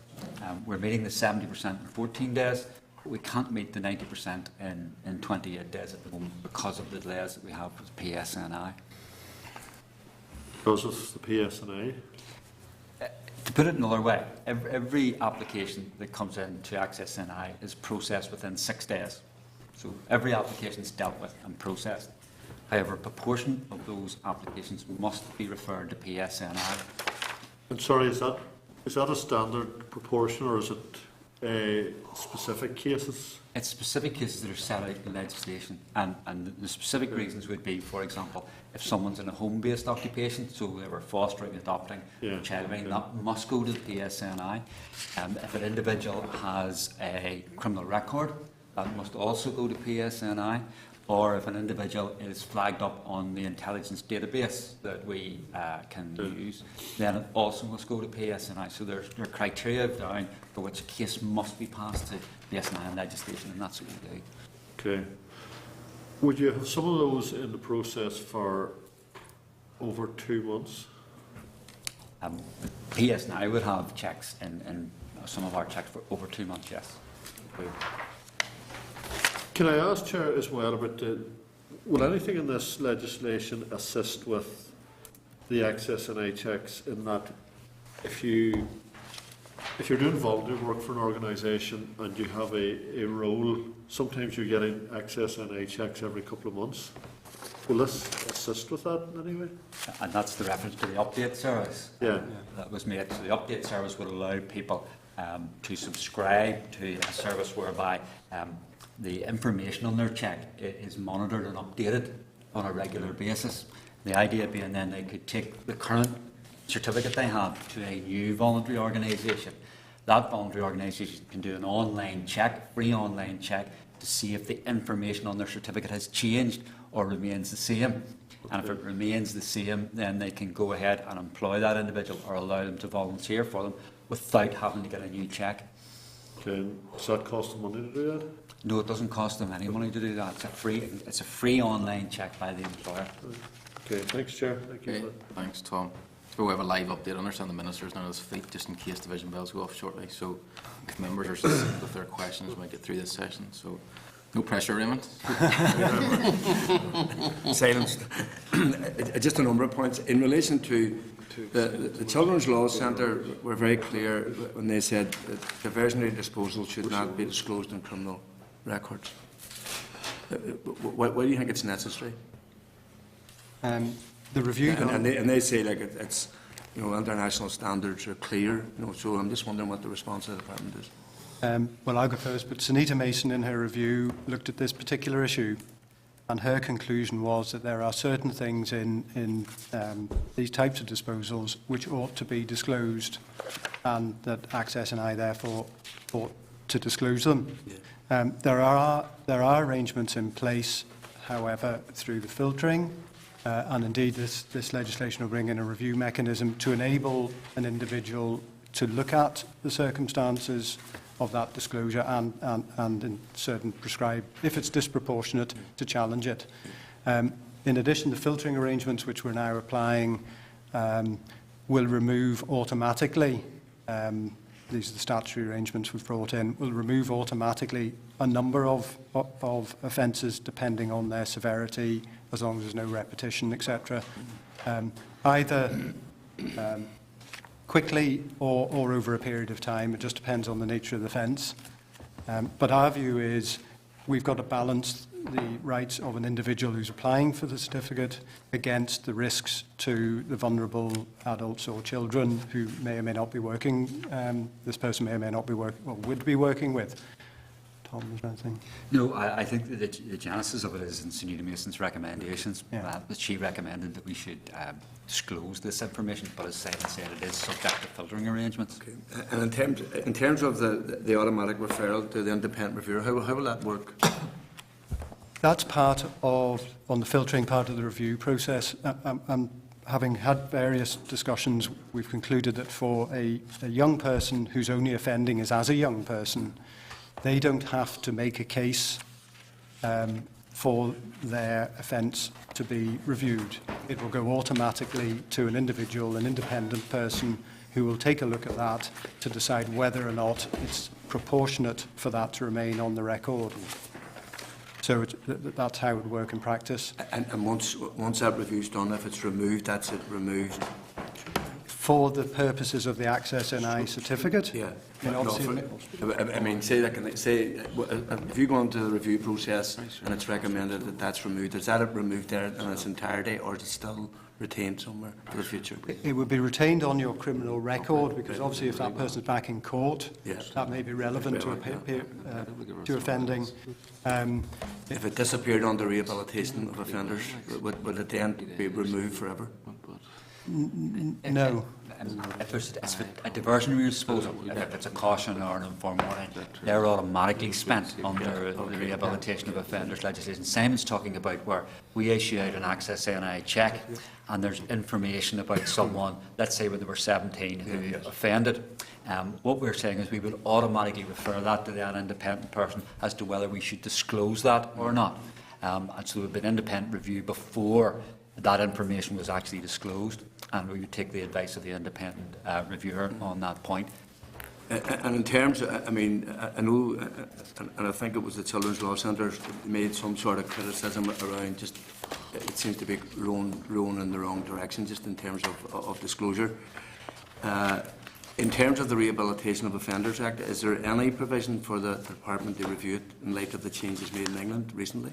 We're meeting the 70% in 14 days, but we can't meet the 90% in 28 days at the moment because of the delays that we have with PSNI. Because of the PSNI? To put it another way, every application that comes in to Access NI is processed within 6 days. So every application is dealt with and processed. However, a proportion of those applications must be referred to PSNI. And sorry, is that a standard proportion or is it specific cases? It's specific cases that are set out in legislation, and the specific reasons would be, for example, if someone's in a home-based occupation, so they were fostering, adopting, child rearing, that must go to the PSNI. If an individual has a criminal record, that must also go to PSNI. Or if an individual is flagged up on the intelligence database that we can use, then it also must go to PSNI. So there are criteria down for which a case must be passed to PSNI legislation, and that's what we do. Okay. Would you have some of those in the process for over 2 months? PSNI would have checks in some of our checks for over 2 months, yes. Can I ask, Chair, as well about will anything in this legislation assist with the access and eye checks in that if you're doing voluntary work for an organisation and you have a role, sometimes you're getting access and eye checks every couple of months. Will this assist with that in any way? And that's the reference to the update service. Yeah. That was made. So the update service would allow people to subscribe to a service whereby the information on their check is monitored and updated on a regular basis. The idea being then they could take the current certificate they have to a new voluntary organisation. That voluntary organisation can do an online check, free online check, to see if the information on their certificate has changed or remains the same. And if it remains the same, then they can go ahead and employ that individual or allow them to volunteer for them without having to get a new check. Okay, does that cost them money to do that? No, it doesn't cost them any money to do that. It's a free online check by the employer. Okay, thanks, Chair. Thank you. Okay, thanks, Tom. So we have a live update. I understand the Minister's now on his feet just in case division bells go off shortly. So if members are succinct with their questions, we might get through this session. So no pressure, Raymond. Silence. Just a number of points. In relation to the Children's Law Centre, were very clear when they said that diversionary disposal should not be disclosed in criminal records. Why do you think it's necessary? The review and they say like it's international standards are clear. So I'm just wondering what the response of the department is. Well, I'll go first, but Sunita Mason in her review looked at this particular issue, and her conclusion was that there are certain things in these types of disposals which ought to be disclosed, and that Access and I therefore ought to disclose them. Yeah. There are arrangements in place, however, through the filtering, and indeed this legislation will bring in a review mechanism to enable an individual to look at the circumstances of that disclosure and in certain prescribed, if it's disproportionate, to challenge it. In addition, the filtering arrangements which we're now applying will remove automatically, these are the statutory arrangements we've brought in, will remove automatically a number of offences depending on their severity, as long as there's no repetition, etc. Either quickly or over a period of time. It just depends on the nature of the offence. But our view is we've got to balance the rights of an individual who's applying for the certificate against the risks to the vulnerable adults or children who may or may not be working, this person may or may not be would be working with. Tom, is there anything? No, I think that the genesis of it is in Sunita Mason's recommendations. Yeah. That she recommended that we should disclose this information, but as Simon said, it is subject to filtering arrangements. Okay. And in terms of the automatic referral to the independent reviewer, how will that work? That's part of, on the filtering part of the review process. Having had various discussions, we've concluded that for a young person whose only offending is as a young person, they don't have to make a case for their offence to be reviewed. It will go automatically to an individual, an independent person, who will take a look at that to decide whether or not it's proportionate for that to remain on the record. So that's how it would work in practice. And once that review's done, if it's removed, that's it removed? For the purposes of the Access NI certificate? Yeah. I mean, say if you go into the review process and it's recommended that that's removed, is that removed there in its entirety, or is it still retained somewhere for the future? It would be retained on your criminal record, because obviously if that person's back in court, that may be relevant to offending. If it disappeared under rehabilitation of offenders, would it then be removed forever? No. If there's a diversionary disposal, if it's a caution or an informed warning, they're automatically spent under the rehabilitation of offenders legislation. Simon's talking about where we issue out an Access NI check and there's information about someone, let's say when they were 17, who offended. What we're saying is we would automatically refer that to that independent person as to whether we should disclose that or not. And so there would be an independent review before that information was actually disclosed, and we would take the advice of the independent reviewer on that point. And in terms, I mean, I know, and I think it was the Children's Law Centre made some sort of criticism around just, it seems to be rolling in the wrong direction just in terms of disclosure. In terms of the Rehabilitation of Offenders Act, is there any provision for the Department to review it in light of the changes made in England recently?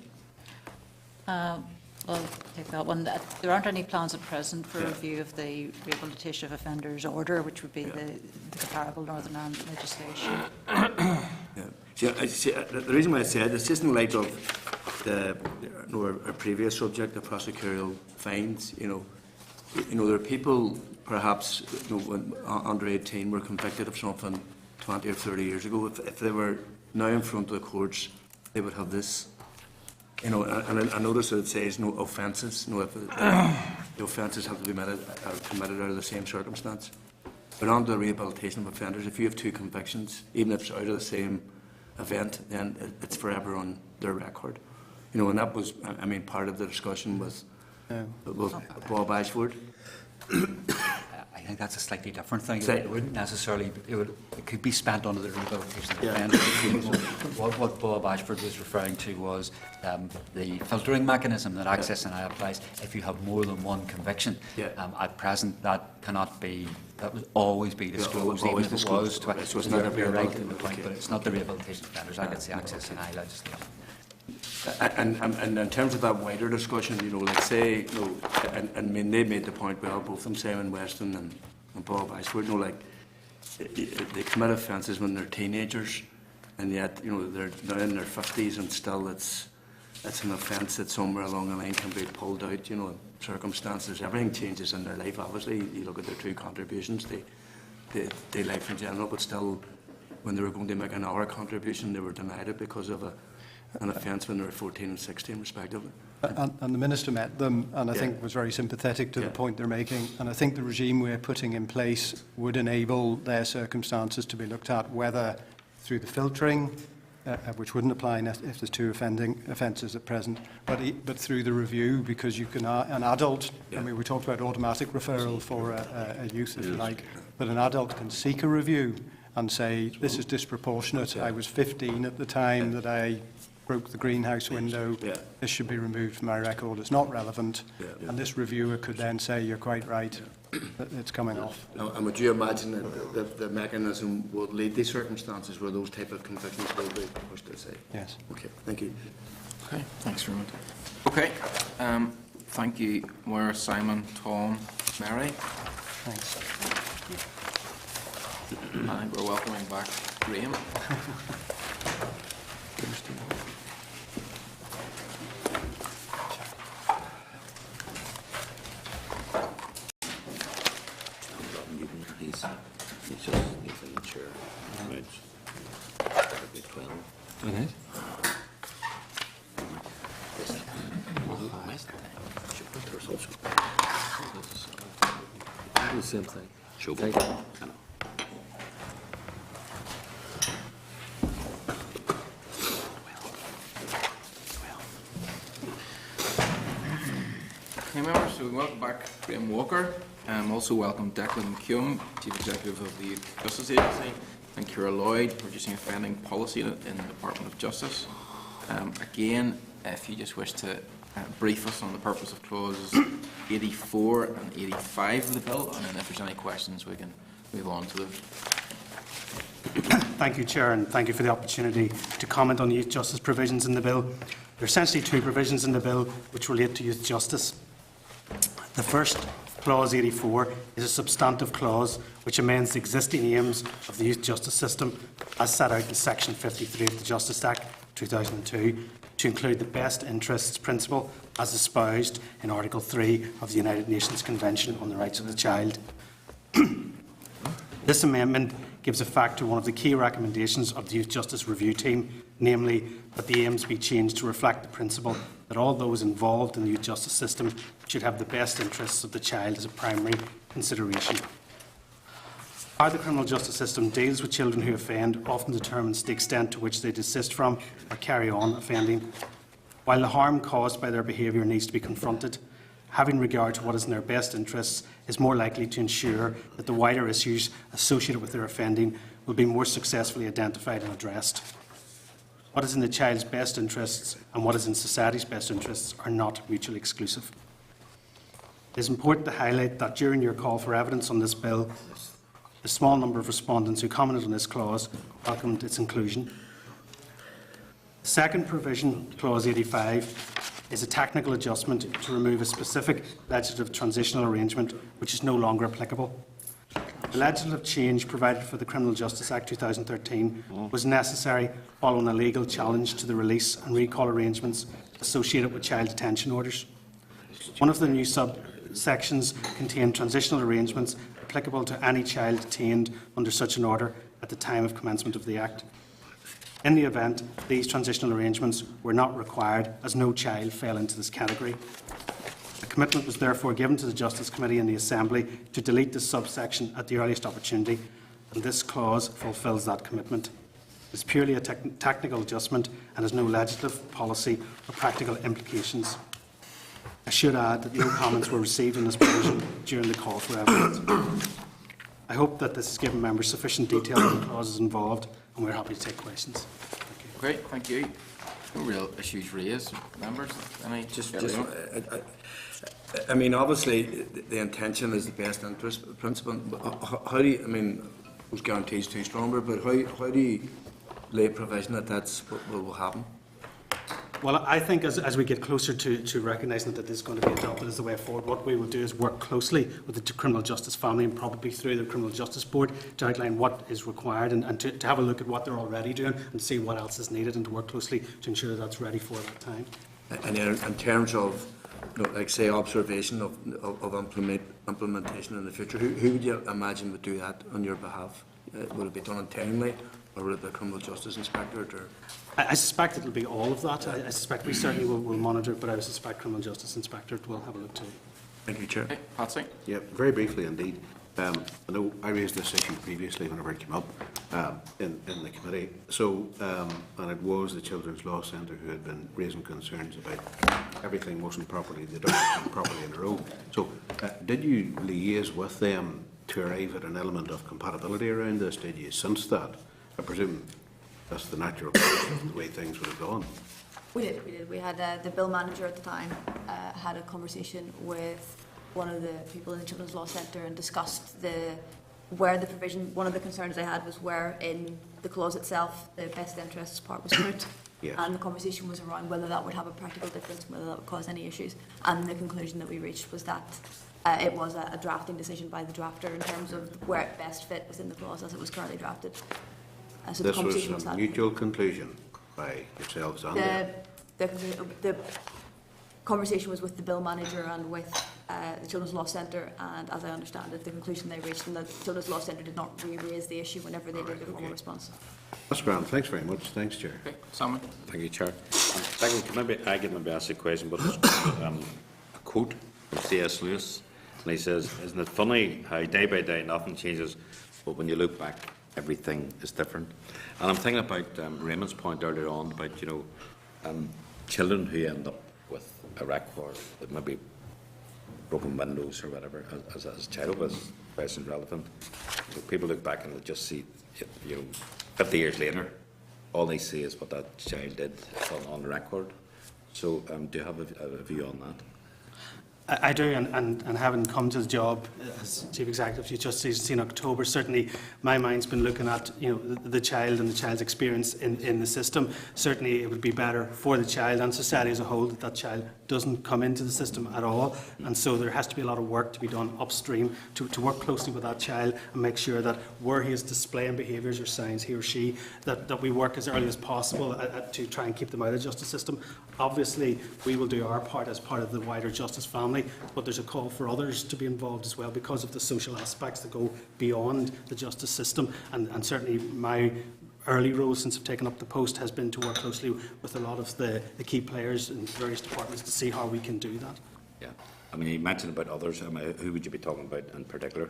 I'll take that one. There aren't any plans at present for review of the Rehabilitation of Offenders Order, which would be the comparable Northern Ireland legislation. See, the reason why I said it's just in light of our previous subject, the prosecutorial fines. You know, there are people perhaps when under 18 were convicted of something 20 or 30 years ago. If they were now in front of the courts, they would have this. You know, and I notice that it says no offences. No, if the offences have to be committed out of the same circumstance. But under the Rehabilitation of Offenders, if you have 2 convictions, even if it's out of the same event, then it's forever on their record. You know, and that was, I mean, part of the discussion with Bob Ashford. I think that's a slightly different thing. It wouldn't necessarily, it could be spent under the Rehabilitation of Offenders. What Bob Ashford was referring to was the filtering mechanism that Access NI applies if you have more than one conviction. At present, that cannot be, that would always be disclosed, even if it was. So it's not you're right in the point, but it's not the Rehabilitation of Offenders Act, it's the Access NI legislation. And in terms of that wider discussion, you know, let's say, you know, and I mean, they made the point, well, both them, Simon Weston and Bob Ashford, you know, like, they commit offences when they're teenagers, and yet, you know, they're now in their 50s, and still it's an offence that somewhere along the line can be pulled out, you know, circumstances, everything changes in their life, obviously. You look at their 2 contributions, they life in general, but still, when they were going to make another contribution, they were denied it because of an offence when they were 14 and 16, respectively. And the Minister met them, and I think was very sympathetic to the point they're making. And I think the regime we're putting in place would enable their circumstances to be looked at, whether through the filtering, which wouldn't apply if there's 2 offences at present, but through the review, because you can, an adult, I mean, we talked about automatic referral for a youth, if you like, but an adult can seek a review and say, this is disproportionate. I was 15 at the time that I broke the greenhouse window. This should be removed from my record. It's not relevant. And this reviewer could then say, you're quite right, it's coming off. And would you imagine that the mechanism would lead to circumstances where those type of convictions will be pushed aside? Yes. Okay, thank you. Okay, thanks very much. Okay, thank you, Moira, Simon, Tom, Mary. Thanks. And we're welcoming back Graham. He's just in the chair. Right. That'd be 12. Okay. The same thing. Thank you. Okay, members, so we welcome back Graham Walker. Also welcome Declan McCune, Chief Executive of the Youth Justice Agency, and Ciara Lloyd, Reducing Offending Policy in the Department of Justice. Again, if you just wish to brief us on the purpose of clauses 84 and 85 of the bill, and then if there's any questions, we can move on to them. Thank you, Chair, and thank you for the opportunity to comment on the youth justice provisions in the bill. There are essentially 2 provisions in the bill which relate to youth justice. The first, Clause 84, is a substantive clause which amends the existing aims of the youth justice system as set out in Section 53 of the Justice Act 2002 to include the best interests principle as espoused in Article 3 of the United Nations Convention on the Rights of the Child. This amendment gives effect to one of the key recommendations of the Youth Justice Review Team, namely that the aims be changed to reflect the principle that all those involved in the youth justice system should have the best interests of the child as a primary consideration. How the criminal justice system deals with children who offend often determines the extent to which they desist from or carry on offending. While the harm caused by their behaviour needs to be confronted, having regard to what is in their best interests, is more likely to ensure that the wider issues associated with their offending will be more successfully identified and addressed. What is in the child's best interests and what is in society's best interests are not mutually exclusive. It is important to highlight that during your call for evidence on this bill, the small number of respondents who commented on this clause welcomed its inclusion. The second provision, Clause 85, is a technical adjustment to remove a specific legislative transitional arrangement which is no longer applicable. The legislative change provided for the Criminal Justice Act 2013 was necessary following a legal challenge to the release and recall arrangements associated with child detention orders. One of the new subsections contained transitional arrangements applicable to any child detained under such an order at the time of commencement of the Act. In the event, these transitional arrangements were not required, as no child fell into this category. A commitment was therefore given to the Justice Committee and the Assembly to delete this subsection at the earliest opportunity, and this clause fulfils that commitment. It is purely a technical adjustment and has no legislative, policy or practical implications. I should add that no comments were received on this provision during the call for evidence. I hope that this has given members sufficient detail on the clauses involved, and we're happy to take questions. Great, thank you. No real issues raised, members. I mean, obviously, the intention is the best interest principle. But how do you, I mean, those guarantees too strong, but how do you lay provision that that's what will happen? Well, I think as we get closer to recognising that this is going to be adopted as the way forward, what we will do is work closely with the criminal justice family and probably through the Criminal Justice Board to outline what is required and to have a look at what they're already doing and see what else is needed and to work closely to ensure that that's ready for that time. And in terms of, you know, like say, observation of implementation in the future, who would you imagine would do that on your behalf? Would it be done internally, or would it be a criminal justice inspector? Or? I suspect it will be all of that. I suspect we certainly will monitor it, but I suspect criminal justice inspectorate will have a look too. Thank you, Chair. Okay, Patsy? Yeah, very briefly indeed. I know I raised this issue previously whenever it came up in the committee. So, and it was the Children's Law Centre who had been raising concerns about everything wasn't properly, the documents weren't properly in a row. So, did you liaise with them to arrive at an element of compatibility around this? Did you sense that? I presume that's the natural course of the way things would have gone. We did. We had the bill manager at the time had a conversation with one of the people in the Children's Law Centre and discussed where the provision. One of the concerns I had was where in the clause itself the best interests part was put. Yes. And the conversation was around whether that would have a practical difference, whether that would cause any issues. And the conclusion that we reached was that it was a drafting decision by the drafter in terms of where it best fit within the clause as it was currently drafted. So this was a mutual conclusion by yourselves and the conversation was with the bill manager and with the Children's Law Centre, and as I understand it, the conclusion they reached, and the Children's Law Centre did not re-raise the issue whenever they did the formal response. That's grand. Thanks very much. Thanks, Chair. Okay, Simon. Thank you, Chair. Second, can I maybe ask a question, but it's a quote from C.S. Lewis, and he says, "Isn't it funny how day by day nothing changes, but when you look back, everything is different?" And I'm thinking about Raymond's point earlier on about, children who end up with a record that maybe broken windows or whatever, as a child was question relevant. So people look back and they just see, 50 years later, all they see is what that child did on the record. So do you have a view on that? I do, and having come to the job as Chief Executive of Youth Justice in October, certainly my mind's been looking at the child and the child's experience in the system. Certainly it would be better for the child and society as a whole that that child doesn't come into the system at all, and so there has to be a lot of work to be done upstream to work closely with that child and make sure that where he is displaying behaviours or signs, he or she, that we work as early as possible to try and keep them out of the justice system. Obviously we will do our part as part of the wider justice family, but there's a call for others to be involved as well because of the social aspects that go beyond the justice system, and certainly my early role since I've taken up the post has been to work closely with a lot of the key players in various departments to see how we can do that. Yeah, I mean, you mentioned about others. Who would you be talking about in particular?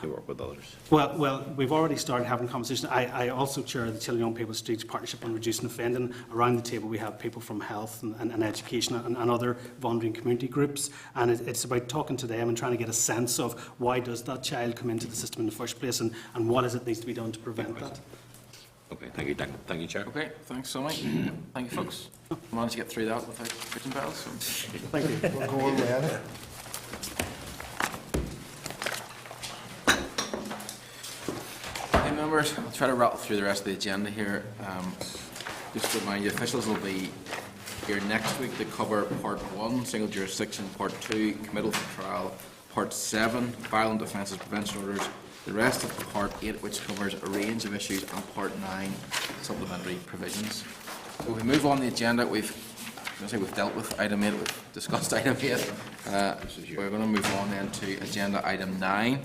to work with others? Well, we've already started having conversations. I also chair the Children and Young People Strategic Partnership on Reducing Offending. Around the table we have people from health and education and other vulnerable community groups, and it's about talking to them and trying to get a sense of why does that child come into the system in the first place, and what is it needs to be done to prevent that. Okay, thank you, Duncan. Thank you, Chair. Okay, thanks so much. Thank you, folks. Managed to get through that without pitching bells. So. Thank you. We're going well. Hey, members, I'll try to rattle through the rest of the agenda here. Just to remind you, officials will be here next week to cover Part 1, Single Jurisdiction, Part 2, Committal for Trial, Part 7, Violent Offences Prevention Orders, the rest of Part 8, which covers a range of issues, and Part 9, Supplementary Provisions. So we move on the agenda. We've dealt with item 8, we've discussed item 8. We're going to move on then to agenda item 9,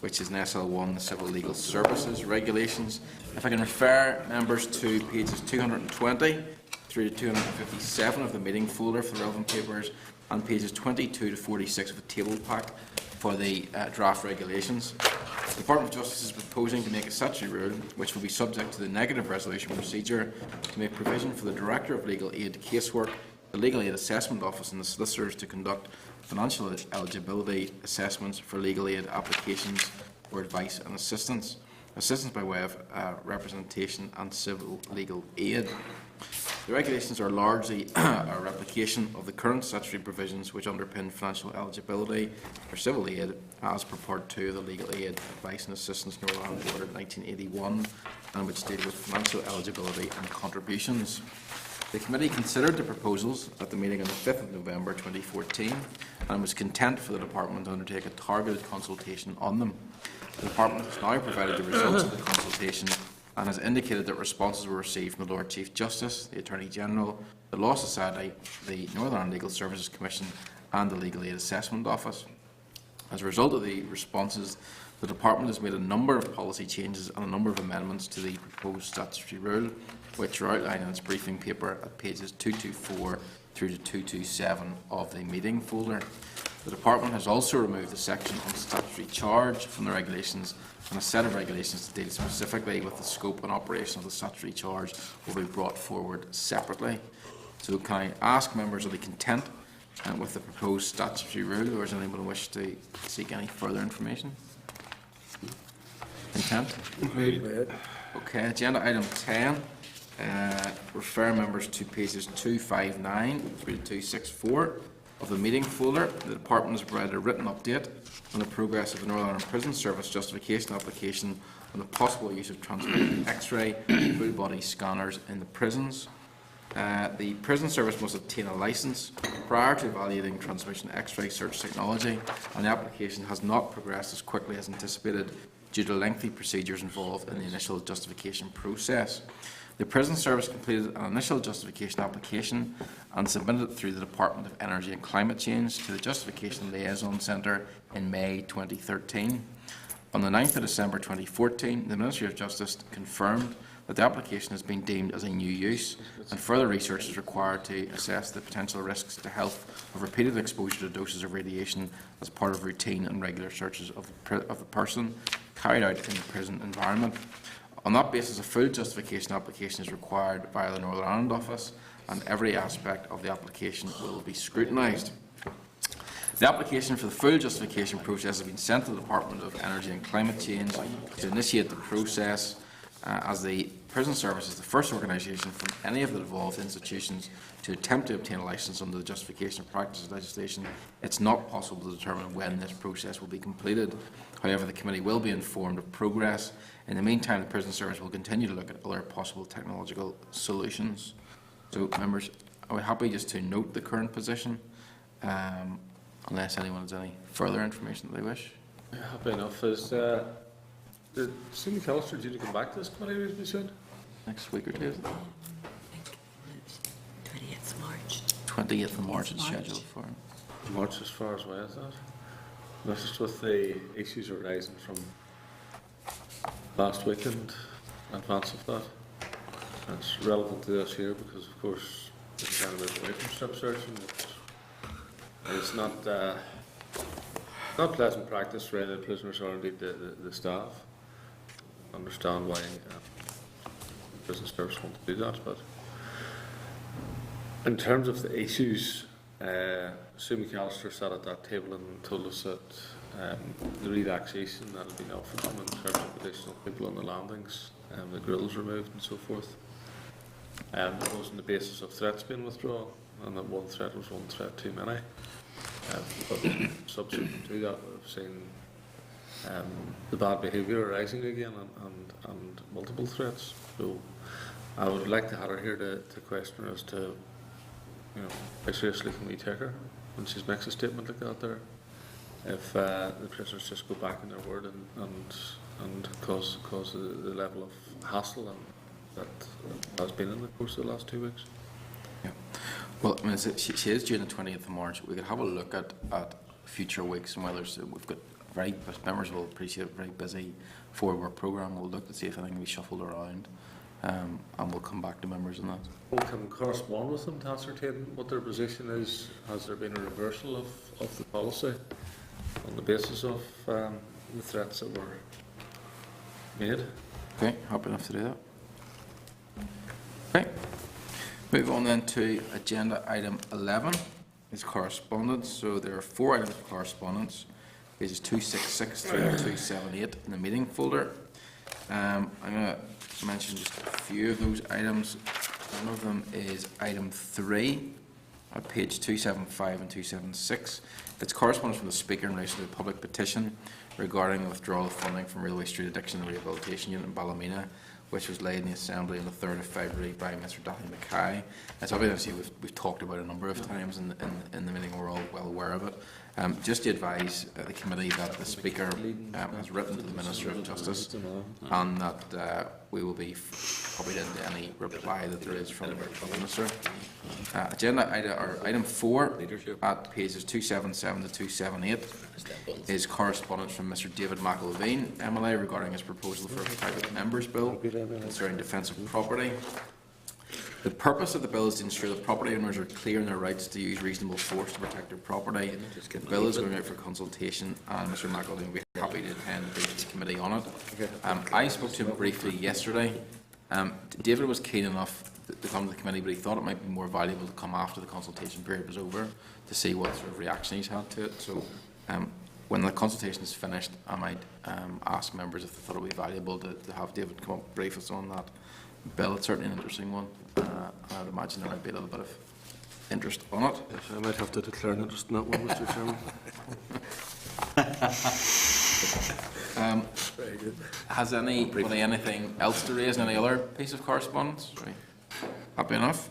which is in SL1, the Civil Legal Services Regulations. If I can refer members to pages 220 through to 257 of the meeting folder for the relevant papers, and pages 22 to 46 of the table pack for the draft regulations. The Department of Justice is proposing to make a statutory rule which will be subject to the negative resolution procedure to make provision for the Director of Legal Aid casework, the Legal Aid Assessment Office and the solicitors to conduct financial eligibility assessments for legal aid applications for advice and assistance by way of representation and civil legal aid. The regulations are largely a replication of the current statutory provisions which underpin financial eligibility for civil aid as per Part 2 of the Legal Aid Advice and Assistance Northern Ireland Order 1981, and which deal with financial eligibility and contributions. The committee considered the proposals at the meeting on the 5th of November 2014 and was content for the Department to undertake a targeted consultation on them. The Department has now provided the results of the consultation and has indicated that responses were received from the Lord Chief Justice, the Attorney General, the Law Society, the Northern Ireland Legal Services Commission and the Legal Aid Assessment Office. As a result of the responses, the Department has made a number of policy changes and a number of amendments to the proposed statutory rule, which are outlined in its briefing paper at pages 224 through to 227 of the meeting folder. The Department has also removed the section on statutory charge from the regulations, and a set of regulations to deal specifically with the scope and operation of the statutory charge will be brought forward separately. So can I ask members, are they content with the proposed statutory rule, or does anyone wish to seek any further information? Content? Okay, agenda item 10. Refer members to pages 259 through to 264 of the meeting folder. The Department has provided a written update on the progress of the Northern Ireland Prison Service justification application on the possible use of transmitted X-ray full body scanners in the prisons. The Prison Service must obtain a licence prior to evaluating transmission X-ray search technology, and the application has not progressed as quickly as anticipated due to lengthy procedures involved in the initial justification process. The Prison Service completed an initial justification application and submitted it through the Department of Energy and Climate Change to the Justification Liaison Centre in May 2013. On the 9th of December 2014, the Ministry of Justice confirmed that the application has been deemed as a new use, and further research is required to assess the potential risks to health of repeated exposure to doses of radiation as part of routine and regular searches of the person carried out in the prison environment. On that basis, a full justification application is required via the Northern Ireland Office, and every aspect of the application will be scrutinised. The application for the full justification process has been sent to the Department of Energy and Climate Change to initiate the process. As the Prison Service is the first organisation from any of the involved institutions to attempt to obtain a licence under the Justification of Practices legislation, it's not possible to determine when this process will be completed. However, the committee will be informed of progress. In the meantime, the Prison Service will continue to look at other possible technological solutions. So, members, are we happy just to note the current position, unless anyone has any further information that they wish? Yeah, happy enough. Is the Senior Councillor due to come back to this committee reasonably soon? Next week or two, is it? 20th March. 20th of March is scheduled for. March as far as away as that. This is with the issues arising from last weekend in advance of that. That's relevant to us here because, of course, it's kind of away from strip searching. It's not not pleasant practice for any of the prisoners or indeed the staff. Understand why prison service want to do that, but in terms of the issues, Sue McAllister sat at that table and told us that the relaxation that had been offered them in terms of additional people on the landings, the grills removed and so forth, it was on the basis of threats being withdrawn, and that one threat was one threat too many. But subsequent to that, we've seen the bad behaviour arising again and multiple threats. So I would like to have her here to question her as to, how seriously can we take her when she makes a statement like that there? If the prisoners just go back in their word and cause the level of hassle that has been in the course of the last 2 weeks. Yeah. Well, I mean, she is due on the 20th of March. We could have a look at future weeks and whether we've got members will appreciate a very busy forward work programme. We'll look to see if anything can be shuffled around, and we'll come back to members on that. We can correspond with them to ascertain what their position is. Has there been a reversal of the policy on the basis of the threats that were made? Okay, happy enough to do that. Okay, move on then to agenda item 11 is correspondence. So there are 4 items of correspondence, pages 266 through 278 in the meeting folder. I'm going to mention just a few of those items. One of them is item 3 at page 275 and 276. It's correspondence from the Speaker in relation to the public petition regarding the withdrawal of funding from Railway Street Addiction and Rehabilitation Unit in Ballymena, which was laid in the Assembly on the 3rd of February by Mr Dathny Mackay. It's obviously we've talked about it a number of times in the meeting. We're all well aware of it. Just to advise the committee that the Speaker has written to the Minister of Justice, and that we will be copied into any reply that there is from the Minister. Agenda item 4 at pages 277 to 278 is correspondence from Mr David McElveen, MLA, regarding his proposal for a private members bill concerning defensive property. The purpose of the bill is to ensure that property owners are clear in their rights to use reasonable force to protect their property. The bill is going out for consultation, and Mr McElveen will be happy to attend the committee on it. I spoke to him briefly yesterday. David was keen enough to come to the committee, but he thought it might be more valuable to come after the consultation period was over to see what sort of reaction he's had to it. So when the consultation is finished, I might ask members if they thought it would be valuable to have David come up brief us on that bill. It's certainly an interesting one. I would imagine there might be a little bit of interest on it. Yes, I might have to declare an interest in that one, Mr Chairman. Very good. Has anybody anything else to raise? Any other piece of correspondence? Right. Happy enough?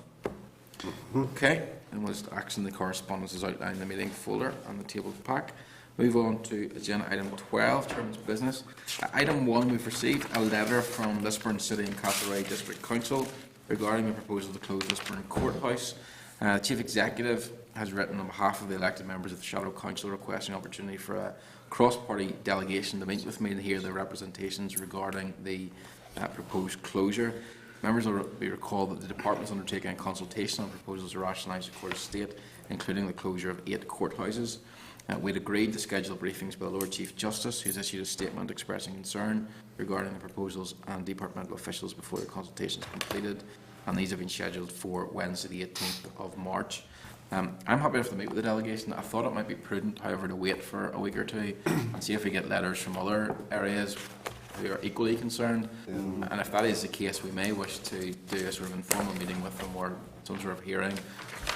Okay. And we'll just action the correspondence is outlined in the meeting folder and the table pack. Move on to agenda item 12, Chairman's business. Item 1, we've received a letter from Lisburn City and Castlereagh District Council regarding the proposal to close Lisburn Courthouse. The Chief Executive has written on behalf of the elected members of the Shadow Council requesting opportunity for a cross-party delegation to meet with me to hear their representations regarding the proposed closure. Members will be recalled that the Department is undertaking a consultation on proposals to rationalise the Court of State, including the closure of 8 courthouses. We had agreed to schedule briefings by the Lord Chief Justice, who has issued a statement expressing concern regarding the proposals, and departmental officials before the consultation is completed, and these have been scheduled for Wednesday the 18th of March. I'm happy enough to meet with the delegation. I thought it might be prudent, however, to wait for a week or two and see if we get letters from other areas who are equally concerned. And if that is the case, we may wish to do a sort of informal meeting with them or some sort of hearing.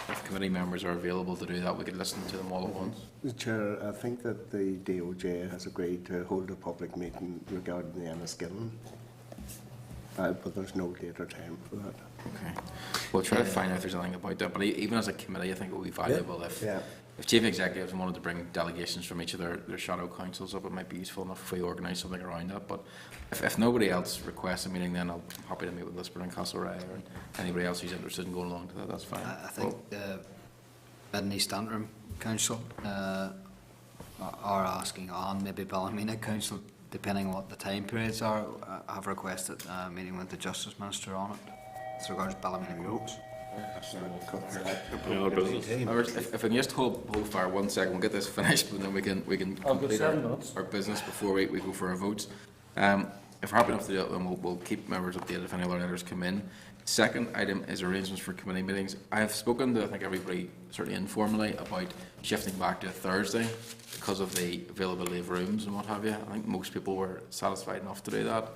If committee members are available to do that, we could listen to them all at once. Chair, I think that the DOJ has agreed to hold a public meeting regarding the Enniskillen, but there's no date or time for that. Okay. We'll try to find out if there's anything about that, but even as a committee, I think it would be valuable if Chief Executives wanted to bring delegations from each of their shadow councils up, it might be useful enough if we organise something around that. But if nobody else requests a meeting, then I'm happy to meet with Lisburn and Castlereagh or anybody else who's interested in going along to that. That's fine. I think the Mid and East Antrim Council are asking on, maybe Ballymena Council, depending on what the time periods are, have requested a meeting with the Justice Minister on it. As regards Ballymena Courts. Members, if I can just hold fire 1 second, we'll get this finished, and then we can complete our business before we go for our votes. If we're happy enough to do it, then we'll keep members updated if any other letters come in. Second item is arrangements for committee meetings. I have spoken to, I think, everybody, certainly informally, about shifting back to a Thursday because of the availability of rooms and what have you. I think most people were satisfied enough to do that.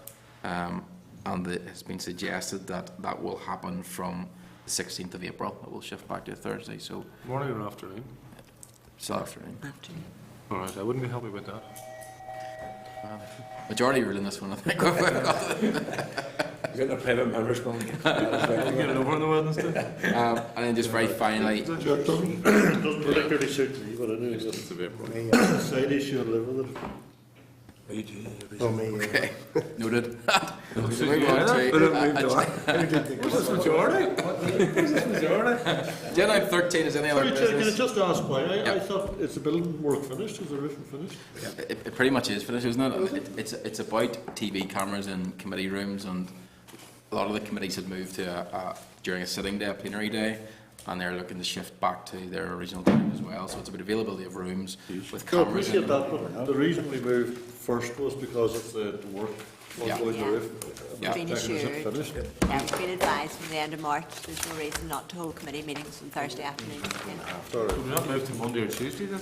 And it has been suggested that that will happen from the 16th of April. It will shift back to a Thursday. So Morning or afternoon? It's afternoon. All right, I wouldn't be happy with that. Majority rule in this one, I think. Getting a private members going. Get it over on the Wednesday. And then just very finally, Doesn't particularly suit me, but anyway, it's a side issue and live with it. Okay, noted. What's Move on this majority? Agenda item 13 is any other Sorry, Chair, can I business? just ask why? I thought, is the building work finished? Is the roof finished? It pretty much is finished, isn't it? It's about TV cameras in committee rooms, and a lot of the committees had moved to during a sitting day, a plenary day, and they're looking to shift back to their original time as well. So it's about availability of rooms with No, I cameras appreciate in that, them. but the reason we moved first was because of the work Yeah. on the roof. Yeah. Checking, is it finished? Yeah, we've been advised from the end of March, there's no reason not to hold committee meetings on Thursday afternoons again. Would we not move to Monday or Tuesday then?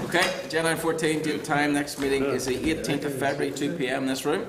Okay, agenda item 14, date and time, next meeting is the 18th of February, 2 p.m. in this room.